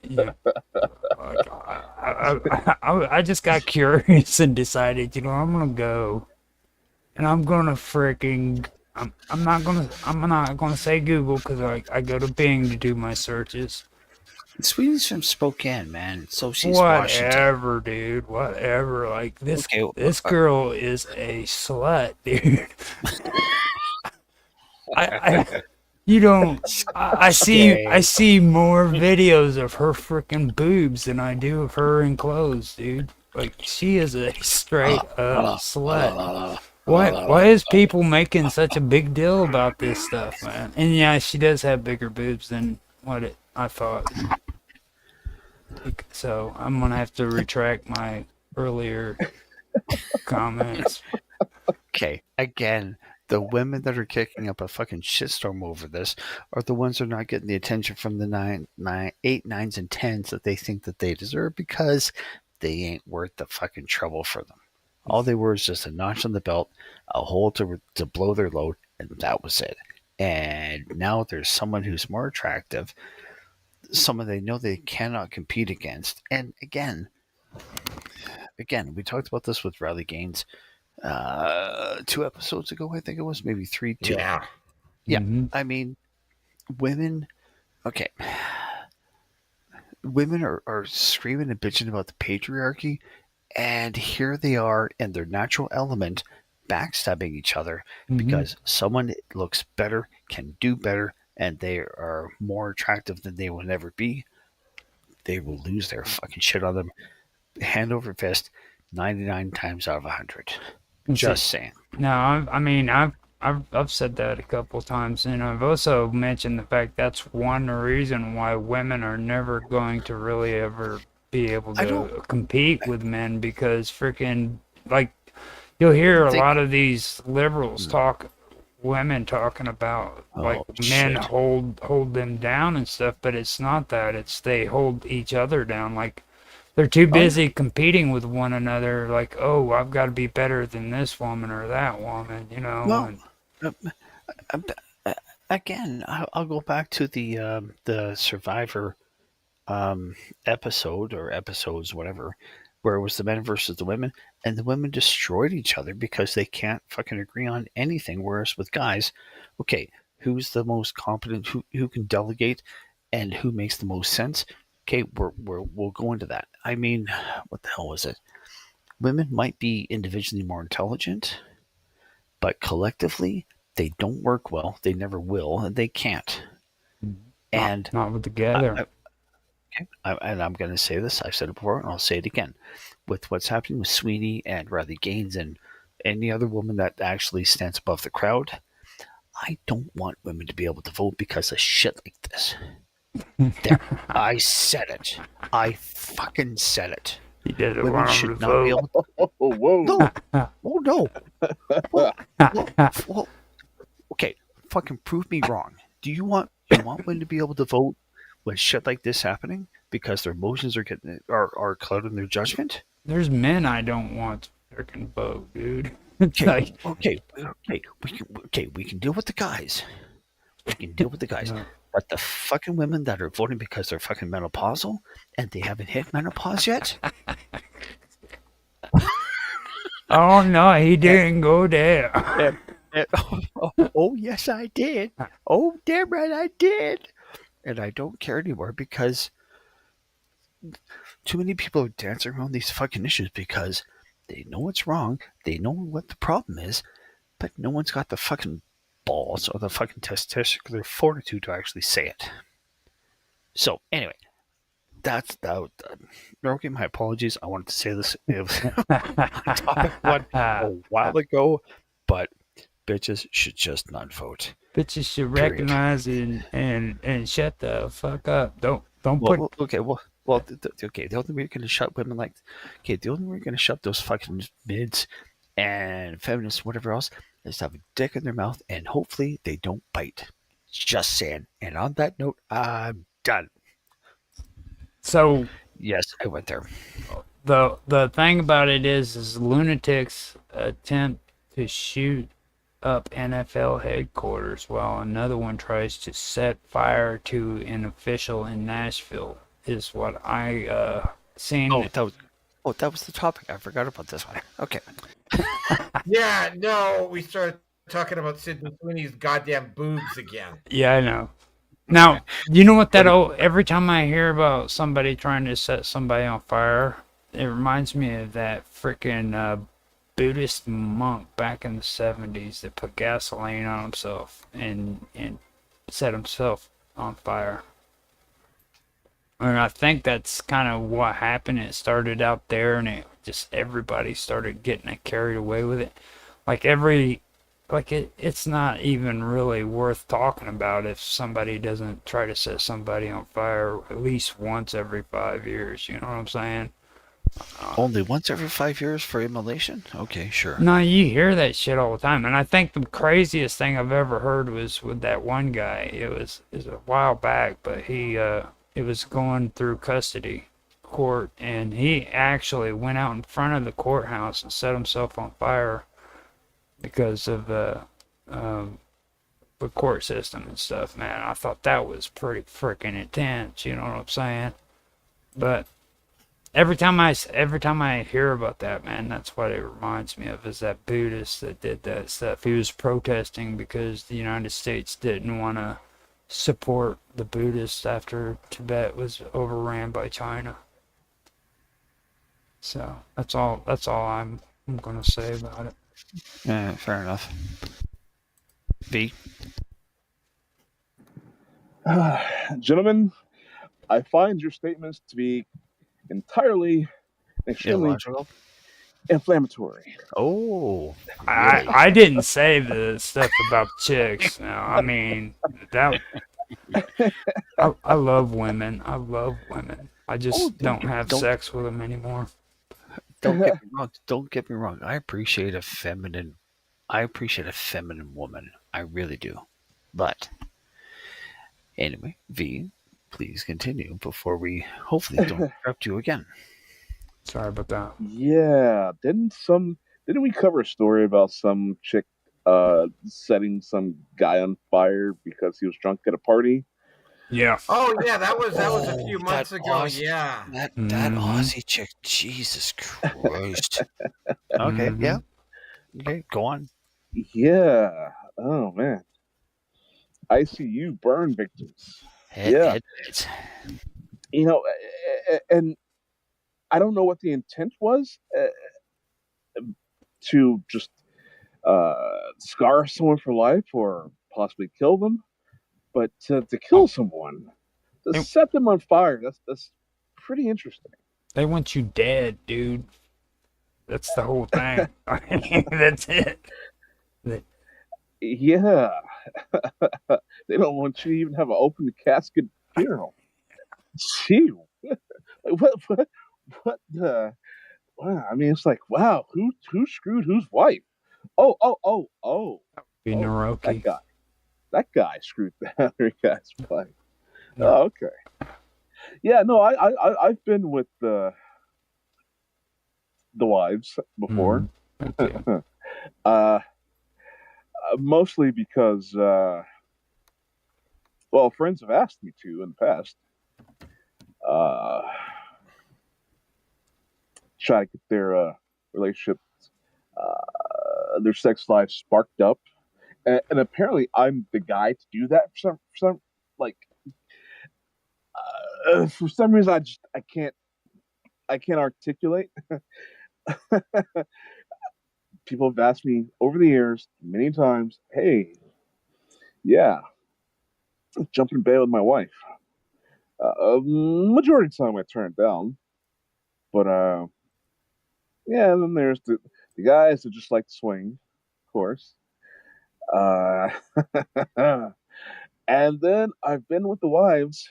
Yeah. I just got curious and decided, I'm gonna go, and I'm gonna freaking. I'm not gonna say Google, because I go to Bing to do my searches. Sweden's from Spokane, man. So she's Washington. Whatever, dude. Whatever. Like, this girl is a slut, dude. I see more videos of her freaking boobs than I do of her in clothes, dude. Like, she is a straight up slut. Why is people making such a big deal about this stuff, man? And yeah, she does have bigger boobs than what I thought. So I'm gonna have to retract my earlier comments. Okay, again, the women that are kicking up a fucking shitstorm over this are the ones that are not getting the attention from the 8, 9s, and 10s that they think that they deserve, because they ain't worth the fucking trouble for them. All they were is just a notch on the belt, a hole to blow their load, and that was it. and now there's someone who's more attractive, someone they know they cannot compete against. And again, we talked about this with Riley Gaines 2 episodes ago, I think it was, maybe three, two. Yeah. Yeah. Mhm. I mean, women, okay. Women are screaming and bitching about the patriarchy, and here they are in their natural element backstabbing each other Mhm. because someone looks better, can do better, and they are more attractive than they will ever be. They will lose their fucking shit on them, hand over fist, 99 times out of 100. And see, Just saying. no, I mean, I've said that a couple times, and I've also mentioned the fact that's one reason why women are never going to really ever be able I to don't compete with men because freaking like you'll hear a think. lot of these liberals talk, women talking about like Oh, men shit. hold them down and stuff, but it's not that. It's they hold each other down. Like they're too Oh, yeah. busy competing with one another. Like, oh, I've got to be better than this woman or that woman, you know. Well, And again, I'll go back to the Survivor episode or episodes, whatever, where it was the men versus the women, and the women destroyed each other because they can't fucking agree on anything. Whereas with guys, okay, who's the most competent, who can delegate, and who makes the most sense? Okay, we'll go into that. I mean, what the hell was it? Women might be individually more intelligent, but collectively they don't work well. They never will, and they can't. And not with I, together. okay, and I'm going to say this. I've said it before, and I'll say it again. With what's happening with Sweeney and Riley Gaines and any other woman that actually stands above the crowd, I don't want women to be able to vote because of shit like this. There, I said it. I fucking said it. He did it Women want him to should not be vote. able to. Oh, whoa. No. Oh, no. Well, okay, fucking prove me wrong. Do you want women to be able to vote when shit like this happening because their emotions are clouding their judgment? There's men I don't want to freaking vote, dude. Okay, we can deal with the guys. We can deal with the guys. No. But the fucking women that are voting because they're fucking menopausal and they haven't hit menopause yet? Oh no, he didn't go there. Oh, yes, I did. Oh, damn right, I did. And I don't care anymore because too many people are dancing around these fucking issues because they know what's wrong, they know what the problem is, but no one's got the fucking balls or the fucking testicular fortitude to actually say it. So, anyway, that's that. Okay, my apologies. I wanted to say this. It was topic one a while ago, but bitches should just not vote. Bitches should Period. recognize and shut the fuck up. Don't put. Well, okay, okay. The only way you're gonna shut women the only way you're gonna shut those fucking mids and feminists, whatever else, is to have a dick in their mouth, and hopefully they don't bite. Just saying. And on that note, I'm done. So Yes, I went there. the thing about it is lunatics attempt to shoot up NFL headquarters while another one tries to set fire to an official in Nashville. Is what I seen. That was the topic. I forgot about this one. Okay. Yeah, no, we started talking about Sydney Sweeney's goddamn boobs again. Yeah, I know. Now, you know what every time I hear about somebody trying to set somebody on fire, it reminds me of that freaking Buddhist monk back in the 70s that put gasoline on himself and set himself on fire. And I think that's kind of what happened. It started out there, and everybody started getting it carried away with it. It's not even really worth talking about if somebody doesn't try to set somebody on fire at least once every 5 years. You know what I'm saying? Only once every 5 years for immolation? Okay, sure. No, you hear that shit all the time. And I think the craziest thing I've ever heard was with that one guy. It was a while back, but it was going through custody court, and he actually went out in front of the courthouse and set himself on fire because of the court system and stuff, man. I thought that was pretty freaking intense. You know what I'm saying? But every time I hear about that, man, that's what it reminds me of, is that Buddhist that did that stuff. He was protesting because the United States didn't want to support the Buddhists after Tibet was overran by China. So that's all I'm gonna say about it. Yeah, fair enough. V. Gentlemen, I find your statements to be entirely, extremely Illogical. inflammatory. Oh, really? I didn't say the stuff about chicks. No, I mean that. I love women. I love women. I just don't have sex with them anymore. Don't get me wrong. Don't get me wrong. I appreciate a feminine woman. I really do. But anyway, V, please continue before we hopefully don't interrupt you again. Sorry about that. Yeah, didn't we cover a story about some chick setting some guy on fire because he was drunk at a party? Yeah. Oh yeah, that was a few months that ago. Aussie- Yeah. That Mhm. Aussie chick, Jesus Christ. Okay, Mhm. yeah. Okay, go on. Yeah. Oh man. ICU burn victims. Yeah. It's You know, and I don't know what the intent was to just scar someone for life or possibly kill them, but to kill someone, to They- set them on fire, that's pretty interesting. They want you dead, dude. That's the whole thing. I mean, that's it. Yeah. They don't want you to even have an open casket funeral. Gee, what the? Wow, I mean, it's like, wow, who screwed whose wife? Oh, Be that Naroki. guy screwed the other guy's wife. No. Oh, okay. Yeah, no, I've been with the wives before. Okay. Mostly because well, friends have asked me to in the past. Try to get their relationship, their sex life sparked up, and apparently I'm the guy to do that for some like for some reason I can't articulate. People have asked me over the years many times, hey, yeah, jump in bed with my wife. Majority of the time I turn it down, but yeah, and then there's the guys that just like to swing, of course. Uh, and then I've been with the wives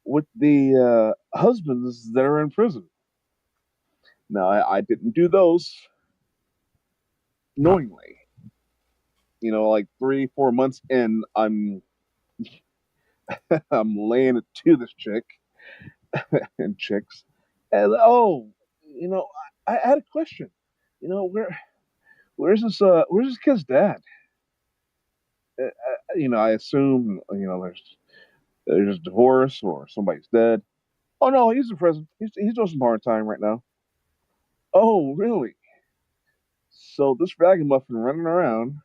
with the husbands that are in prison. Now I didn't do those knowingly. You know, like 3-4 months in, I'm laying it to this chick and chicks, and you know, I had a question. You know, where's this kid's dad? You know, I assume there's a divorce or somebody's dead. Oh no, he's in prison. He's doing some hard time right now. Oh really? So this ragamuffin running around.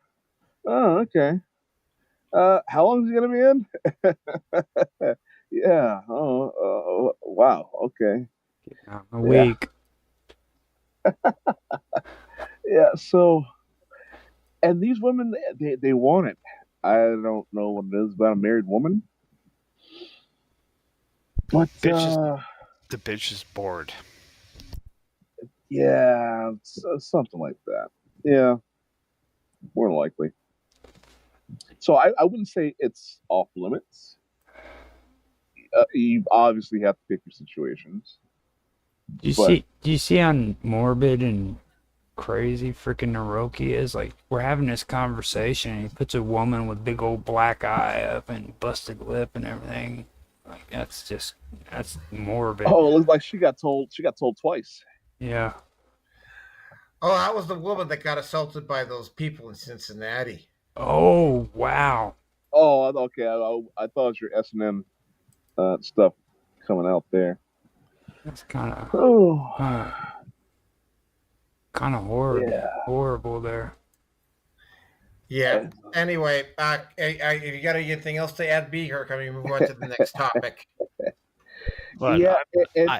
Oh okay. How long is he gonna be in? Yeah. Oh wow. Okay. A week. Yeah. So, and these women, they want it. I don't know what it is about a married woman, but the bitch is bored. yeah, something like that. Yeah, more than likely. So I wouldn't say it's off limits. You obviously have to pick your situations. Do you see how morbid and crazy freaking Naroki is? Like, we're having this conversation and he puts a woman with big old black eye up and busted lip and everything. Like, that's morbid. Oh, it looks like she got told twice. Yeah. Oh, that was the woman that got assaulted by those people in Cincinnati. Oh, wow. Oh, okay. I thought it was your S&M stuff coming out there. That's kind Oh, of yeah. horrible there. Yeah. Anyway, you got anything else to add, B, or can we move on to the next topic? But Yeah, I,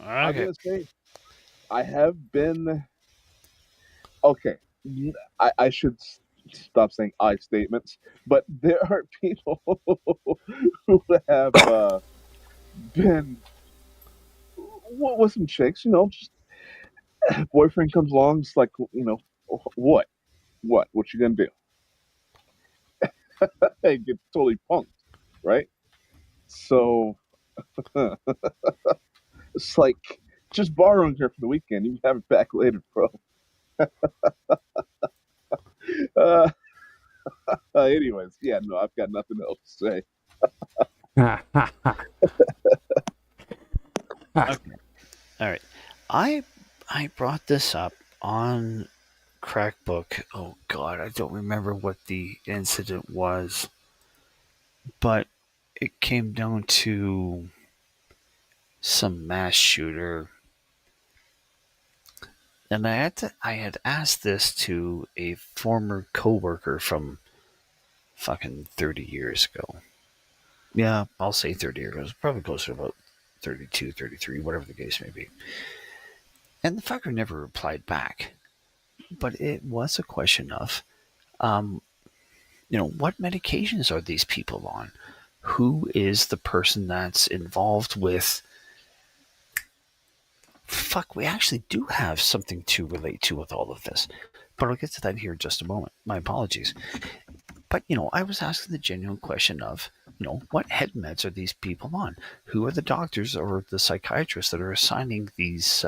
I'm okay. gonna say I have been okay. I should stop saying I statements, but there are people who have been with some chicks. Just boyfriend comes along, just like what you gonna do? Hey, get totally punked, right? So it's like just borrowing her for the weekend. You can have it back later, bro. Uh, anyways, yeah, no, I've got nothing else to say. Okay. All right. I brought this up on Crackbook. Oh God, I don't remember what the incident was, but it came down to some mass shooter, and I had asked this to a former coworker from fucking 30 years ago. Yeah, I'll say 30 years ago. It's probably closer to about 32, 33, whatever the case may be. And the fucker never replied back. But it was a question of, um, what medications are these people on? Who is the person that's involved with? Fuck, we actually do have something to relate to with all of this. But I'll get to that here in just a moment. My apologies. But, I was asking the genuine question of, what head meds are these people on? Who are the doctors or the psychiatrists that are assigning these?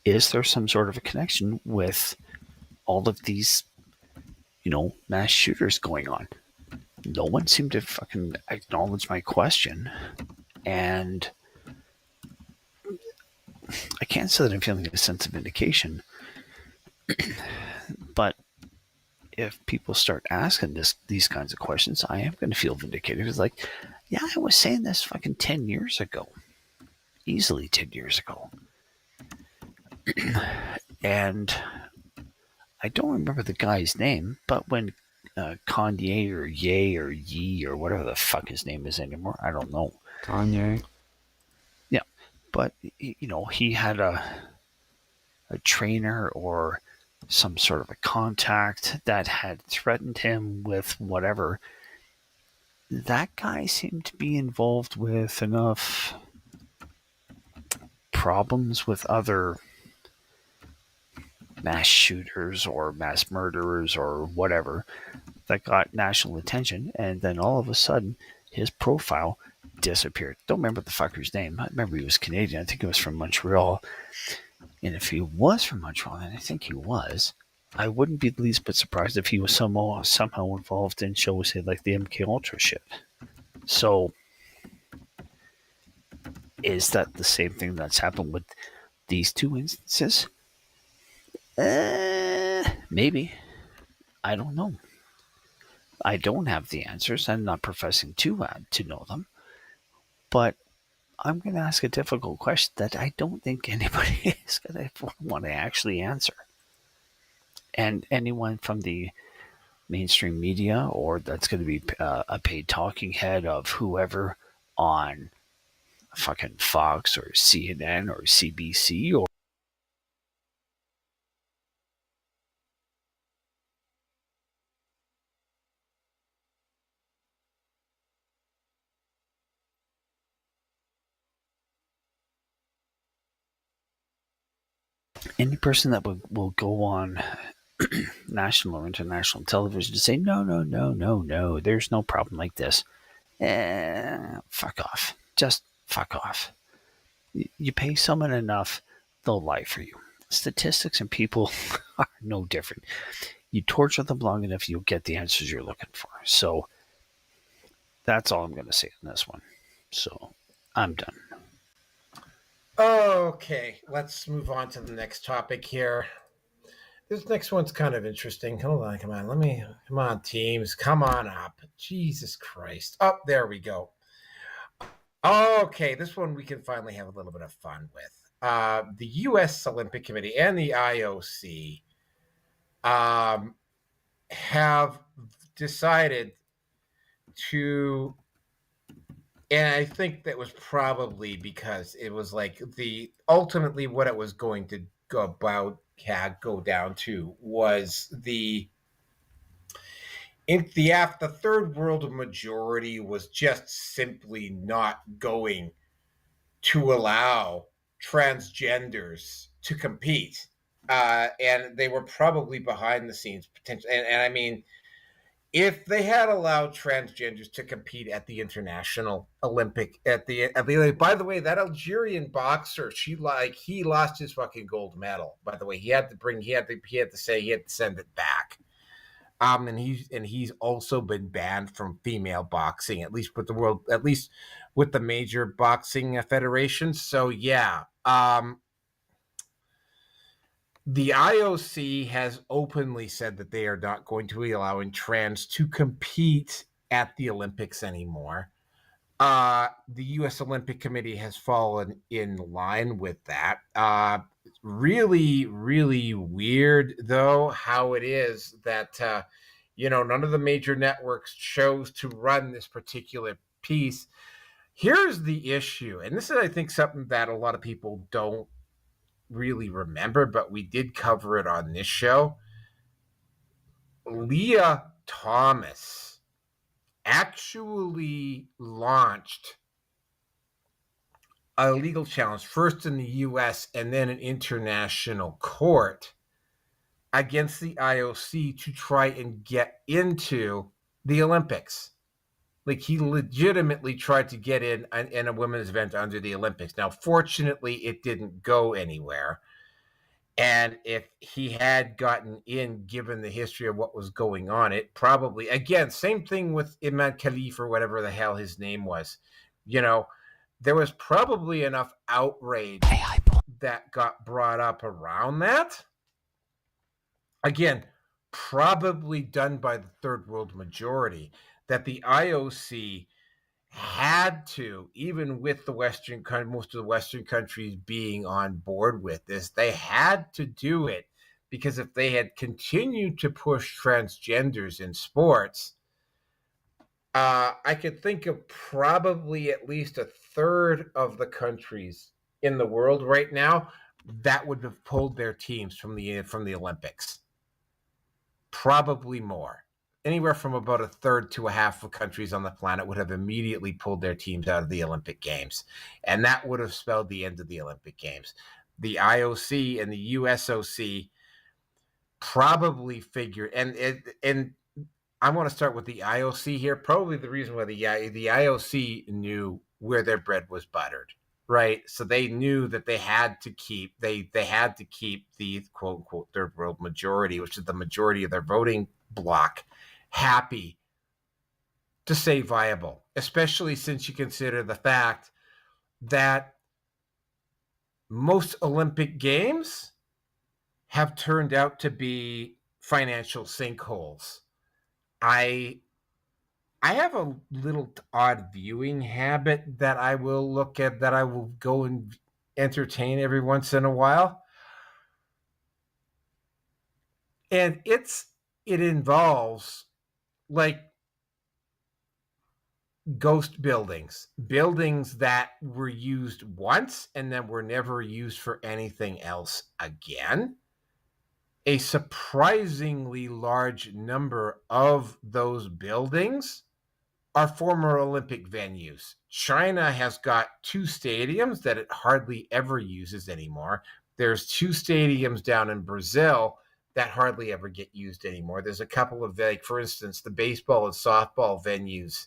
Is there some sort of a connection with all of these, mass shooters going on? No one seemed to fucking acknowledge my question. And I can't say that I'm feeling a sense of vindication, but if people start asking these kinds of questions, I am going to feel vindicated. It's like, yeah, I was saying this fucking 10 years ago. Easily 10 years ago. And I don't remember the guy's name, but when Kanye or Ye or Yee or whatever the fuck his name is anymore, I don't know. Kanye. Yeah, but he had a trainer or some sort of a contact that had threatened him with whatever. That guy seemed to be involved with enough problems with other mass shooters or mass murderers or whatever that got national attention, and then all of a sudden his profile disappeared. Don't remember the fucker's name. I remember he was Canadian. I think he was from Montreal. And if he was from Montreal, and I think he was, I wouldn't be the least bit surprised if he was somehow involved in, shall we say, like the MK Ultra shit. So, is that the same thing that's happened with these two instances? Maybe. I don't know. I don't have the answers. I'm not professing to know them. But I'm going to ask a difficult question that I don't think anybody is going to want to actually answer. And anyone from the mainstream media or that's going to be a paid talking head of whoever on fucking Fox or CNN or CBC or any person that will go on national or international television to say, no, no, no, no, no, there's no problem like this. Fuck off. Just fuck off. You pay someone enough, they'll lie for you. Statistics and people are no different. You torture them long enough, you'll get the answers you're looking for. So that's all I'm going to say on this one. So I'm done. Okay, let's move on to the next topic here. This next one's kind of interesting. Hold on, come on, teams, come on up. Jesus Christ. Oh, there we go. Okay, this one we can finally have a little bit of fun with. The U.S. Olympic Committee and the IOC have decided to, and I think that was probably because it was like ultimately what it was going to go down to was the third world majority was just simply not going to allow transgenders to compete. And they were probably behind the scenes potentially. And I mean, if they had allowed transgenders to compete at the international Olympic by the way, that Algerian boxer, he lost his fucking gold medal. By the way, he had to send it back. And he's also been banned from female boxing, at least with the major boxing federations. So yeah, the IOC has openly said that they are not going to be allowing trans to compete at the Olympics anymore. The U.S. Olympic Committee has fallen in line with that. Really, really weird, though, how it is that, none of the major networks chose to run this particular piece. Here's the issue, and this is, I think, something that a lot of people don't really remember, but we did cover it on this show. Leah Thomas actually launched a legal challenge, first in the U.S. and then an international court, against the IOC to try and get into the Olympics. Like, he legitimately tried to get in a women's event under the Olympics. Now, fortunately, it didn't go anywhere. And if he had gotten in, given the history of what was going on, it probably, again, same thing with Imad Khalif or whatever the hell his name was. There was probably enough outrage that got brought up around that. Again, probably done by the third world majority, that the IOC had to, even with most of the Western countries being on board with this, they had to do it, because if they had continued to push transgenders in sports, I could think of probably at least a third of the countries in the world right now that would have pulled their teams from the Olympics. Probably more. Anywhere from about a third to a half of countries on the planet would have immediately pulled their teams out of the Olympic Games. And that would have spelled the end of the Olympic Games. The IOC and the USOC probably figured, and I want to start with the IOC here. Probably the reason why the IOC knew where their bread was buttered, right? So they knew that they had to keep the quote unquote third world majority, which is the majority of their voting bloc, happy to stay viable, especially since you consider the fact that most Olympic Games have turned out to be financial sinkholes. I have a little odd viewing habit that I will look at, that I will go and entertain every once in a while. And it involves like ghost buildings that were used once and then were never used for anything else again. A surprisingly large number of those buildings are former Olympic venues. China has got 2 stadiums that it hardly ever uses anymore. There's 2 stadiums down in Brazil that hardly ever get used anymore. There's a couple of, like, for instance, the baseball and softball venues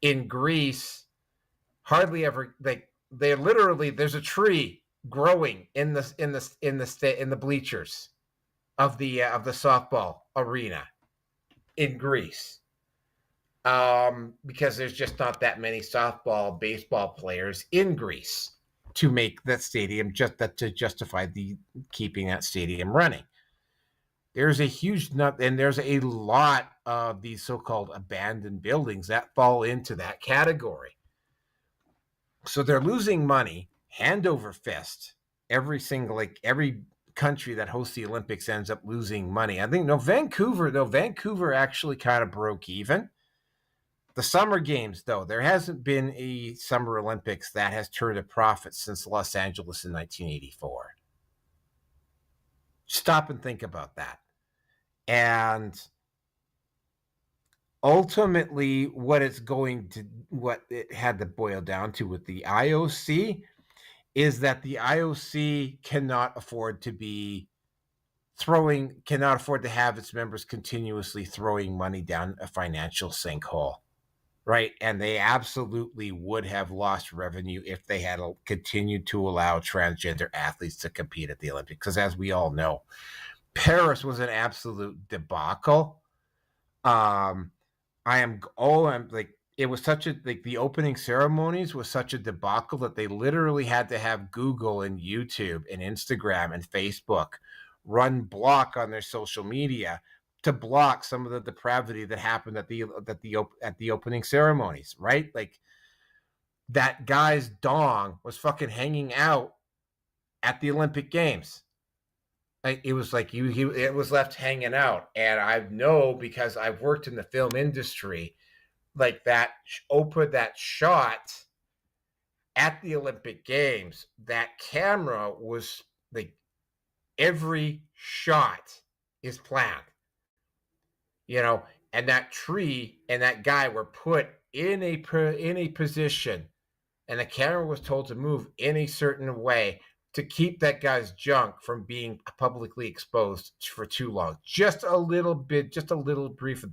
in Greece hardly ever, they literally, there's a tree growing in the bleachers of the softball arena in Greece, because there's just not that many softball, baseball players in Greece to make that stadium to justify keeping that stadium running. There's a huge nut, and there's a lot of these so-called abandoned buildings that fall into that category. So they're losing money hand over fist. Every country that hosts the Olympics ends up losing money. I think Vancouver actually kind of broke even. The Summer Games, though, there hasn't been a Summer Olympics that has turned a profit since Los Angeles in 1984. Stop and think about that. And ultimately, what it had to boil down to with the IOC is that the IOC cannot afford to have its members continuously throwing money down a financial sinkhole. Right. And they absolutely would have lost revenue if they had continued to allow transgender athletes to compete at the Olympics. Because as we all know, Paris was an absolute debacle. It was the opening ceremonies was such a debacle that they literally had to have Google and YouTube and Instagram and Facebook run block on their social media to block some of the depravity that happened at the opening ceremonies, right? Like that guy's dong was fucking hanging out at the Olympic Games. It was like it was left hanging out, and I know because I've worked in the film industry, like that shot at the Olympic Games, that camera was like every shot is planned. And that tree and that guy were put in a position, and the camera was told to move in a certain way to keep that guy's junk from being publicly exposed for too long. Just a little brief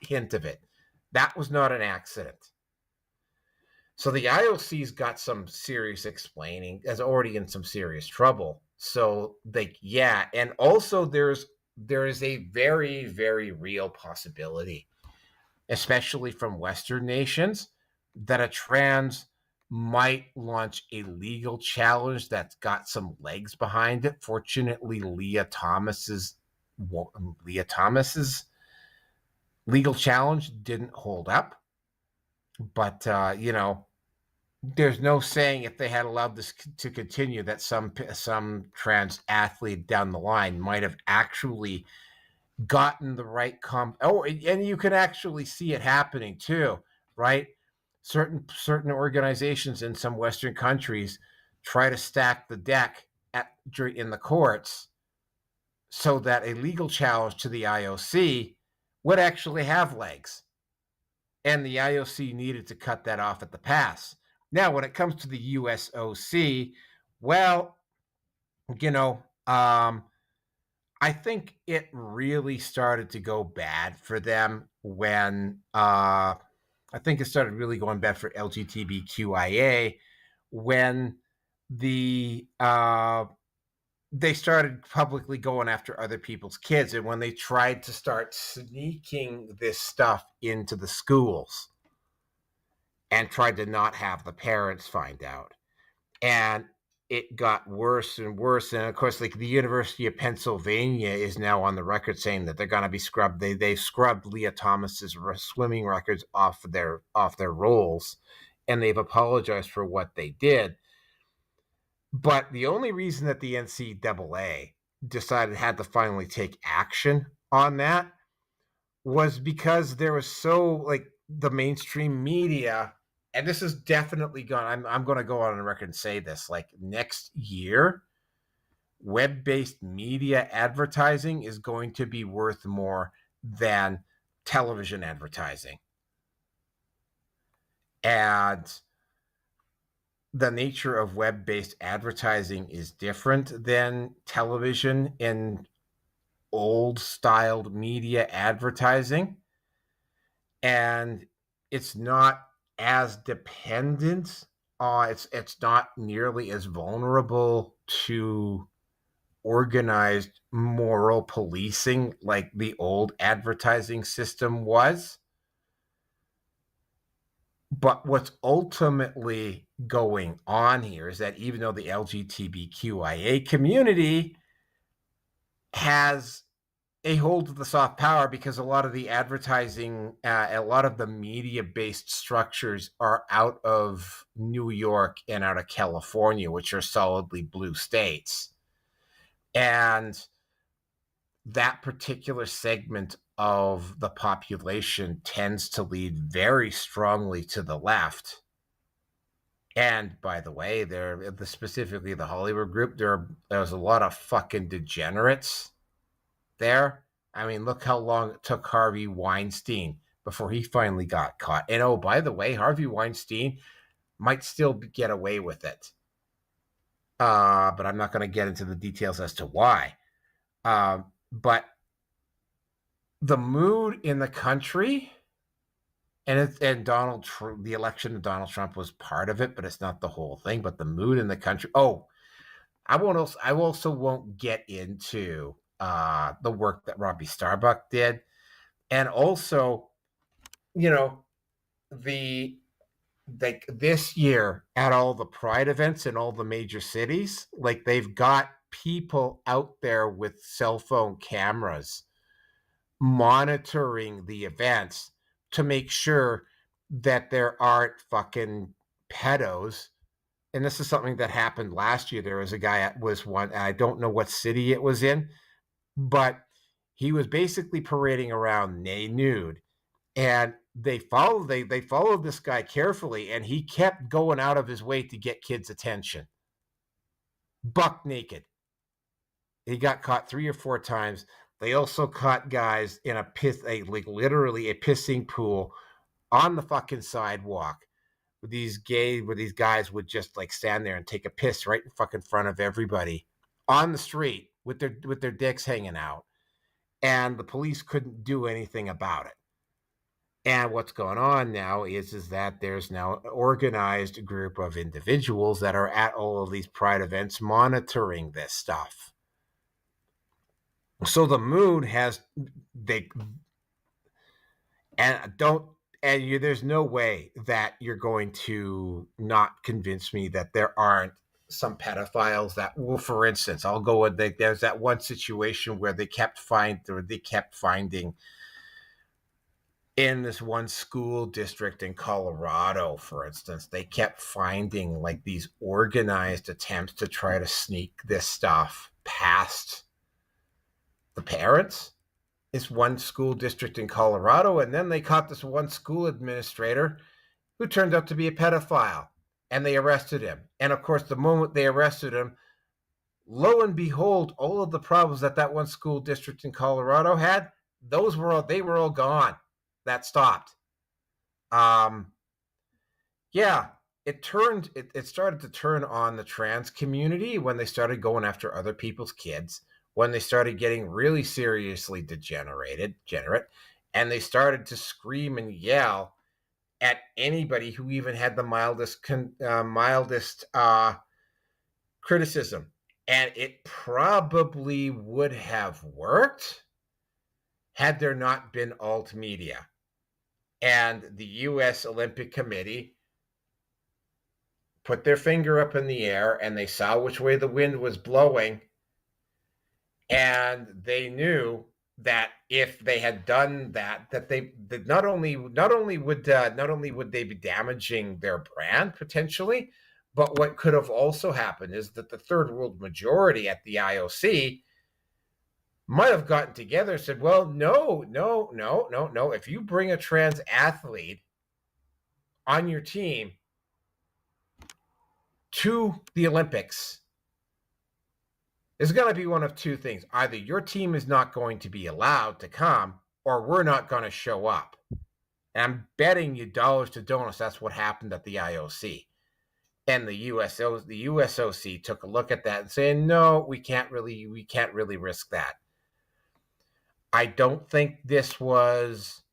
hint of it. That was not an accident. So the IOC's got some serious explaining, is already in some serious trouble. So and also there is a very, very real possibility, especially from Western nations, that a trans might launch a legal challenge that's got some legs behind it. Fortunately, Leah Thomas's legal challenge didn't hold up. But, there's no saying if they had allowed this to continue that some trans athlete down the line might have actually gotten the right and you can actually see it happening too, right? Certain organizations in some Western countries try to stack the deck in the courts so that a legal challenge to the IOC would actually have legs. And the IOC needed to cut that off at the pass. Now, when it comes to the USOC, well, I think it really started to go bad for them when I think it started really going bad for LGBTQIA when they started publicly going after other people's kids, and when they tried to start sneaking this stuff into the schools and tried to not have the parents find out. And it got worse and worse. And of course, like the University of Pennsylvania is now on the record saying that they're going to be scrubbed. They've scrubbed Leah Thomas's swimming records off their rolls, and they've apologized for what they did. But the only reason that the NCAA decided had to finally take action on that was because there was the mainstream media. And this is definitely I'm going to go on record and say this, like next year, web-based media advertising is going to be worth more than television advertising. And the nature of web-based advertising is different than television and old-styled media advertising. And it's not as dependent. It's not nearly as vulnerable to organized moral policing like the old advertising system was. But what's ultimately going on here is that even though the LGBTQIA community has a hold of the soft power because a lot of the advertising, a lot of the media-based structures are out of New York and out of California, which are solidly blue states. And that particular segment of the population tends to lead very strongly to the left. And by the way, specifically the Hollywood group, there's a lot of fucking degenerates there. I mean, look how long it took Harvey Weinstein before he finally got caught. And oh, by the way, Harvey Weinstein might still get away with it. But I'm not going to get into the details as to why. But the mood in the country, and Donald Trump, the election of Donald Trump was part of it, but it's not the whole thing. But the mood in the country. Oh, I also won't get into the work that Robbie Starbuck did, and also, this year at all the Pride events in all the major cities, like they've got people out there with cell phone cameras monitoring the events to make sure that there aren't fucking pedos. And this is something that happened last year. There was a guy I don't know what city it was in, but he was basically parading around nude, and they followed this guy carefully, and he kept going out of his way to get kids' attention. Buck naked. He got caught 3 or 4 times. They also caught guys in literally a pissing pool on the fucking sidewalk. Where these guys would just like stand there and take a piss right in fucking front of everybody on the street with their dicks hanging out, and the police couldn't do anything about it. And what's going on now is that there's now an organized group of individuals that are at all of these Pride events monitoring this stuff. So the mood there's no way that you're going to not convince me that there aren't some pedophiles that will, for instance, I'll go with there's that one situation where they kept finding in this one school district in Colorado, for instance, they kept finding like these organized attempts to try to sneak this stuff past the parents. This one school district in Colorado, and then they caught this one school administrator who turned out to be a pedophile, and they arrested him. And of course, the moment they arrested him, lo and behold, all of the problems that one school district in Colorado had, they were all gone. That stopped. It started to turn on the trans community when they started going after other people's kids, when they started getting really seriously degenerate, and they started to scream and yell at anybody who even had the mildest criticism. And it probably would have worked had there not been alt media. And the U.S. Olympic Committee put their finger up in the air, and they saw which way the wind was blowing. And they knew that if they had done that not only would they be damaging their brand potentially, but what could have also happened is that the third world majority at the IOC might have gotten together and said, well, no. If you bring a trans athlete on your team to the Olympics, it's going to be one of two things. Either your team is not going to be allowed to come, or we're not going to show up. And I'm betting you dollars to donuts that's what happened at the IOC. And the USOC took a look at that and saying, no, we can't really risk that. I don't think this was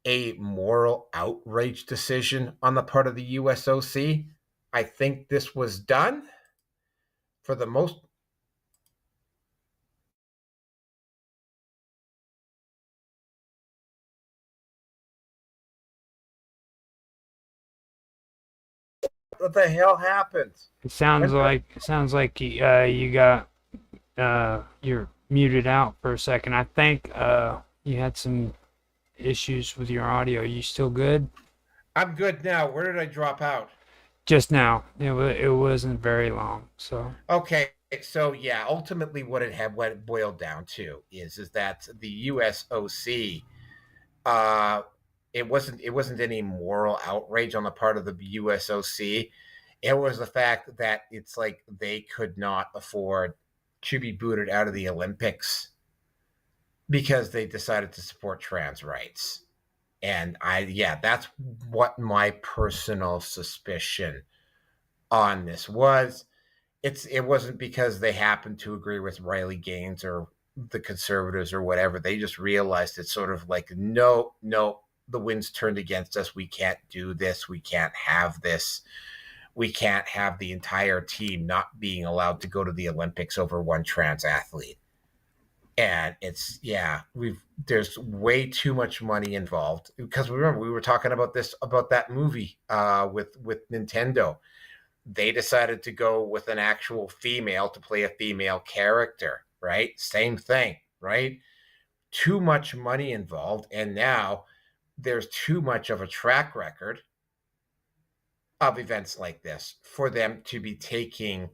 a moral outrage decision on the part of the USOC. I think this was done for the most. What the hell happened? It sounds like you got your muted out for a second. I think you had some issues with your audio. Are you still good? I'm good now. Where did I drop out? Just now. It wasn't very long. So Okay, so yeah, ultimately what it boiled down to is that the USOC, uh it wasn't any moral outrage on the part of the USOC. It was the fact that it's like they could not afford to be booted out of the Olympics because they decided to support trans rights. And yeah, that's what my personal suspicion on this was. It wasn't because they happened to agree with Riley Gaines or the conservatives or whatever. They just realized it's sort of like, no, no, the wind's turned against us. We can't do this. We can't have this. We can't have the entire team not being allowed to go to the Olympics over one trans athlete. And it's, yeah, there's way too much money involved, because remember we were talking about that movie with Nintendo. They decided to go with an actual female to play a female character, right? Same thing, right? Too much money involved, and now there's too much of a track record of events like this for them to be taking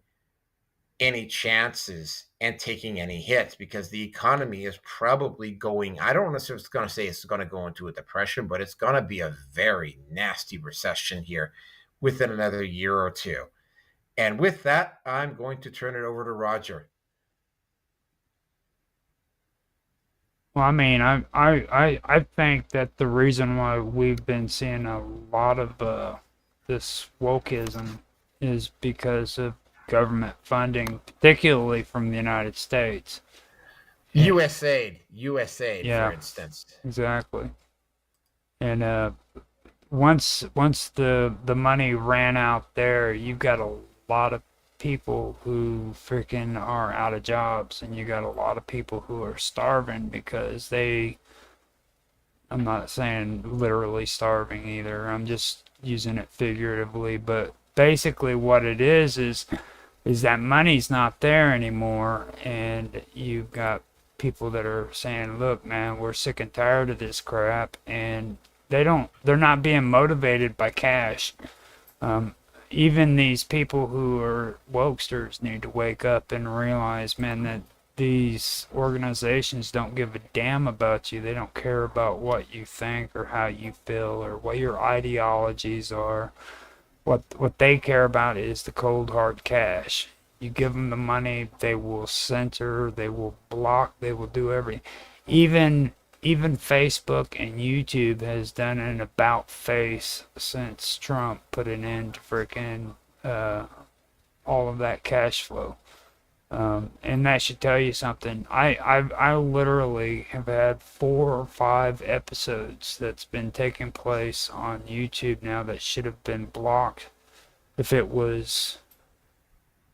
any chances and taking any hits, because the economy is probably going, I don't know if it's going to say it's going to go into a depression, but it's going to be a very nasty recession here within another year or two. And with that, I'm going to turn it over to Roger. well, I mean, I think that the reason why we've been seeing a lot of this wokeism is because of government funding, particularly from the United States. USAID, Yeah. for instance. Exactly. And once the money ran out there, you got a lot of people who freaking are out of jobs, and you got a lot of people who are starving because I'm not saying literally starving either. I'm just using it figuratively, but basically what it is that money's not there anymore, and you've got people that are saying, look, man, we're sick and tired of this crap, and they're not being motivated by cash. Even these people who are wokesters need to wake up and realize, man, that these organizations don't give a damn about you. They don't care about what you think or how you feel or what your ideologies are. What they care about is the cold hard cash. You give them the money, they will censor, they will block, they will do everything. Even Facebook and YouTube has done an about face since Trump put an end to freaking all of that cash flow. And that should tell you something. I literally have had 4 or 5 episodes that's been taking place on YouTube now that should have been blocked if it was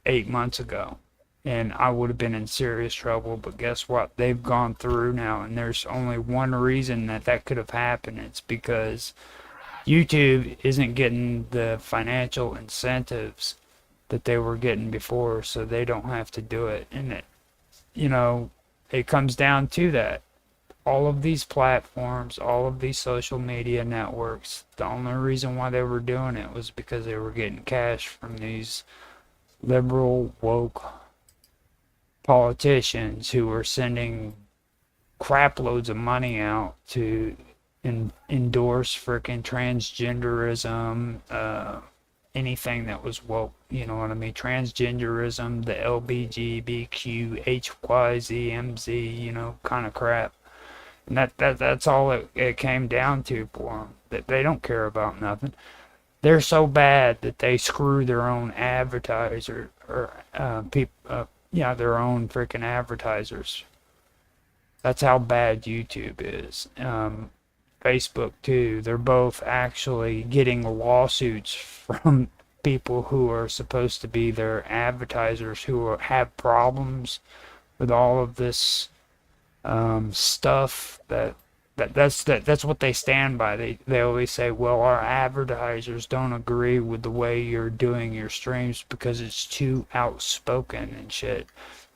8 months ago. And I would have been in serious trouble, but guess what? They've gone through now, and there's only one reason that could have happened. It's because YouTube isn't getting the financial incentives that they were getting before, so they don't have to do it. And it comes down to that. All of these platforms, all of these social media networks, the only reason why they were doing it was because they were getting cash from these liberal, woke politicians who were sending crap loads of money out to endorse freaking transgenderism, anything that was woke, you know what I mean? Transgenderism, the LBGBQ, HYZMZ, kind of crap. And that's all it came down to for them. That they don't care about nothing. They're so bad that they screw their own advertiser or their own freaking advertisers. That's how bad YouTube is. Facebook too. They're both actually getting lawsuits from people who are supposed to be their advertisers who have problems with all of this stuff that's what they stand by. They always say, well, our advertisers don't agree with the way you're doing your streams because it's too outspoken and shit.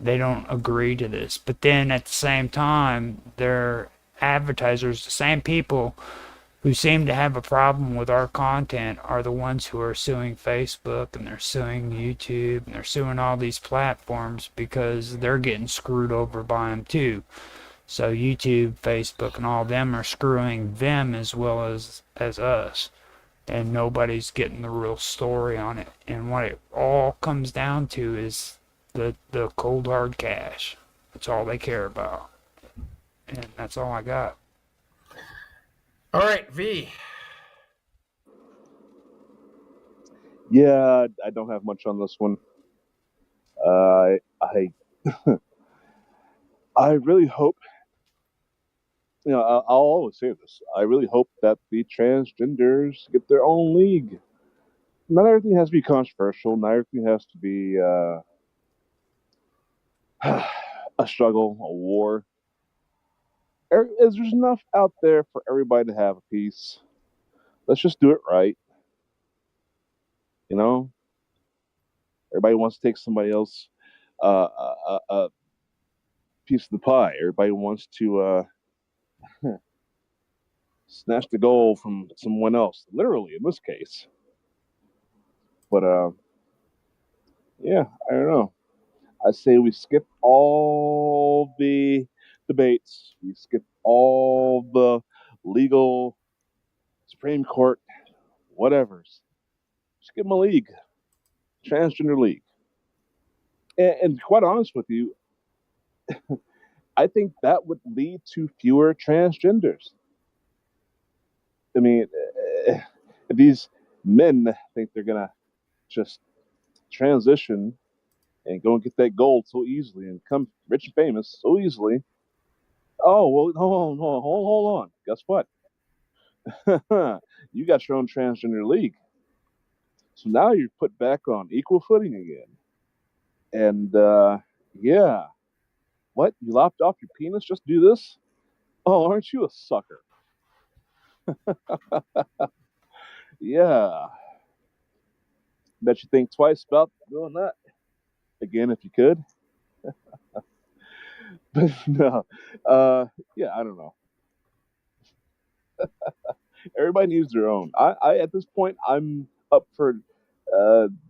they don't agree to this. But then at the same time, their advertisers, the same people who seem to have a problem with our content, are the ones who are suing Facebook and they're suing YouTube and they're suing all these platforms because they're getting screwed over by them too. So YouTube, Facebook, and all of them are screwing them as well as us, and nobody's getting the real story on it. And what it all comes down to is the cold hard cash. That's all they care about, and that's all I got. All right, V. Yeah, I don't have much on this one. I I really hope, I'll always say this. I really hope that the transgenders get their own league. Not everything has to be controversial. Not everything has to be a struggle, a war. There's enough out there for everybody to have a piece. Let's just do it right. You know, everybody wants to take somebody else a piece of the pie. Everybody wants to snatch the goal from someone else, literally in this case. But yeah, I don't know. I say we skip all the debates. We skip all the legal Supreme Court, whatever's. Just give them a league, transgender league. And quite honest with you, I think that would lead to fewer transgenders. I mean, if these men think they're gonna just transition and go and get that gold so easily and become rich and famous so easily. Oh well, hold on. Guess what? You got your own transgender league, so now you're put back on equal footing again. And yeah, what? You lopped off your penis just to do this? Oh, aren't you a sucker? Yeah. Bet you think twice about doing that again if you could. But no, yeah, I don't know. Everybody needs their own. I at this point, I'm up for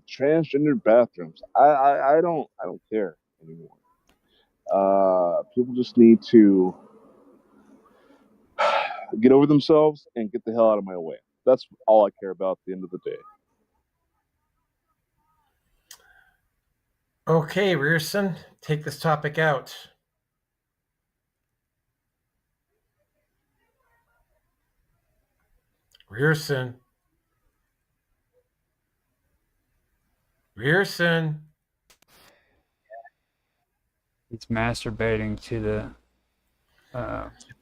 transgender bathrooms. I don't care anymore. People just need to get over themselves and get the hell out of my way. That's all I care about at the end of the day. Okay, Rearson, take this topic out. Rearson. He's masturbating to the.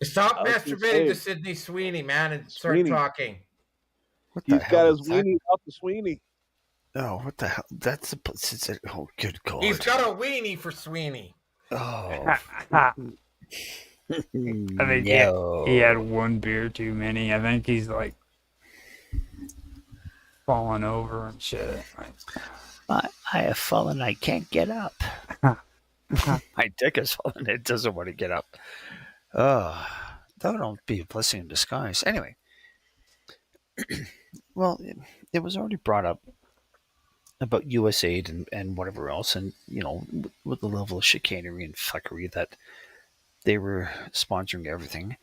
Stop I was gonna masturbating to say, Sydney Sweeney, man, and start Sweeney. talking. What the He's hell? got his is that? weenie out the Sweeney. Oh, what the hell? That's oh, good God. He's got a weenie for Sweeney. Oh, I think no. he had one beer too many. I think he's like falling over and shit. I have fallen. I can't get up. My dick is fallen. It doesn't want to get up. Oh, that would be a blessing in disguise. Anyway, well, it was already brought up about USAID and whatever else, and with the level of chicanery and fuckery that they were sponsoring everything.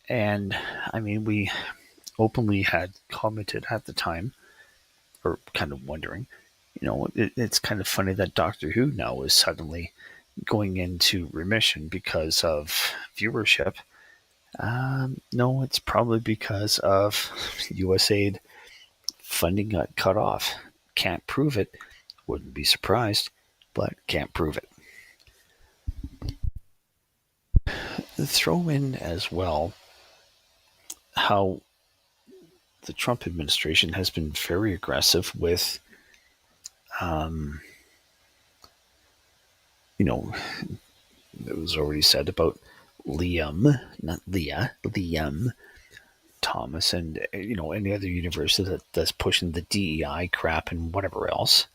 And I mean, we openly had commented at the time, or kind of wondering, it's kind of funny that Doctor Who now is suddenly going into remission because of viewership. No, it's probably because of USAID funding got cut off. Can't prove it. Wouldn't be surprised, but can't prove it. Throw in as well how the Trump administration has been very aggressive with, it was already said about Liam, not Leah, Liam Thomas, and any other university that's pushing the DEI crap and whatever else.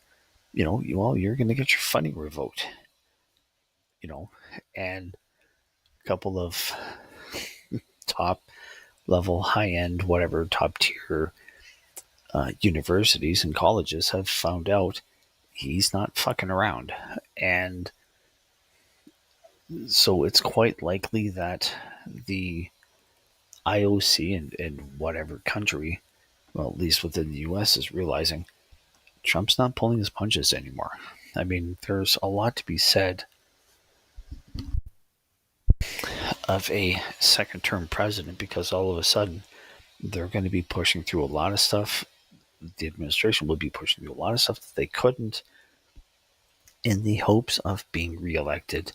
You're going to get your funding revoked. and a couple of top level, high end, whatever, top tier universities and colleges have found out he's not fucking around. And so it's quite likely that the IOC and whatever country, well, at least within the US, is realizing Trump's not pulling his punches anymore. I mean, there's a lot to be said of a second term president because all of a sudden they're going to be pushing through a lot of stuff. The administration will be pushing through a lot of stuff that they couldn't in the hopes of being reelected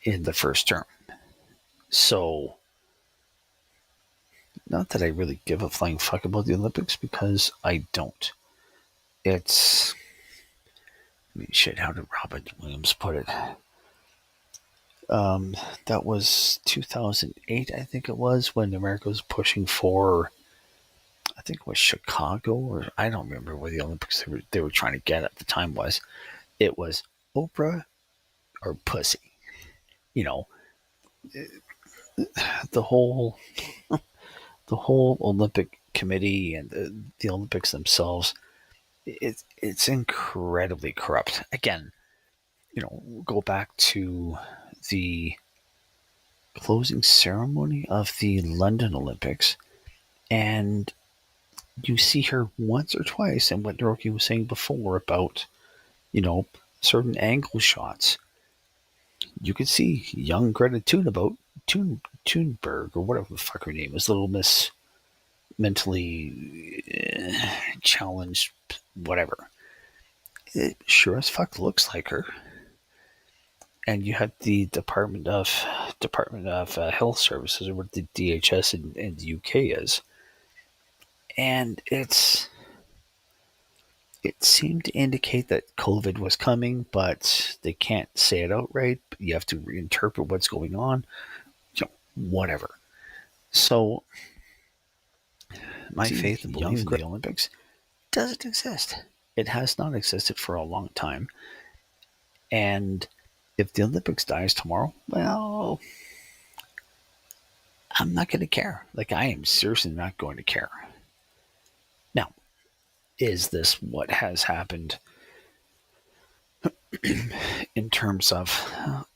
in the first term. So, not that I really give a flying fuck about the Olympics because I don't. It's, I mean, shit, how did Robin Williams put it? That was 2008, I think it was, when America was pushing for, I think it was Chicago, or I don't remember where the Olympics they were trying to get at the time was. It was Oprah or pussy. The whole Olympic committee and the Olympics themselves, it's incredibly corrupt. Again, go back to the closing ceremony of the London Olympics, and you see her once or twice, and what Hiroki was saying before about, certain angle shots. You could see young Greta Thunberg, or whatever the fuck her name is, Little Miss Mentally Challenged, whatever. It sure as fuck looks like her. And you had the Department of Health Services, or what the DHS in the UK is, and it seemed to indicate that COVID was coming, but they can't say it outright. You have to reinterpret what's going on, whatever. So, my faith and belief in the Olympics doesn't exist. It has not existed for a long time. And if the Olympics dies tomorrow, well, I'm not going to care. Like, I am seriously not going to care. Now, is this what has happened in terms of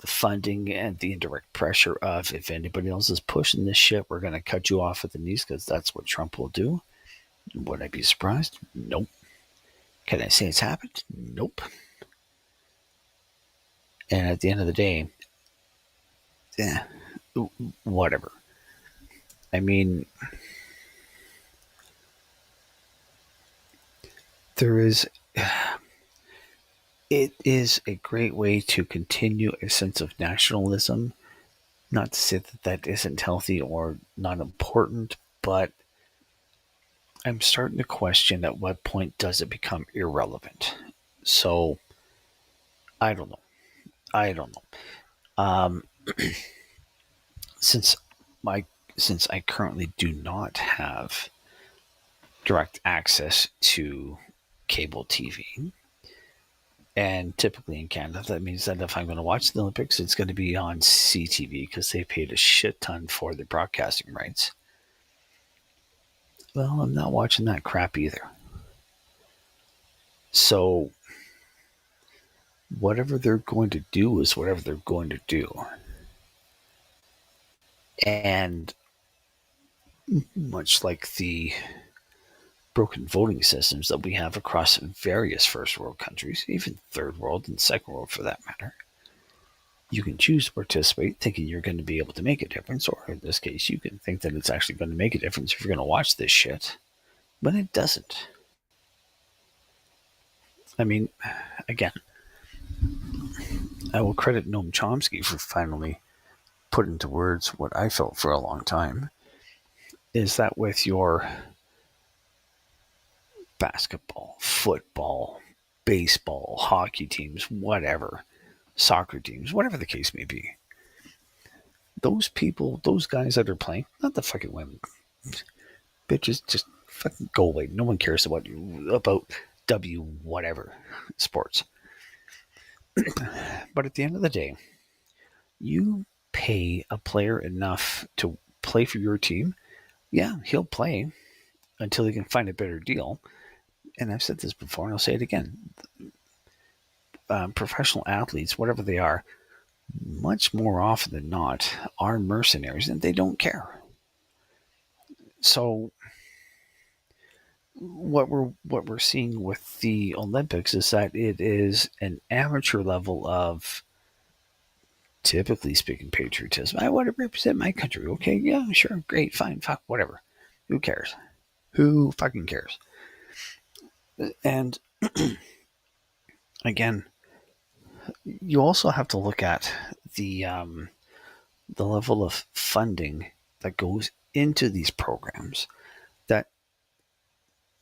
the funding and the indirect pressure of, if anybody else is pushing this shit, we're going to cut you off at the knees because that's what Trump will do? Would I be surprised? Nope. Can I say it's happened? Nope. And at the end of the day, whatever. I mean, it is a great way to continue a sense of nationalism. Not to say that that isn't healthy or not important, but I'm starting to question at what point does it become irrelevant. So, I don't know. Since I currently do not have direct access to cable TV, and typically in Canada, that means that if I'm going to watch the Olympics, it's going to be on CTV because they paid a shit ton for the broadcasting rights. Well, I'm not watching that crap either. So, whatever they're going to do is whatever they're going to do. And much like the broken voting systems that we have across various first world countries, even third world and second world for that matter, you can choose to participate thinking you're going to be able to make a difference, or in this case, you can think that it's actually going to make a difference if you're going to watch this shit, but it doesn't. I mean, again, I will credit Noam Chomsky for finally putting into words what I felt for a long time, is that with your basketball, football, baseball, hockey teams, whatever, soccer teams, whatever the case may be, those people, those guys that are playing, not the fucking women, bitches, just fucking go away. No one cares about W whatever sports. But at the end of the day, you pay a player enough to play for your team. Yeah, he'll play until he can find a better deal. And I've said this before, and I'll say it again. Professional athletes, whatever they are, much more often than not, are mercenaries, and they don't care. So what we're seeing with the Olympics is that it is an amateur level of, typically speaking, patriotism. I want to represent my country. Okay, yeah, sure, great, fine, fuck, whatever. Who cares? Who fucking cares? And again, you also have to look at the level of funding that goes into these programs. That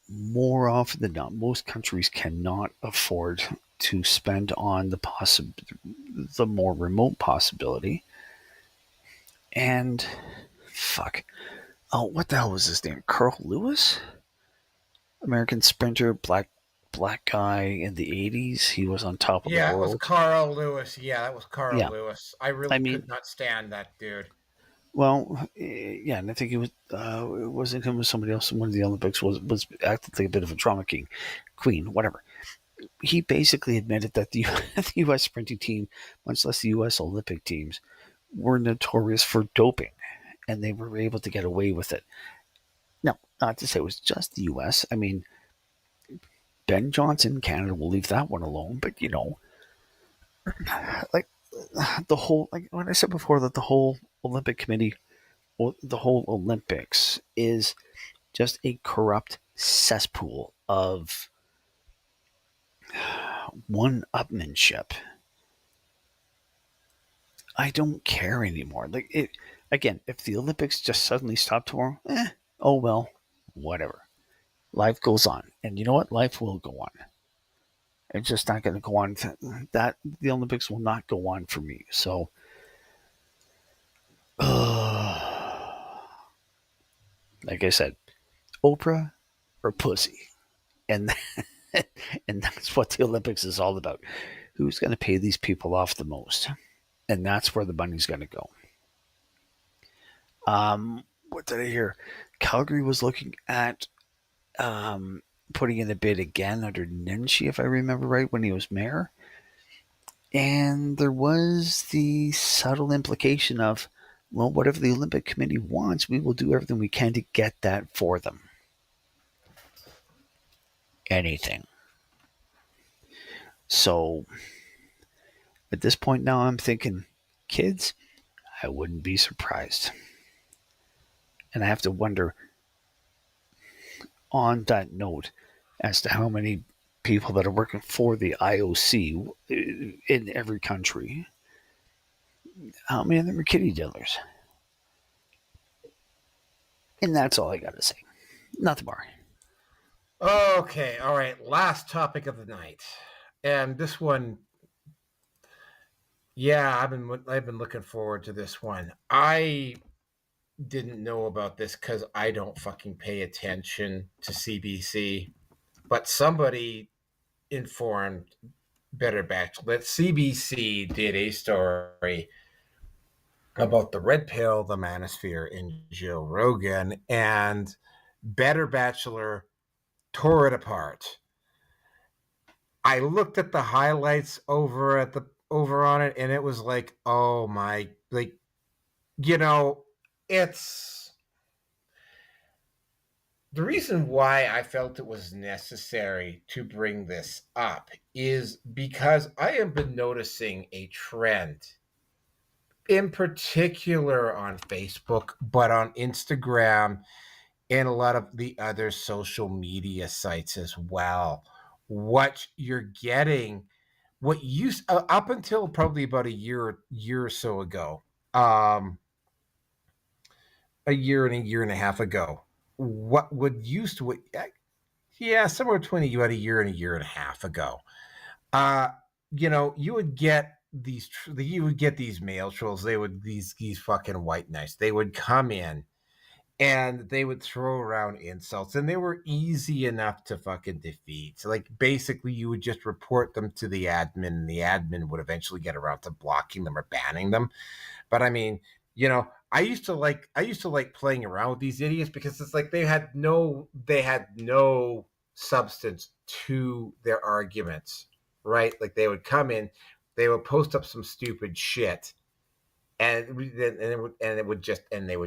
more often than not, most countries cannot afford to spend on the more remote possibility. And fuck, oh, what the hell was his name? Carl Lewis, American sprinter, black guy in the 80s. He was on top of the Yeah, it was world. Carl Lewis. Yeah, that was Carl Yeah, Lewis. I really I mean, could not stand that dude. well, yeah, and I think it wasn't him, was somebody else in one of the Olympics, was acted like a bit of a drama queen, whatever. He basically admitted that the the U.S. sprinting team, much less the U.S. Olympic teams, were notorious for doping, and they were able to get away with it. Now, not to say it was just the U.S. I mean, Ben Johnson, Canada, will leave that one alone, but like the whole, like when I said before, that the whole Olympic Committee, or the whole Olympics, is just a corrupt cesspool of one-upmanship. I don't care anymore. Like it again, if the Olympics just suddenly stop tomorrow, oh well, whatever. Life goes on, and you know what? Life will go on. It's just not going to go on. That the Olympics will not go on for me. So, like I said, Oprah or pussy, and and that's what the Olympics is all about. Who's going to pay these people off the most? And that's where the money's going to go. What did I hear? Calgary was looking at putting in a bid again under Nenshi, if I remember right, when he was mayor. And there was the subtle implication of, well, whatever the Olympic Committee wants, we will do everything we can to get that for them. Anything. So at this point now, I'm thinking, kids, I wouldn't be surprised. And I have to wonder, on that note, as to how many people that are working for the IOC in every country, how many of them are kitty diddlers? And that's all I got to say. Nothing more. Okay, all right. Last topic of the night, and this one, yeah, I've been looking forward to this one. I didn't know about this because I don't fucking pay attention to CBC, but somebody informed Better Batch that CBC did a story about the red pill, the manosphere, and Joe Rogan, and Better Bachelor tore it apart. I looked at the highlights over on it, and it was like, oh my, like, it's the reason why I felt it was necessary to bring this up is because I have been noticing a trend, in particular on Facebook, but on Instagram and a lot of the other social media sites as well. What you're getting, what used up until probably about a year or so ago, a year and a half ago, what would used to, yeah, somewhere between a year and a half ago, uh, you would get you would get these male trolls. They would these fucking white knights. They would come in and they would throw around insults, and they were easy enough to fucking defeat. So, like, basically, you would just report them to the admin, and the admin would eventually get around to blocking them or banning them. But I mean, I used to like playing around with these idiots because it's like they had no substance to their arguments, right? Like they would come in, they would post up some stupid shit, and they would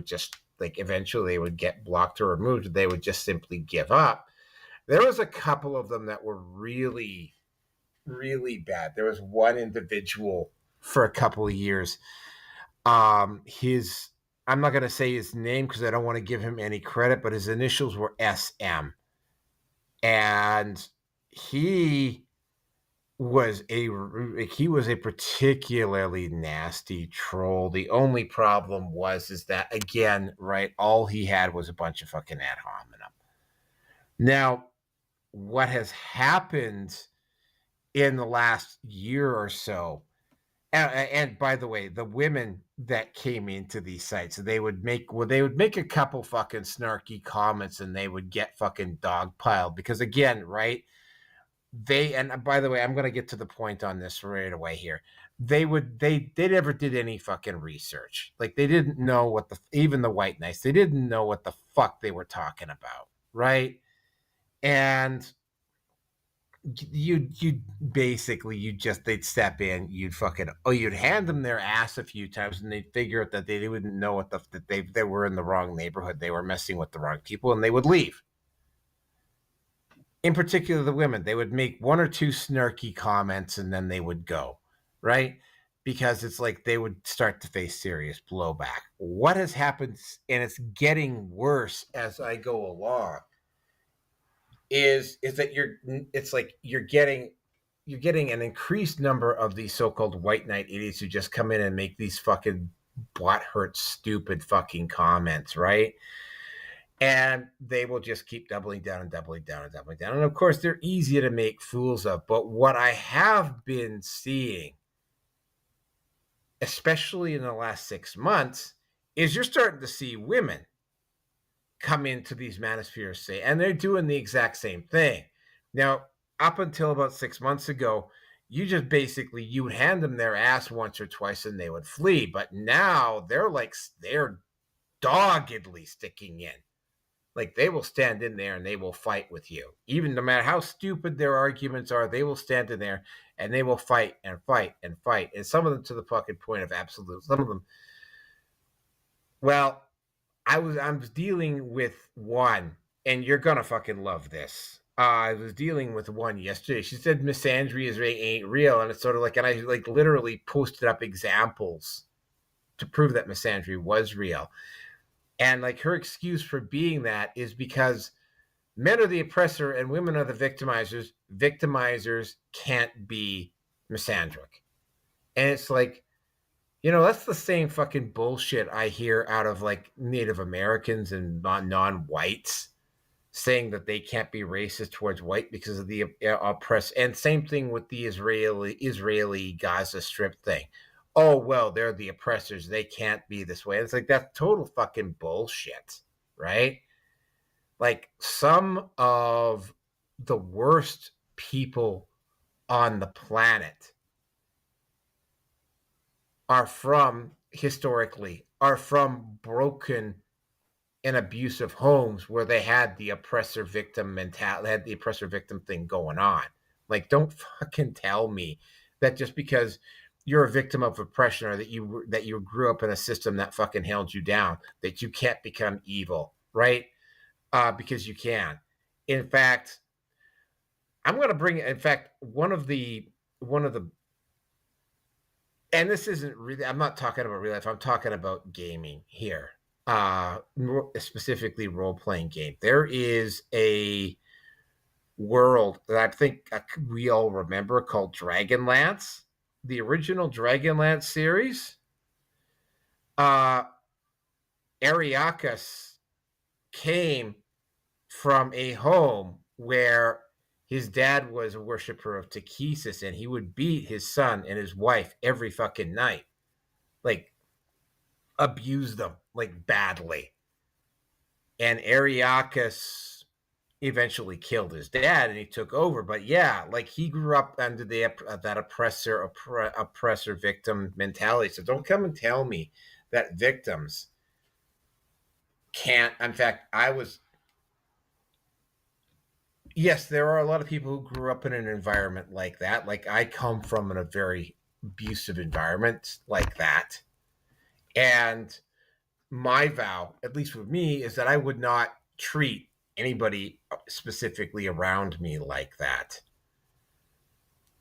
just like eventually they would get blocked or removed. They would just simply give up. There was a couple of them that were really, really bad. There was one individual for a couple of years. His I'm not gonna say his name because I don't want to give him any credit, but his initials were SM, and he he was a particularly nasty troll. The only problem is that again, right, all he had was a bunch of fucking ad hominem. Now, what has happened in the last year or so, and by the way, the women that came into these sites, they would make a couple fucking snarky comments, and they would get fucking dogpiled because again, right, and by the way, I'm going to get to the point on this right away here. They never did any fucking research. Like they didn't know even the white knights, they didn't know what the fuck they were talking about, right? And you basically they'd step in, you'd hand them their ass a few times, and they'd figure out that they wouldn't know that they were in the wrong neighborhood, they were messing with the wrong people, and they would leave. In particular, the women, they would make one or two snarky comments and then they would go, right? Because it's like they would start to face serious blowback. What has happened, and it's getting worse as I go along, is that you're getting an increased number of these so-called white knight idiots who just come in and make these fucking butthurt, stupid fucking comments, right? And they will just keep doubling down and doubling down and doubling down. And of course, they're easy to make fools of. But what I have been seeing, especially in the last 6 months, is you're starting to see women come into these manospheres, and they're doing the exact same thing. Now, up until about 6 months ago, you just basically, you would hand them their ass once or twice and they would flee. But now they're doggedly sticking in. Like they will stand in there and they will fight with you. Even no matter how stupid their arguments are, they will stand in there and they will fight and fight and fight. And some of them to the fucking point of absolute. Some of them. Well, I was dealing with one, and you're gonna fucking love this. I was dealing with one yesterday. She said misandry ain't real, and it's sort of like, and I like literally posted up examples to prove that misandry was real. And like her excuse for being that is because men are the oppressor and women are the victimizers. Victimizers can't be misandric. And it's like, that's the same fucking bullshit I hear out of like Native Americans and non-whites saying that they can't be racist towards white because of the oppress. And same thing with the Israeli Gaza Strip thing. Oh, well, they're the oppressors. They can't be this way. It's like, that's total fucking bullshit, right? Like some of the worst people on the planet are from broken and abusive homes where they had the oppressor victim mentality, had the oppressor victim thing going on. Like, don't fucking tell me that just because you're a victim of oppression or that you grew up in a system that fucking held you down, that you can't become evil, right? Because you can. In fact, I'm going to bring, in fact, one of the, and this isn't really, I'm not talking about real life, I'm talking about gaming here, specifically role-playing game. There is a world that I think we all remember called Dragonlance, the original Dragonlance series. Ariakas came from a home where his dad was a worshiper of Takesis, and he would beat his son and his wife every fucking night. Like, abuse them, like, badly. and Ariakis eventually killed his dad and he took over. But yeah, like he grew up under that oppressor victim mentality. So don't come and tell me that victims can't. In fact, yes, there are a lot of people who grew up in an environment like that. Like I come from a very abusive environment like that. And my vow, at least with me, is that I would not treat anybody specifically around me like that.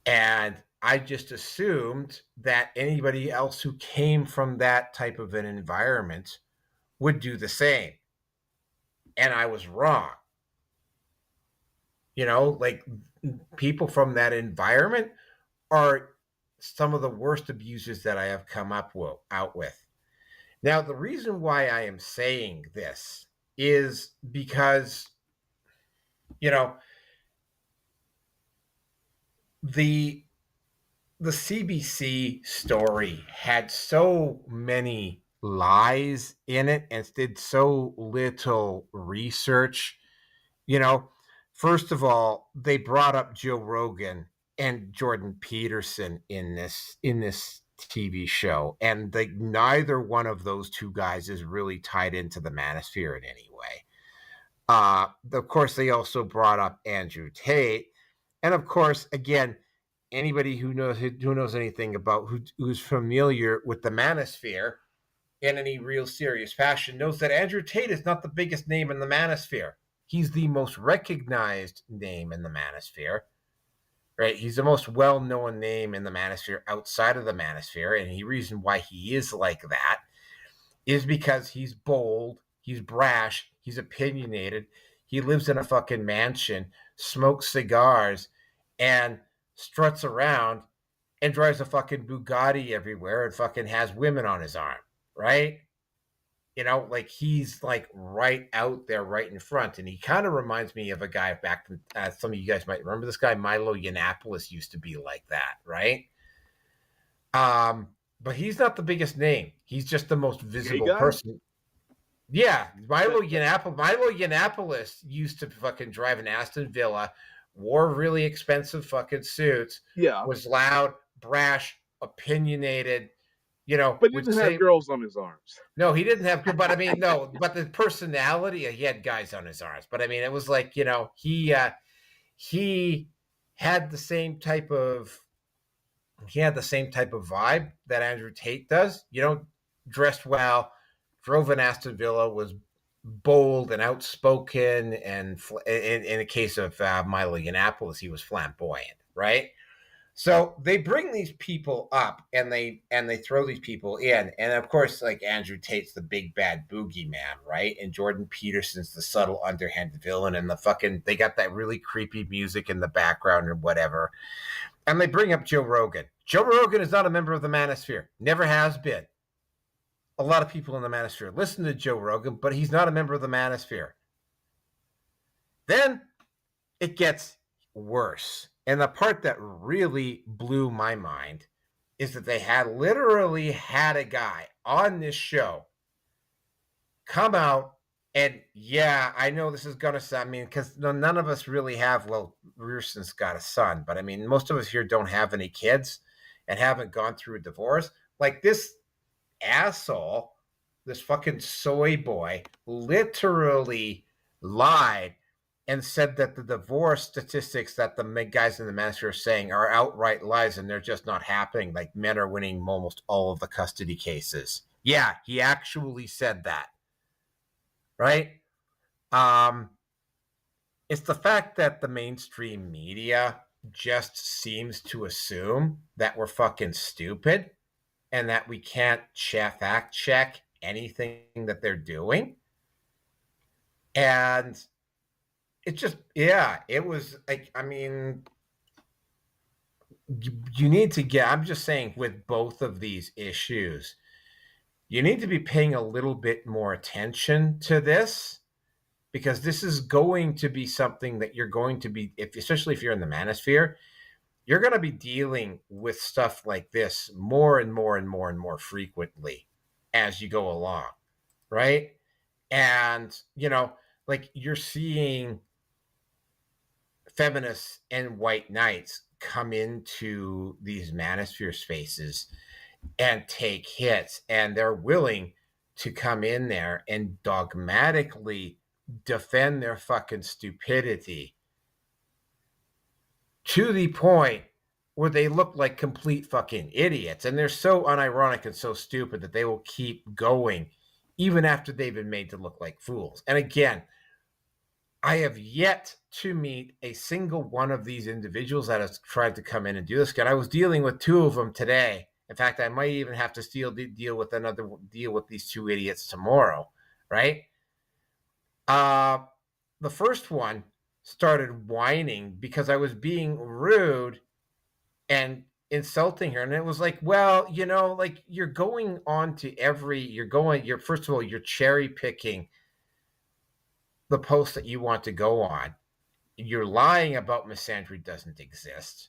And I just assumed that anybody else who came from that type of an environment would do the same. And I was wrong. Like people from that environment are some of the worst abusers that I have come out with. Now, the reason why I am saying this is because, the CBC story had so many lies in it and did so little research. First of all, they brought up Joe Rogan and Jordan Peterson in this TV show, and neither one of those two guys is really tied into the manosphere in any way. Of course, they also brought up Andrew Tate, and of course, again, anybody who knows anything about who's familiar with the manosphere in any real serious fashion knows that Andrew Tate is not the biggest name in the manosphere. He's the most recognized name in the manosphere, right? He's the most well-known name in the manosphere outside of the manosphere, and the reason why he is like that is because he's bold, he's brash, he's opinionated, he lives in a fucking mansion, smokes cigars, and struts around and drives a fucking Bugatti everywhere and fucking has women on his arm, right? Like he's like right out there, right in front. And he kind of reminds me of a guy back from, some of you guys might remember this guy, Milo Yiannopoulos used to be like that, right? But he's not the biggest name. He's just the most visible person. Yeah, Milo Yiannopoulos used to fucking drive an Aston Villa, wore really expensive fucking suits, was loud, brash, opinionated, but he didn't have girls on his arms. No, he didn't have, but I mean, no, but the personality, he had guys on his arms. But I mean, it was like, he had the same type of vibe that Andrew Tate does. Dressed well, drove an Aston Villa, was bold and outspoken, and in the case of Milo Yiannopoulos, he was flamboyant, right? So they bring these people up and they throw these people in, and of course, like Andrew Tate's the big bad boogeyman, right? And Jordan Peterson's the subtle underhanded villain, and they got that really creepy music in the background or whatever. And they bring up Joe Rogan. Joe Rogan is not a member of the manosphere, never has been. A lot of people in the manosphere listen to Joe Rogan, but he's not a member of the manosphere. Then it gets worse. And the part that really blew my mind is that they literally had a guy on this show come out and, yeah, I know this is going to sound, because none of us really have, well, Rearson's got a son, but I mean, most of us here don't have any kids and haven't gone through a divorce. Like this asshole, this fucking soy boy, literally lied and said that the divorce statistics that the guys in the manosphere are saying are outright lies and they're just not happening. Like men are winning almost all of the custody cases. Yeah, he actually said that. Right? It's the fact that the mainstream media just seems to assume that we're fucking stupid and that we can't fact check anything that they're doing. And it just, it was like, I mean, you need to I'm just saying with both of these issues, you need to be paying a little bit more attention to this, because this is going to be something that you're going to be, especially if you're in the manosphere, you're going to be dealing with stuff like this more and more and more and more frequently as you go along, right? And, like you're seeing feminists and white knights come into these manosphere spaces and take hits, and they're willing to come in there and dogmatically defend their fucking stupidity to the point where they look like complete fucking idiots. And they're so unironic and so stupid that they will keep going even after they've been made to look like fools. And again, I have yet to meet a single one of these individuals that has tried to come in and do this. And I was dealing with two of them today. In fact, I might even have to deal with these two idiots tomorrow, right? The first one started whining because I was being rude and insulting her, and it was like, well, like you're going on to you're first of all, you're cherry picking the post that you want to go on. You're lying about misandry doesn't exist.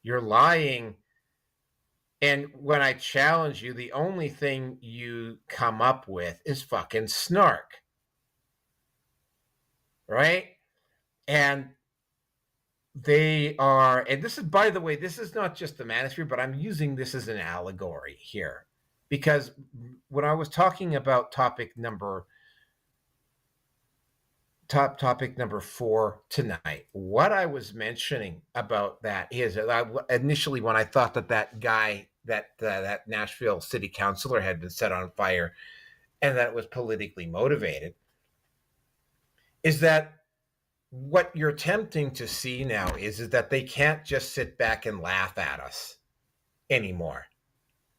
You're lying. And when I challenge you, the only thing you come up with is fucking snark. Right? And and this is, by the way, this is not just the manosphere, but I'm using this as an allegory here. Because when I was talking about topic number 4 tonight, what I was mentioning about that is initially when I thought that guy, that Nashville city councilor had been set on fire and that it was politically motivated, is that what you're attempting to see now is that they can't just sit back and laugh at us anymore,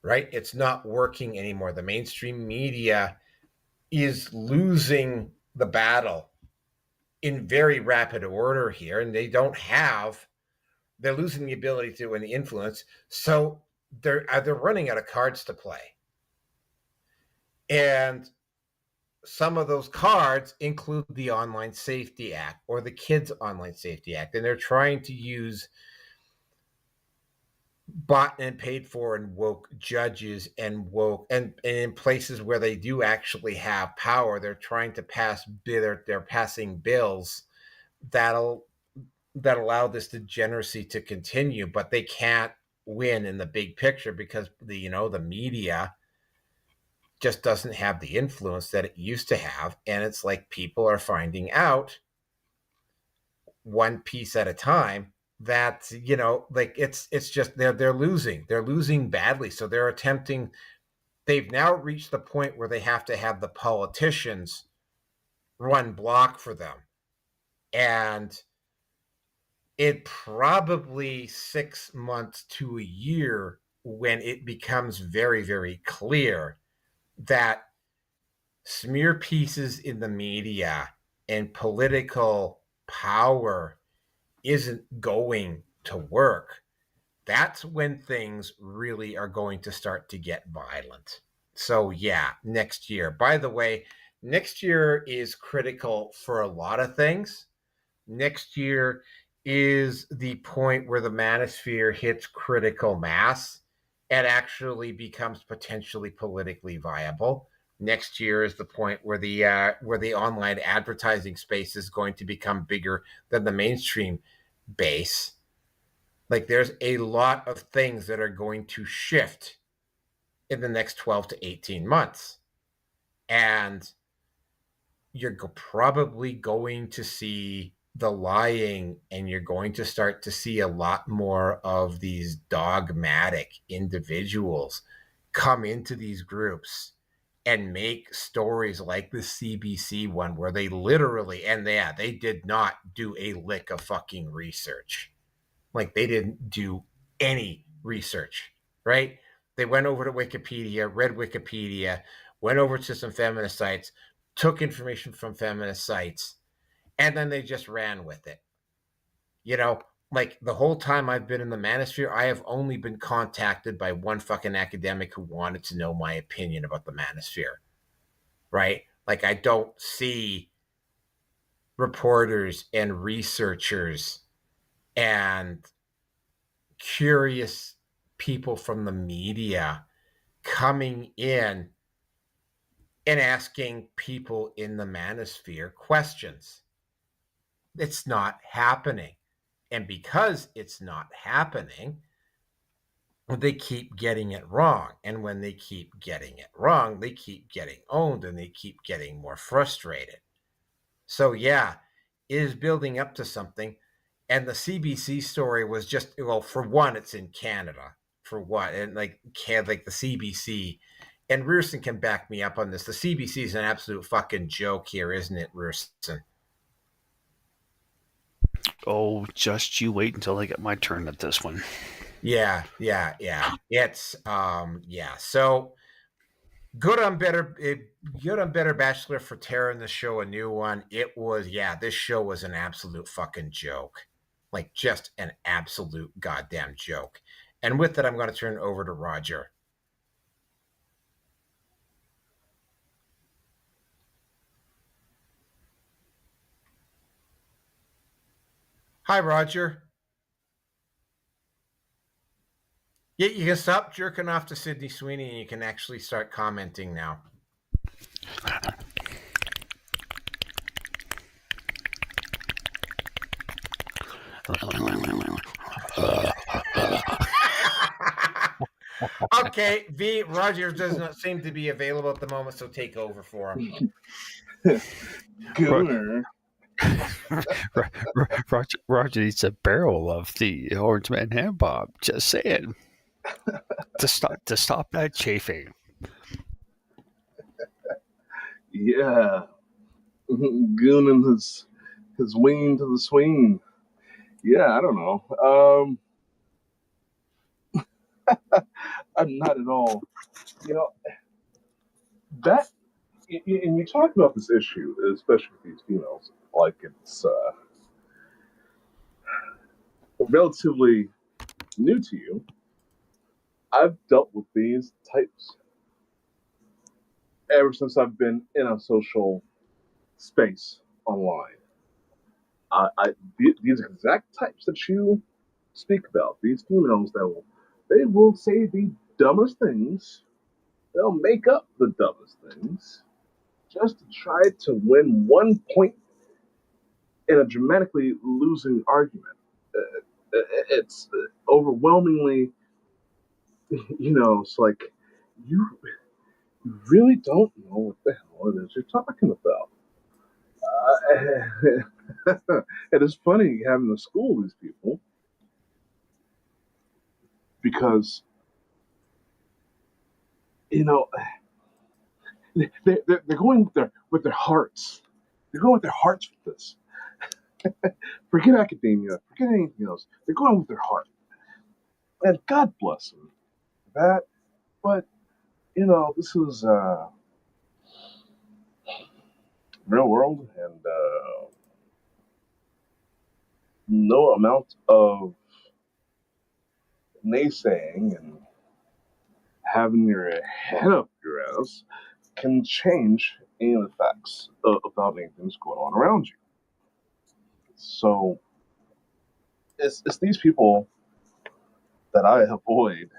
right? It's not working anymore. The mainstream media is losing the battle in very rapid order here, and they're losing the ability to win the influence. So they're running out of cards to play. And some of those cards include the Online Safety Act or the Kids Online Safety Act, and they're trying to use bought and paid for and woke judges and in places where they do actually have power, they're trying to they're passing bills that allow this degeneracy to continue, but they can't win in the big picture because the media just doesn't have the influence that it used to have. And it's like people are finding out one piece at a time that, like it's just they're losing badly. So they've now reached the point where they have to have the politicians run block for them. And it probably 6 months to a year when it becomes very, very clear that smear pieces in the media and political power isn't going to work. That's when things really are going to start to get violent. So yeah, next year. By the way, next year is critical for a lot of things. Next year is the point where the manosphere hits critical mass and actually becomes potentially politically viable. Next year is the point where the online advertising space is going to become bigger than the mainstream base. Like there's a lot of things that are going to shift in the next 12 to 18 months. And you're probably going to see the lying, and you're going to start to see a lot more of these dogmatic individuals come into these groups and make stories like the CBC one where they literally, and they did not do a lick of fucking research. Like they didn't do any research, right? They went over to Wikipedia, read Wikipedia, went over to some feminist sites, took information from feminist sites, and then they just ran with it. Like the whole time I've been in the manosphere, I have only been contacted by one fucking academic who wanted to know my opinion about the manosphere, right? Like I don't see reporters and researchers and curious people from the media coming in and asking people in the manosphere questions. It's not happening. And because it's not happening, they keep getting it wrong. And when they keep getting it wrong, they keep getting owned and they keep getting more frustrated. So, yeah, it is building up to something. And the CBC story was just, well, for one, it's in Canada. For what? And like the CBC, and Ruerson can back me up on this. The CBC is an absolute fucking joke here, isn't it, Ruerson? Oh, just you wait until I get my turn at this one. Yeah. It's yeah. So good on better Bachelor for tearing the show a new one. It was, yeah, this show was an absolute fucking joke. Like just an absolute goddamn joke. And with that, I'm going to turn it over to Roger. Hi, Roger. Yeah, you can stop jerking off to Sydney Sweeney and you can actually start commenting now. Okay, V, Roger does not seem to be available at the moment, so take over for him. Gunner. Roger eats a barrel of the Orange Man ham bob. Just saying. to stop that chafing. Yeah. Gooning his ween to the swing. Yeah, I don't know. I'm not at all. You know, that, and you talk about this issue, especially with these females, like it's relatively new to you. I've dealt with these types ever since I've been in a social space online. These exact types that you speak about, these females they will say the dumbest things. They'll make up the dumbest things just to try to win 1 point in a dramatically losing argument. It's overwhelmingly, it's like you really don't know what the hell it is you're talking about. It is funny having to school these people because, you know, they're going with their hearts. They're going with their hearts with this. Forget academia, forget anything else. They're going with their heart. And God bless them for that. But, this is real world, and no amount of naysaying and having your head up your ass can change any of the facts about anything that's going on around you. So it's these people that I avoid,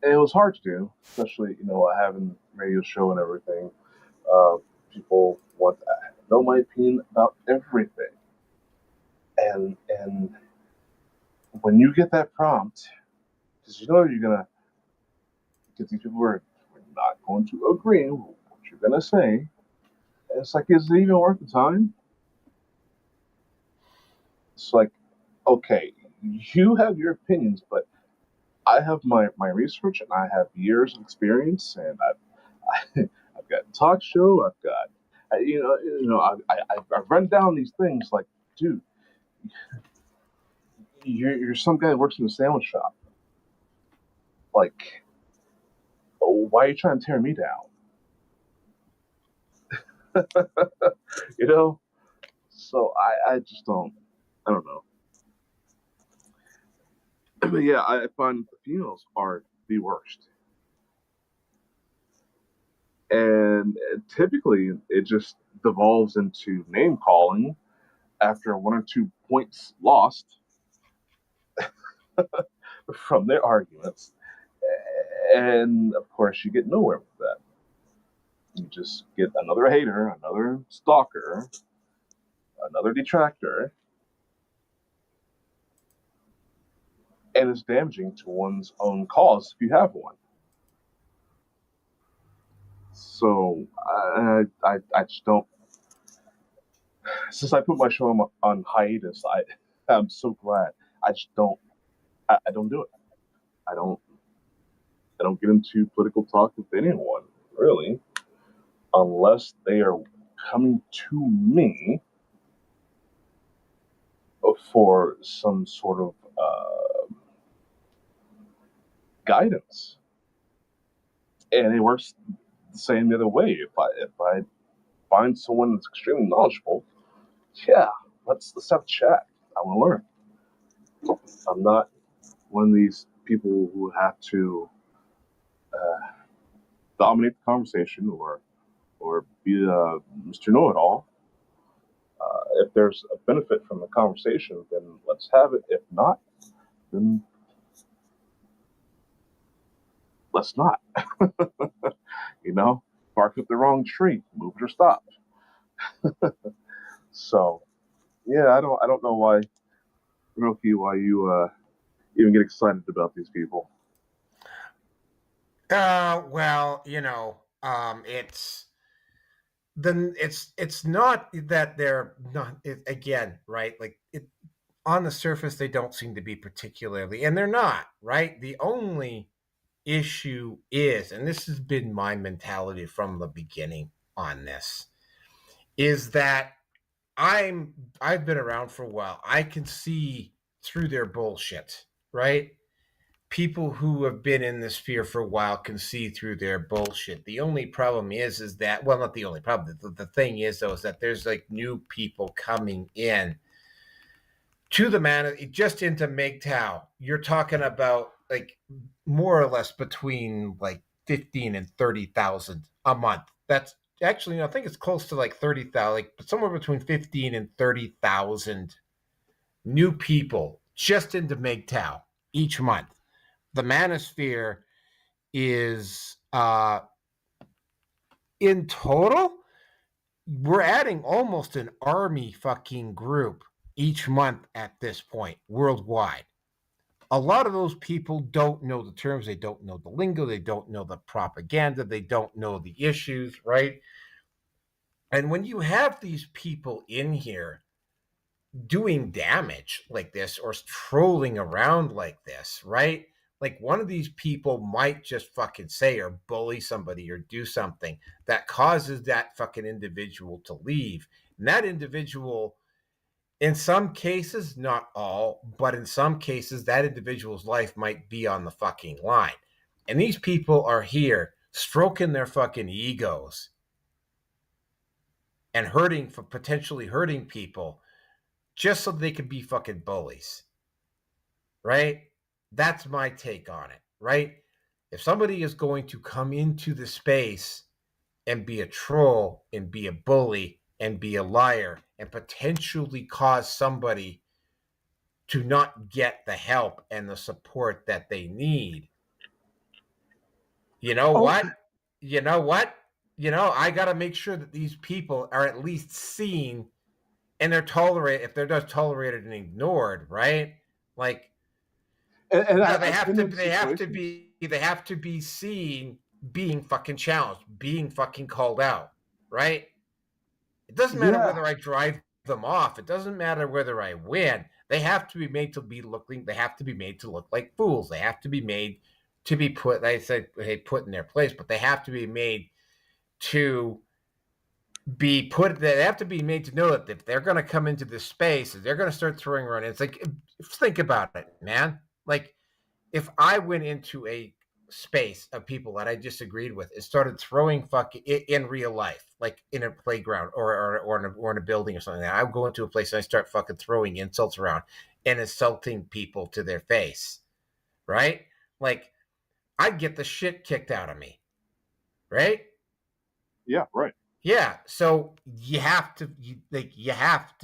and it was hard to do, especially having radio show and everything. People want to know my opinion about everything, and when you get that prompt, because you're gonna get these people who are not going to agree with what you're gonna say. It's like, is it even worth the time? It's like, okay, you have your opinions, but I have my research and I have years of experience, and I've got a talk show. I've got I've run down these things like, dude, you're some guy that works in a sandwich shop. Like, why are you trying to tear me down? So I just don't. I don't know. But yeah, I find the females are the worst. And typically it just devolves into name calling after 1 or 2 points lost from their arguments. And of course, you get nowhere with that. You just get another hater, another stalker, another detractor, and it's damaging to one's own cause if you have one. So I just don't. Since I put my show on hiatus, I'm so glad. I just don't. I don't do it. I don't get into political talk with anyone really, unless they are coming to me for some sort of guidance. And it works the same the other way. If I find someone that's extremely knowledgeable, yeah, let's have a chat. I want to learn. I'm not one of these people who have to dominate the conversation or be Mr. Know-it-all. If there's a benefit from the conversation, then let's have it. If not, then let's not. Bark up the wrong tree, move it or stop. So, yeah, I don't know why, Roki, why you even get excited about these people. Well, it's not that they're not again, right? Like on the surface, they don't seem to be particularly, and they're not, right? The only issue is, and this has been my mentality from the beginning on this, is that I've been around for a while. I can see through their bullshit, right? People who have been in this sphere for a while can see through their bullshit. The only problem is that, well, not the only problem. The thing is, though, is that there's like new people coming in to the man, just into MGTOW. You're talking about like more or less between like 15 and 30,000 a month. That's actually, I think it's close to like 30,000, like somewhere between 15 and 30,000 new people just into MGTOW each month. The manosphere is in total, we're adding almost an army fucking group each month at this point worldwide. A lot of those people don't know the terms, they don't know the lingo, they don't know the propaganda, they don't know the issues, right? And when you have these people in here doing damage like this or trolling around like this, right? Like one of these people might just fucking say or bully somebody or do something that causes that fucking individual to leave. And that individual, in some cases, not all, but in some cases, that individual's life might be on the fucking line. And these people are here stroking their fucking egos and potentially hurting people just so they could be fucking bullies, right? That's my take on it, right? If somebody is going to come into the space and be a troll and be a bully and be a liar and potentially cause somebody to not get the help and the support that they need, you know what? You know what? I got to make sure that these people are at least seen and they're tolerated. If they're just tolerated and ignored, right? Like, And they have to be seen being fucking challenged, being fucking called out, right? It doesn't matter whether I drive them off. It doesn't matter whether I win. They have to be made to be looking. They have to be made to look like fools. They have to be made to be put. I said, hey, put in their place, but they have to be made to be put. They have to be made to know that if they're going to come into this space, if they're going to start throwing around. It's like, think about it, man. Like, if I went into a space of people that I disagreed with and started throwing fucking in real life, like in a playground or in a building or something, I would go into a place and I start fucking throwing insults around and insulting people to their face, right? Like, I'd get the shit kicked out of me, right? Yeah, right. Yeah, so you have to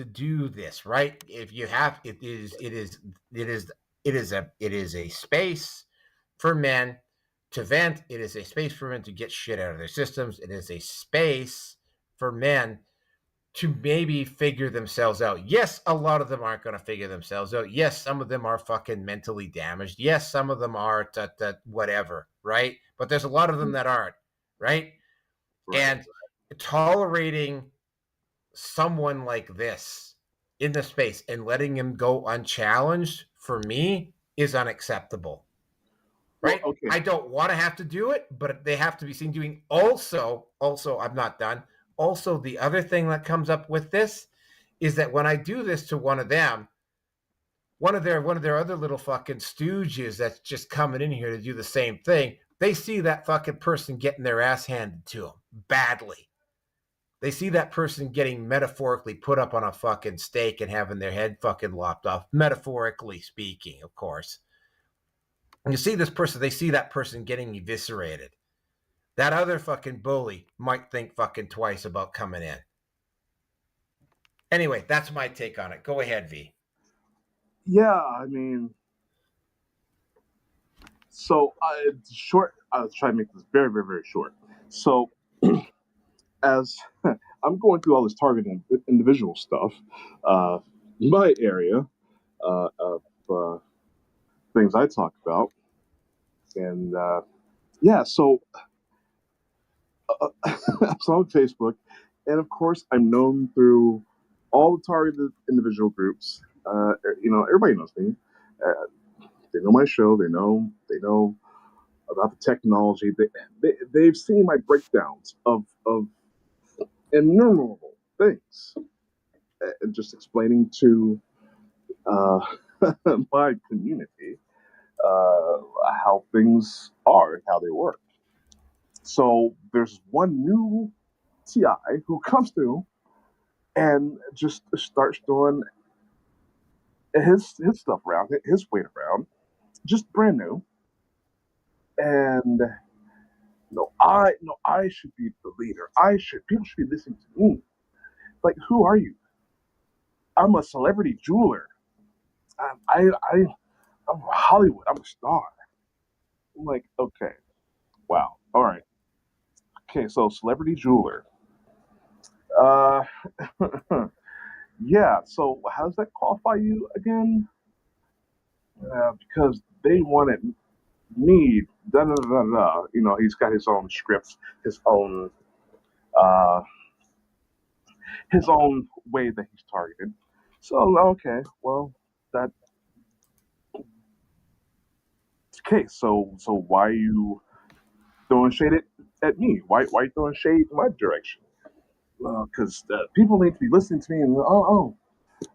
do this, right? If you have, it is a space for men to vent. It is a space for men to get shit out of their systems. It is a space for men to maybe figure themselves out. Yes, a lot of them aren't going to figure themselves out. Yes, some of them are fucking mentally damaged. Yes, some of them are whatever, right? But there's a lot of them that aren't, right? And tolerating someone like this in the space and letting him go unchallenged, for me, is unacceptable. Right? Well, okay. I don't want to have to do it, but they have to be seen doing. Also, I'm not done. Also, the other thing that comes up with this is that when I do this to one of them, one of their other little fucking stooges that's just coming in here to do the same thing, they see that fucking person getting their ass handed to them badly. They see that person getting metaphorically put up on a fucking stake and having their head fucking lopped off, metaphorically speaking, of course. And you see this person, they see that person getting eviscerated. That other fucking bully might think fucking twice about coming in. Anyway, that's my take on it. Go ahead, V. Yeah, I mean, so it's short. I'll try to make this very, very, very short. So, as I'm going through all this targeted individual stuff, my area of things I talk about, and yeah, so so on Facebook, and of course I'm known through all the targeted individual groups. Everybody knows me. They know my show. They know about the technology. They've seen my breakdowns of innumerable things, and just explaining to my community how things are and how they work. So there's one new TI who comes through and just starts doing his stuff around, his weight around, just brand new. And I should be the leader. People should be listening to me. Like, who are you? I'm a celebrity jeweler. I'm Hollywood. I'm a star. I'm like, okay, wow, all right. Okay, so celebrity jeweler. Yeah. So how does that qualify you again? Because they wanted me. Da da da da. He's got his own scripts, uh, his own way that he's targeted. So okay, well that. Okay, so why are you throwing shade at me? Why are you throwing shade in my direction? Because people need to be listening to me and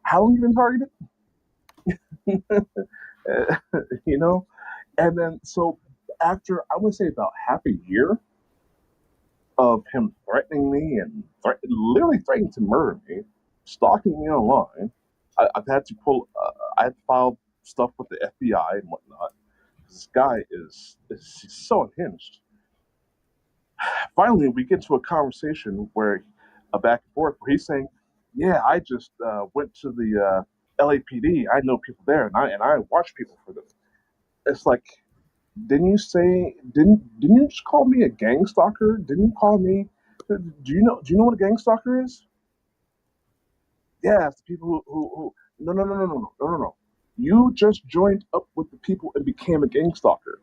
how long you been targeted? And then so after I would say about half a year of him threatening me and literally threatening to murder me, stalking me online, I've had to I had to file stuff with the FBI and whatnot. This guy is so unhinged. Finally, we get to a conversation where a back and forth where he's saying, "Yeah, I just went to the LAPD. I know people there, and I watch people for them." It's like, didn't you just call me a gang stalker? Didn't you call me? Do you know what a gang stalker is? Yeah, it's the people who no. You just joined up with the people and became a gang stalker.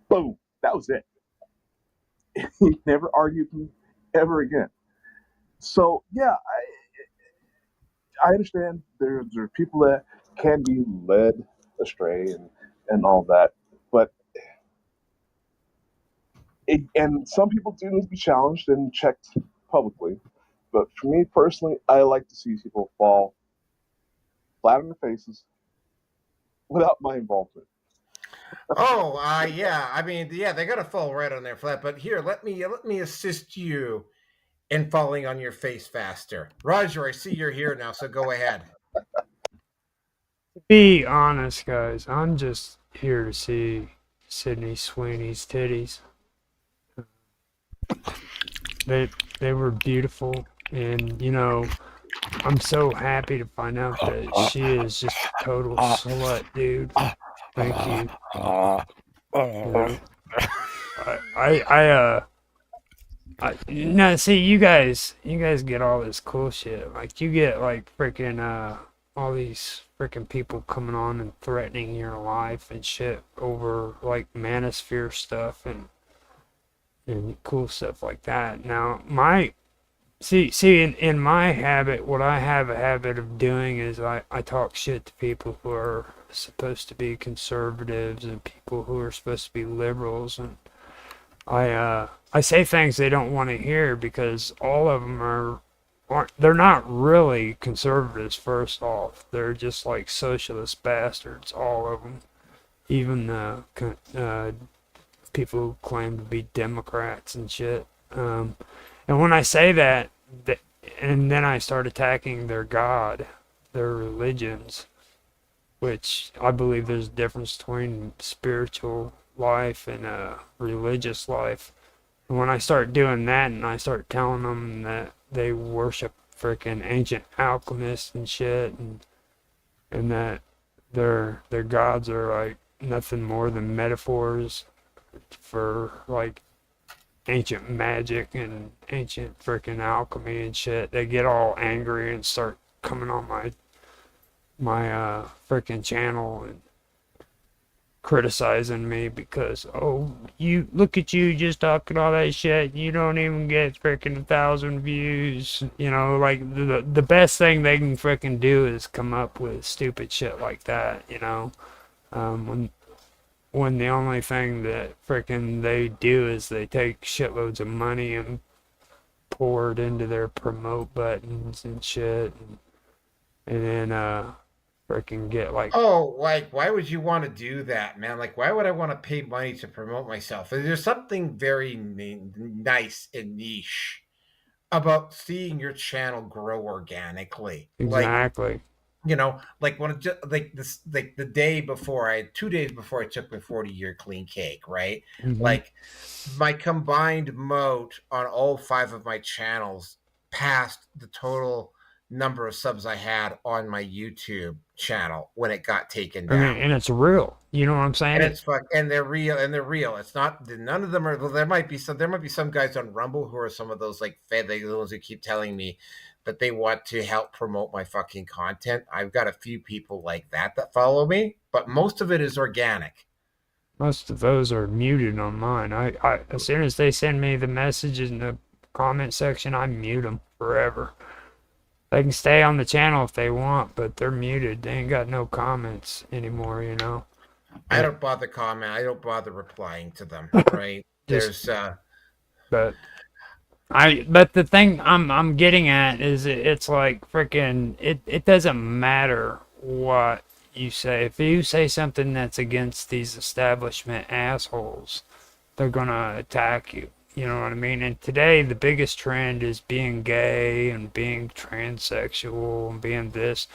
Boom. That was it. He never argued with me ever again. So yeah, I understand there are people that can be led astray and all that, but and some people do need to be challenged and checked publicly. But for me personally, I like to see people fall flat on their faces without my involvement. Oh, yeah. I mean, yeah, they got to fall right on their flat. But here, let me assist you in falling on your face faster. Roger, I see you're here now, so go ahead. Be honest, guys. I'm just here to see Sydney Sweeney's titties. They were beautiful, and I'm so happy to find out that she is just a total slut, dude. Thank you. Yeah. No, see, you guys get all this cool shit. Like, you get, like, freaking, all these freaking people coming on and threatening your life and shit over, like, manosphere stuff and cool stuff like that. Now, in my habit, what I have a habit of doing is I talk shit to people who are supposed to be conservatives and people who are supposed to be liberals, and I say things they don't want to hear because all of them they're not really conservatives. First off, they're just like socialist bastards, all of them. Even people who claim to be Democrats and shit. And when I say that, and then I start attacking their God, their religions, which I believe there's a difference between spiritual life and religious life. And when I start doing that and I start telling them that they worship freaking ancient alchemists and shit, and that their gods are like nothing more than metaphors for like ancient magic and ancient freaking alchemy and shit, they get all angry and start coming on my freaking channel and criticizing me because, oh, you look at you just talking all that shit, you don't even get freaking 1,000 views. You know, like the best thing they can freaking do is come up with stupid shit like that, you know. When the only thing that freaking they do is they take shitloads of money and pour it into their promote buttons and shit, and then freaking get like, Oh, like, why would you want to do that, man? Like, why would I want to pay money to promote myself? There's something very nice and niche about seeing your channel grow organically. Like, exactly. you know, like when like this, like the day before, 2 days before I took my 40-year clean cake, right? Mhm. Like, my combined moat on all 5 of my channels passed the total number of subs I had on my YouTube channel when it got taken I down. mean, and it's real. You know what I'm saying? And and they're real. It's not, none of them are. Well, there might be some guys on Rumble who are some of those like the ones who keep telling me that they want to help promote my fucking content. I've got a few people like that follow me, but most of it is organic. Most of those are muted on mine. I as soon as they send me the messages in the comment section, I mute them forever. They can stay on the channel if they want, but they're muted. They ain't got no comments anymore, you know. I don't bother comment. I don't bother replying to them. Right? Just- There's but the thing I'm getting at is it's like freaking it doesn't matter what you say. If you say something that's against these establishment assholes, they're gonna attack you. You know what I mean? And today the biggest trend is being gay and being transsexual and being this.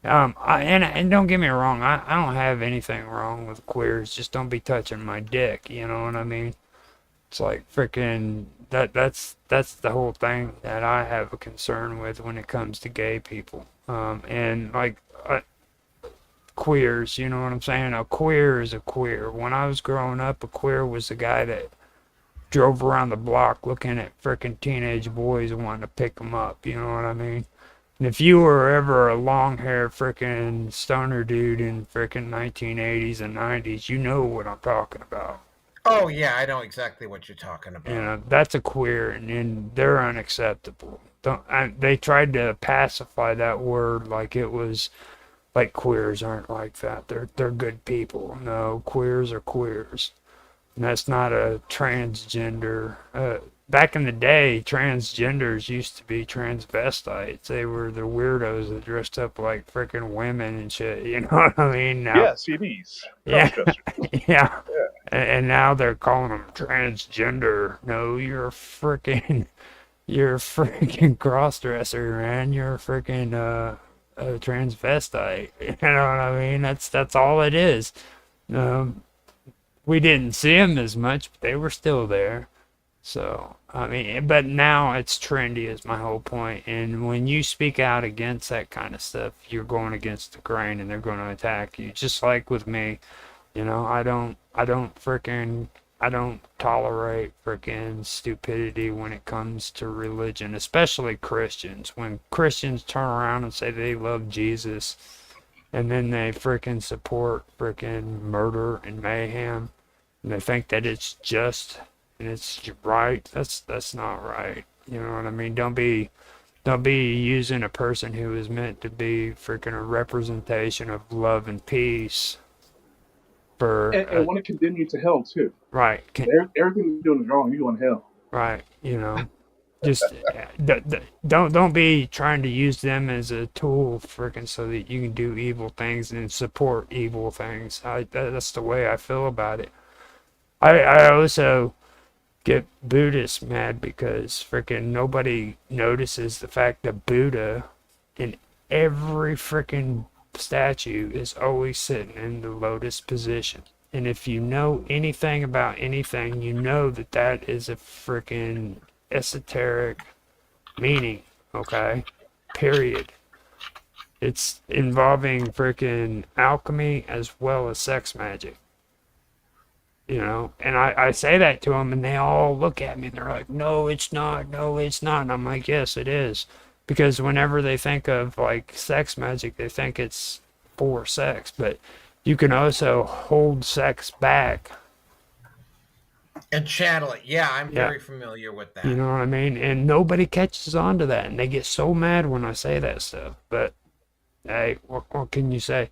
And don't get me wrong, I don't have anything wrong with queers. Just don't be touching my dick. You know what I mean? It's like freaking that's the whole thing that I have a concern with when it comes to gay people. And like queers, you know what I'm saying? A queer is a queer. When I was growing up, a queer was the guy that drove around the block looking at freaking teenage boys and wanting to pick them up. You know what I mean? And if you were ever a long-haired freaking stoner dude in freaking 1980s and 90s, you know what I'm talking about. Oh yeah, I know exactly what you're talking about. You know, that's a queer, and they're unacceptable. They tried to pacify that word like it was like queers aren't like that. They're good people. No, queers are queers. And that's not a transgender. Back in the day, transgenders used to be transvestites. They were the weirdos that dressed up like freaking women and shit. You know what I mean? Now, Yeah, CDs. Yeah. Crossdressers. yeah. And now they're calling them transgender. No, you're a freaking crossdresser, man. You're a freaking a transvestite. You know what I mean? That's all it is. We didn't see them as much, but they were still there. So, I mean, but now it's trendy is my whole point. And when you speak out against that kind of stuff, you're going against the grain and they're going to attack you. Just like with me, you know, I don't tolerate freaking stupidity when it comes to religion, especially Christians. When Christians turn around and say they love Jesus and then they freaking support freaking murder and mayhem and they think that it's just and it's right, that's not right. You know what I mean? Don't be using a person who is meant to be freaking a representation of love and peace for And want to condemn you to hell too. right. Everything you're doing is wrong. You're going to hell. Right, you know, just don't be trying to use them as a tool, freaking, so that you can do evil things and support evil things. That's the way I feel about it. I also get Buddhists mad because freaking nobody notices the fact that Buddha in every freaking statue is always sitting in the lotus position. And if you know anything about anything, you know that that is a freaking esoteric meaning, okay? Period. It's involving freaking alchemy as well as sex magic. You know, and I say that to them and they all look at me and they're like, no, it's not, no, it's not. And I'm like, yes, it is. Because whenever they think of like sex magic, they think it's for sex, but you can also hold sex back. And channel it. Yeah, I'm Yeah. very familiar with that. You know what I mean? And nobody catches on to that. And they get so mad when I say that stuff. But hey, what can you say?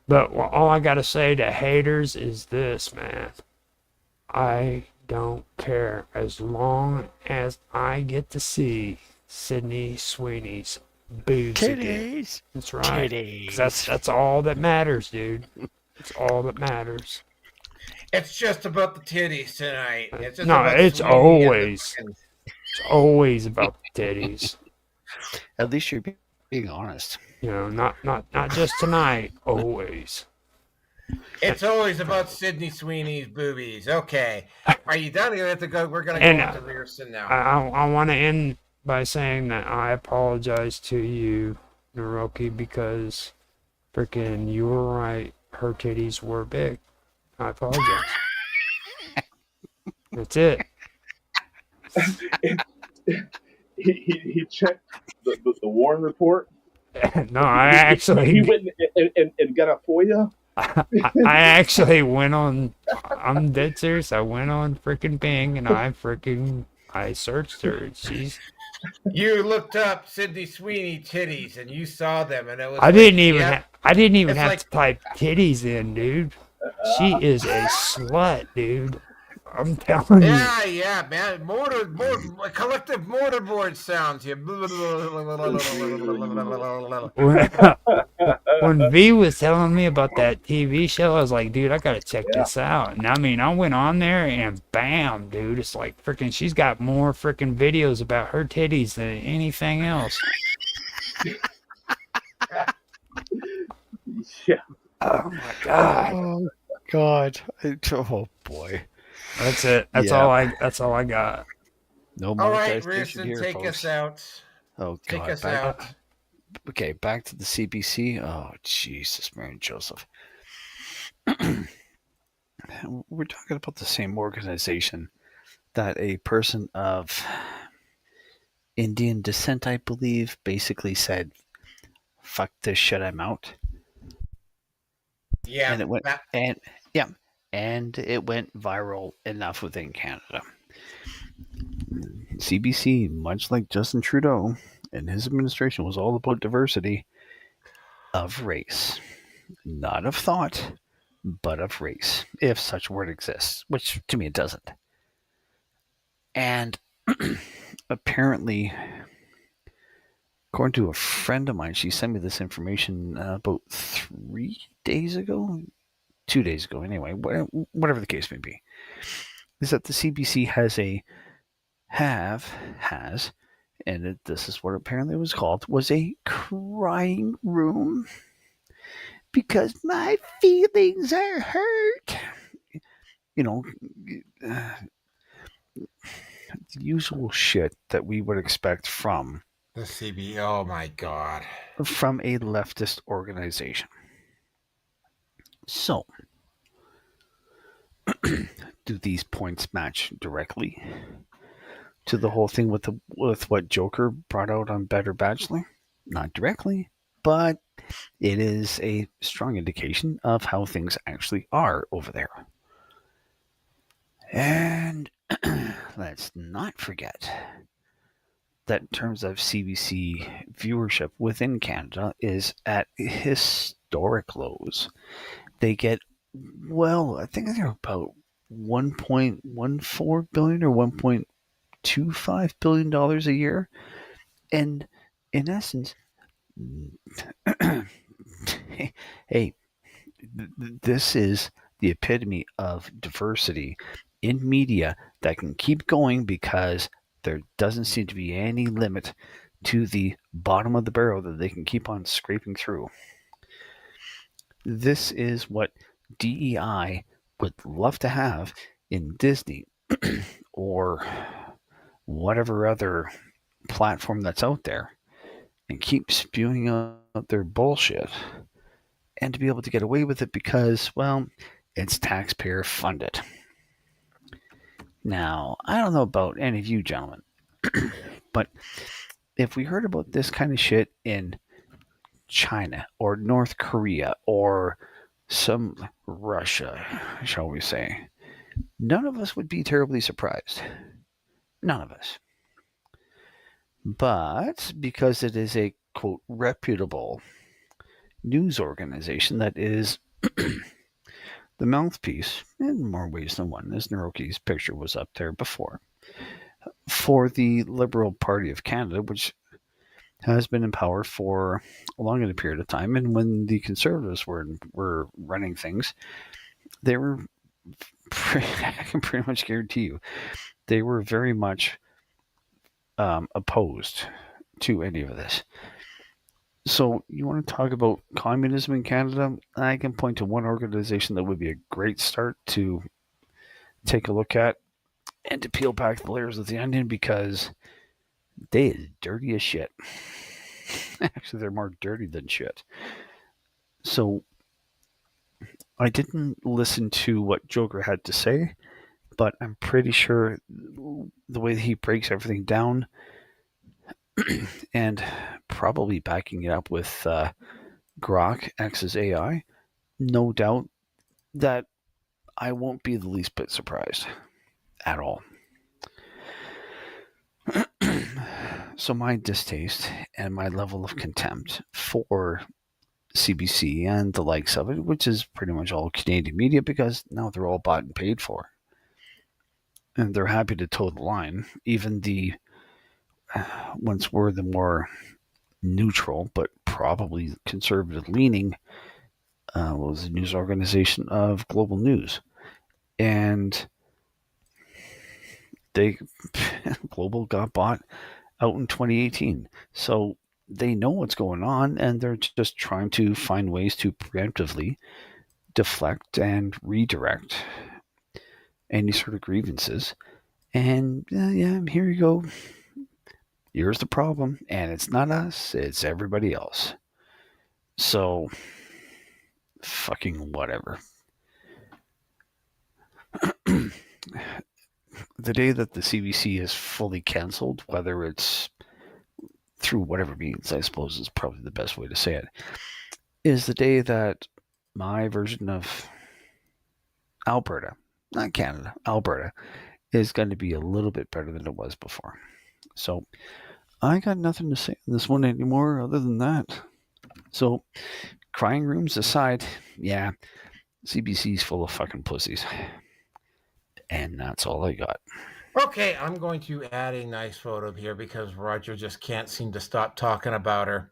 But all I got to say to haters is this, man. I don't care as long as I get to see Sydney Sweeney's boobs again. Titties. That's right. 'Cause Titties. that's all that matters, dude. It's all that matters. It's just about the titties tonight. It's just No, about it's Sweeney and the always. fucking- It's always about the titties. At least you're being honest. You know, not just tonight. Always. It's always about Sydney Sweeney's boobies. Okay. Are you done? We have to go. We're going to And, go on to Rearson now. I want to end by saying that I apologize to you, Naroki, because freaking you were right. Her titties were big. I apologize. That's it. He checked the Warren report. No, I He actually went and got a FOIA. I actually went on. I'm dead serious. I went on freaking Bing and I searched her. And she's. You looked up Sydney Sweeney titties and you saw them, and it was. I didn't even. I didn't even It's have like- to type titties in, dude. She is a slut, dude. I'm telling you. Yeah, man. Collective mortarboard sounds here. When V was telling me about that TV show, I was like, dude, I gotta check this out. And I mean, I went on there and bam, dude, it's like freaking, she's got more freaking videos about her titties than anything else. Yeah. Oh my god. Oh God. Oh boy. That's it. That's Yeah. all I got. No All right, monetization Rearson, here, take folks. us out. Oh Take God. us out. Okay, back to the CBC. Oh Jesus, Mary and Joseph. We're talking about the same organization that a person of Indian descent, I believe, basically said, "Fuck this shit, I'm out." Yeah. And it went that- and it went viral enough within Canada. CBC, much like Justin Trudeau and his administration, was all about diversity of race, not of thought, but of race, if such word exists, which to me it doesn't. And apparently, according to a friend of mine, she sent me this information about 3 days ago, 2 days ago, anyway, whatever the case may be, is that the CBC has and this is what apparently it was called, was a crying room because my feelings are hurt. You know, the usual shit that we would expect from The CB. Oh my God. a leftist organization. So, do these points match directly to the whole thing with what Joker brought out on Better Bachelor? Not directly, but it is a strong indication of how things actually are over there. And let's not forget that in terms of CBC viewership within Canada is at historic lows. They get, well, I think they're about $1.14 billion or $1.25 billion a year. And in essence, hey, this is the epitome of diversity in media that can keep going because there doesn't seem to be any limit to the bottom of the barrel that they can keep on scraping through. This is what DEI would love to have in Disney or whatever other platform that's out there, and keep spewing out their bullshit, and to be able to get away with it because, well, it's taxpayer funded. Now, I don't know about any of you gentlemen, but if we heard about this kind of shit in China or North Korea or some Russia, shall we say, none of us would be terribly surprised. None of us. But because it is a, quote, reputable news organization that is the mouthpiece, in more ways than one, as Naroki's picture was up there before, for the Liberal Party of Canada, which has been in power for a long period of time. And when the Conservatives were running things, they were, I can pretty much guarantee you, they were very much opposed to any of this. So you want to talk about communism in Canada? I can point to one organization that would be a great start to take a look at and to peel back the layers of the onion, because they is dirty as shit. Actually, they're more dirty than shit. So I didn't listen to what Joker had to say, but I'm pretty sure the way that he breaks everything down and probably backing it up with Grok X's AI, no doubt that I won't be the least bit surprised at all. So my distaste and my level of contempt for CBC and the likes of it, which is pretty much all Canadian media, because now they're all bought and paid for. And they're happy to toe the line. Even the once were the more neutral but probably conservative leaning was a news organization of Global News, and they Global got bought out in 2018, so they know what's going on, and they're just trying to find ways to preemptively deflect and redirect any sort of grievances. And yeah, here you go. Here's the problem, and it's not us, it's everybody else. So, fucking whatever. The day that the CBC is fully cancelled, whether it's through whatever means, I suppose is probably the best way to say it, is the day that my version of Alberta, not Canada, Alberta, is going to be a little bit better than it was before. So, I got nothing to say on this one anymore other than that. So, crying rooms aside, yeah, CBC's full of fucking pussies. And that's all I got. Okay, I'm going to add a nice photo here because Roger just can't seem to stop talking about her.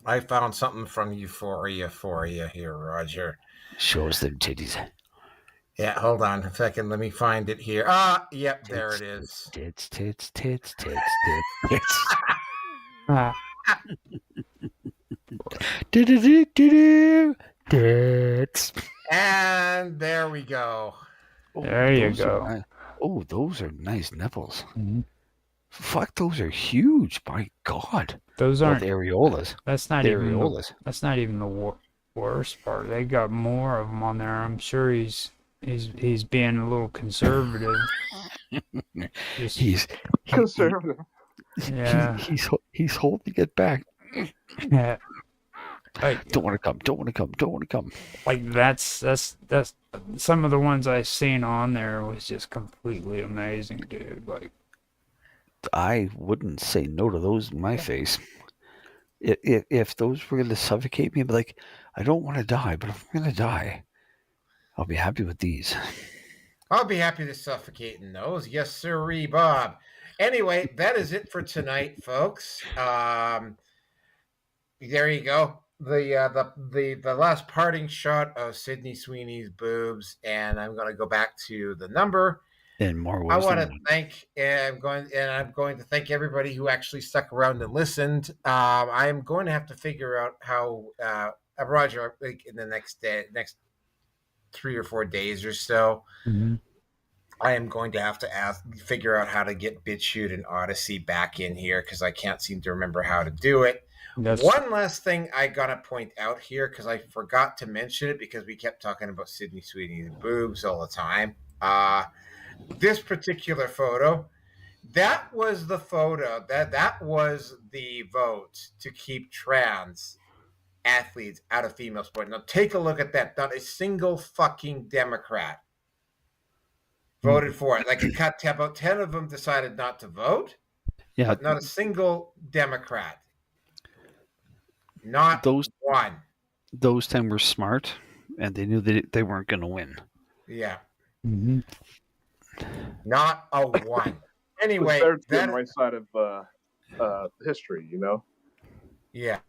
I found something from Euphoria for you here, Roger. Show us them titties. Yeah, hold on a second. Let me find it here. Yep, there it is. Tits. Tits. And there we go. There you go. Oh, those are nice nipples. Mm-hmm. Fuck, those are huge. My God. Those Well, aren't. the areolas. That's not The even the. areolas. That's not even the worst part. They got more of them on there. I'm sure he's being a little conservative. Just, He's Conservative. yeah. he's holding it back. Yeah. Like, Don't want to come. Don't want to come. Don't want to come. like that's some of the ones I seen on there was just completely amazing, dude. Like, I wouldn't say no to those in my face. If those were going to suffocate me, I'd be like, I don't want to die, but if I'm going to die, I'll be happy with these. I'll be happy to suffocate in those. Yes, sirree, Bob. Anyway, that is it for tonight, folks. There you go. The last parting shot of Sydney Sweeney's boobs, and I'm going to go back to the number. In more ways I want than to one. thank, I'm going to thank everybody who actually stuck around and listened. I am going to have to figure out how, Roger, like in the next 3 or 4 days or so, mm-hmm. I am going to have to figure out how to get BitChute and Odyssey back in here because I can't seem to remember how to do it. One last thing I gotta point out here because I forgot to mention it because we kept talking about Sydney Sweeney's boobs all the time. This particular photo, that was the photo that was the vote to keep trans athletes out of female sport. Now take a look at that. Not a single fucking Democrat voted for it. Like about 10 of them decided not to vote. Yeah, but not a single Democrat. Not those one. Those 10 were smart, and they knew that they weren't going to win. Yeah. Mm-hmm. Not a one. Anyway, It's better to be on the right side of history, you know? Yeah.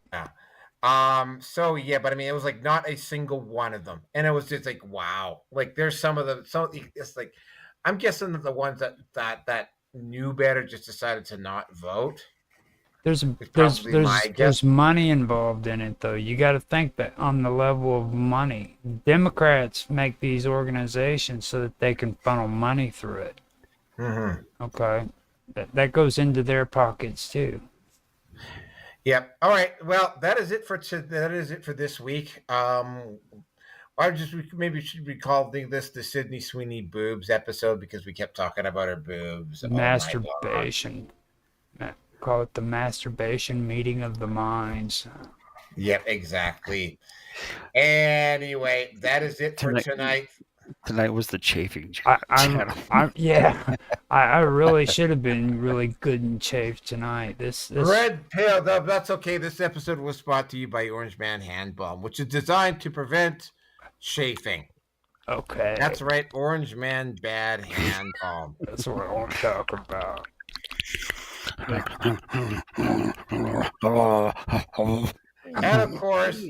So yeah, but I mean, it was like not a single one of them, and it was just like wow. Like there's some of them. So it's like I'm guessing that the ones that knew better just decided to not vote. There's money involved in it though. You got to think that on the level of money, Democrats make these organizations so that they can funnel money through it. Mm-hmm. Okay, that goes into their pockets too. Yep. All right. Well, that is it for this week. Maybe should we call this the Sydney Sweeney boobs episode because we kept talking about her boobs. Masturbation. Call it the masturbation meeting of the minds. Yep, exactly. Anyway, that is it for tonight. Tonight was the chafing I really should have been really good and chafed tonight. This Red Pill. That's okay. This episode was brought to you by Orange Man Hand Balm, which is designed to prevent chafing. Okay. That's right. Orange Man Bad Hand Balm. That's what I want to talk about. And of course,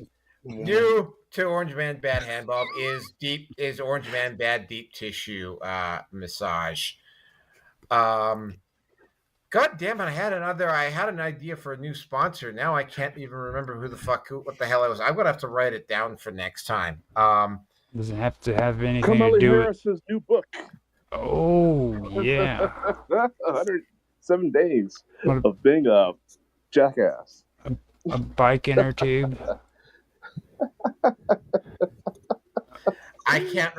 new to Orange Man Bad Hand Balm is Orange Man Bad Deep Tissue Massage. God damn it! I had an idea for a new sponsor. Now I can't even remember what the hell it was. I'm gonna have to write it down for next time. Doesn't have to have anything Kamala to do Harris's with. new book. Oh yeah. 107 days of being a jackass. A bike inner tube. I can't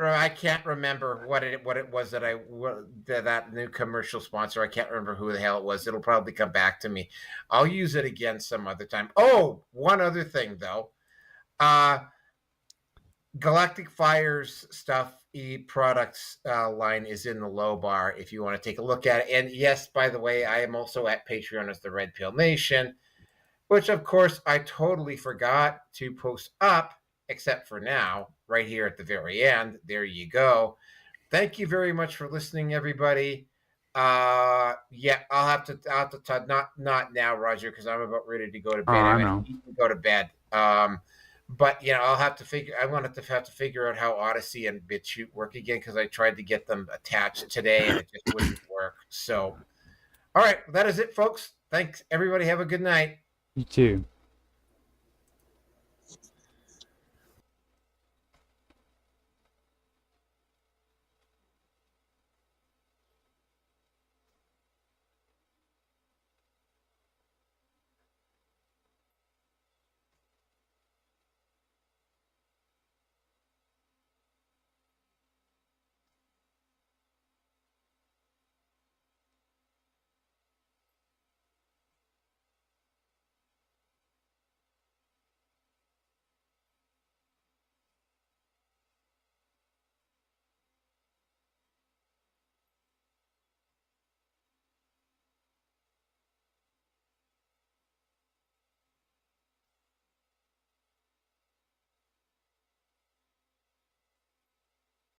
remember what it was that new commercial sponsor. I can't remember who the hell it was. It'll probably come back to me. I'll use it again some other time. Oh, one other thing though. Galactic Fire's stuff products line is in the low bar if you want to take a look at it. And yes, by the way, I am also at Patreon as the Red Pill Nation, which of course I totally forgot to post up, except for now, right here at the very end. There you go. Thank you very much for listening, everybody. Yeah, I'll have to talk, not now, Roger, because I'm about ready to go to bed. I know. Go to bed. But I'll have to figure. I'm going to have to figure out how Odyssey and BitChute work again because I tried to get them attached today and it just wouldn't work. So, all right, that is it, folks. Thanks, everybody. Have a good night. You too.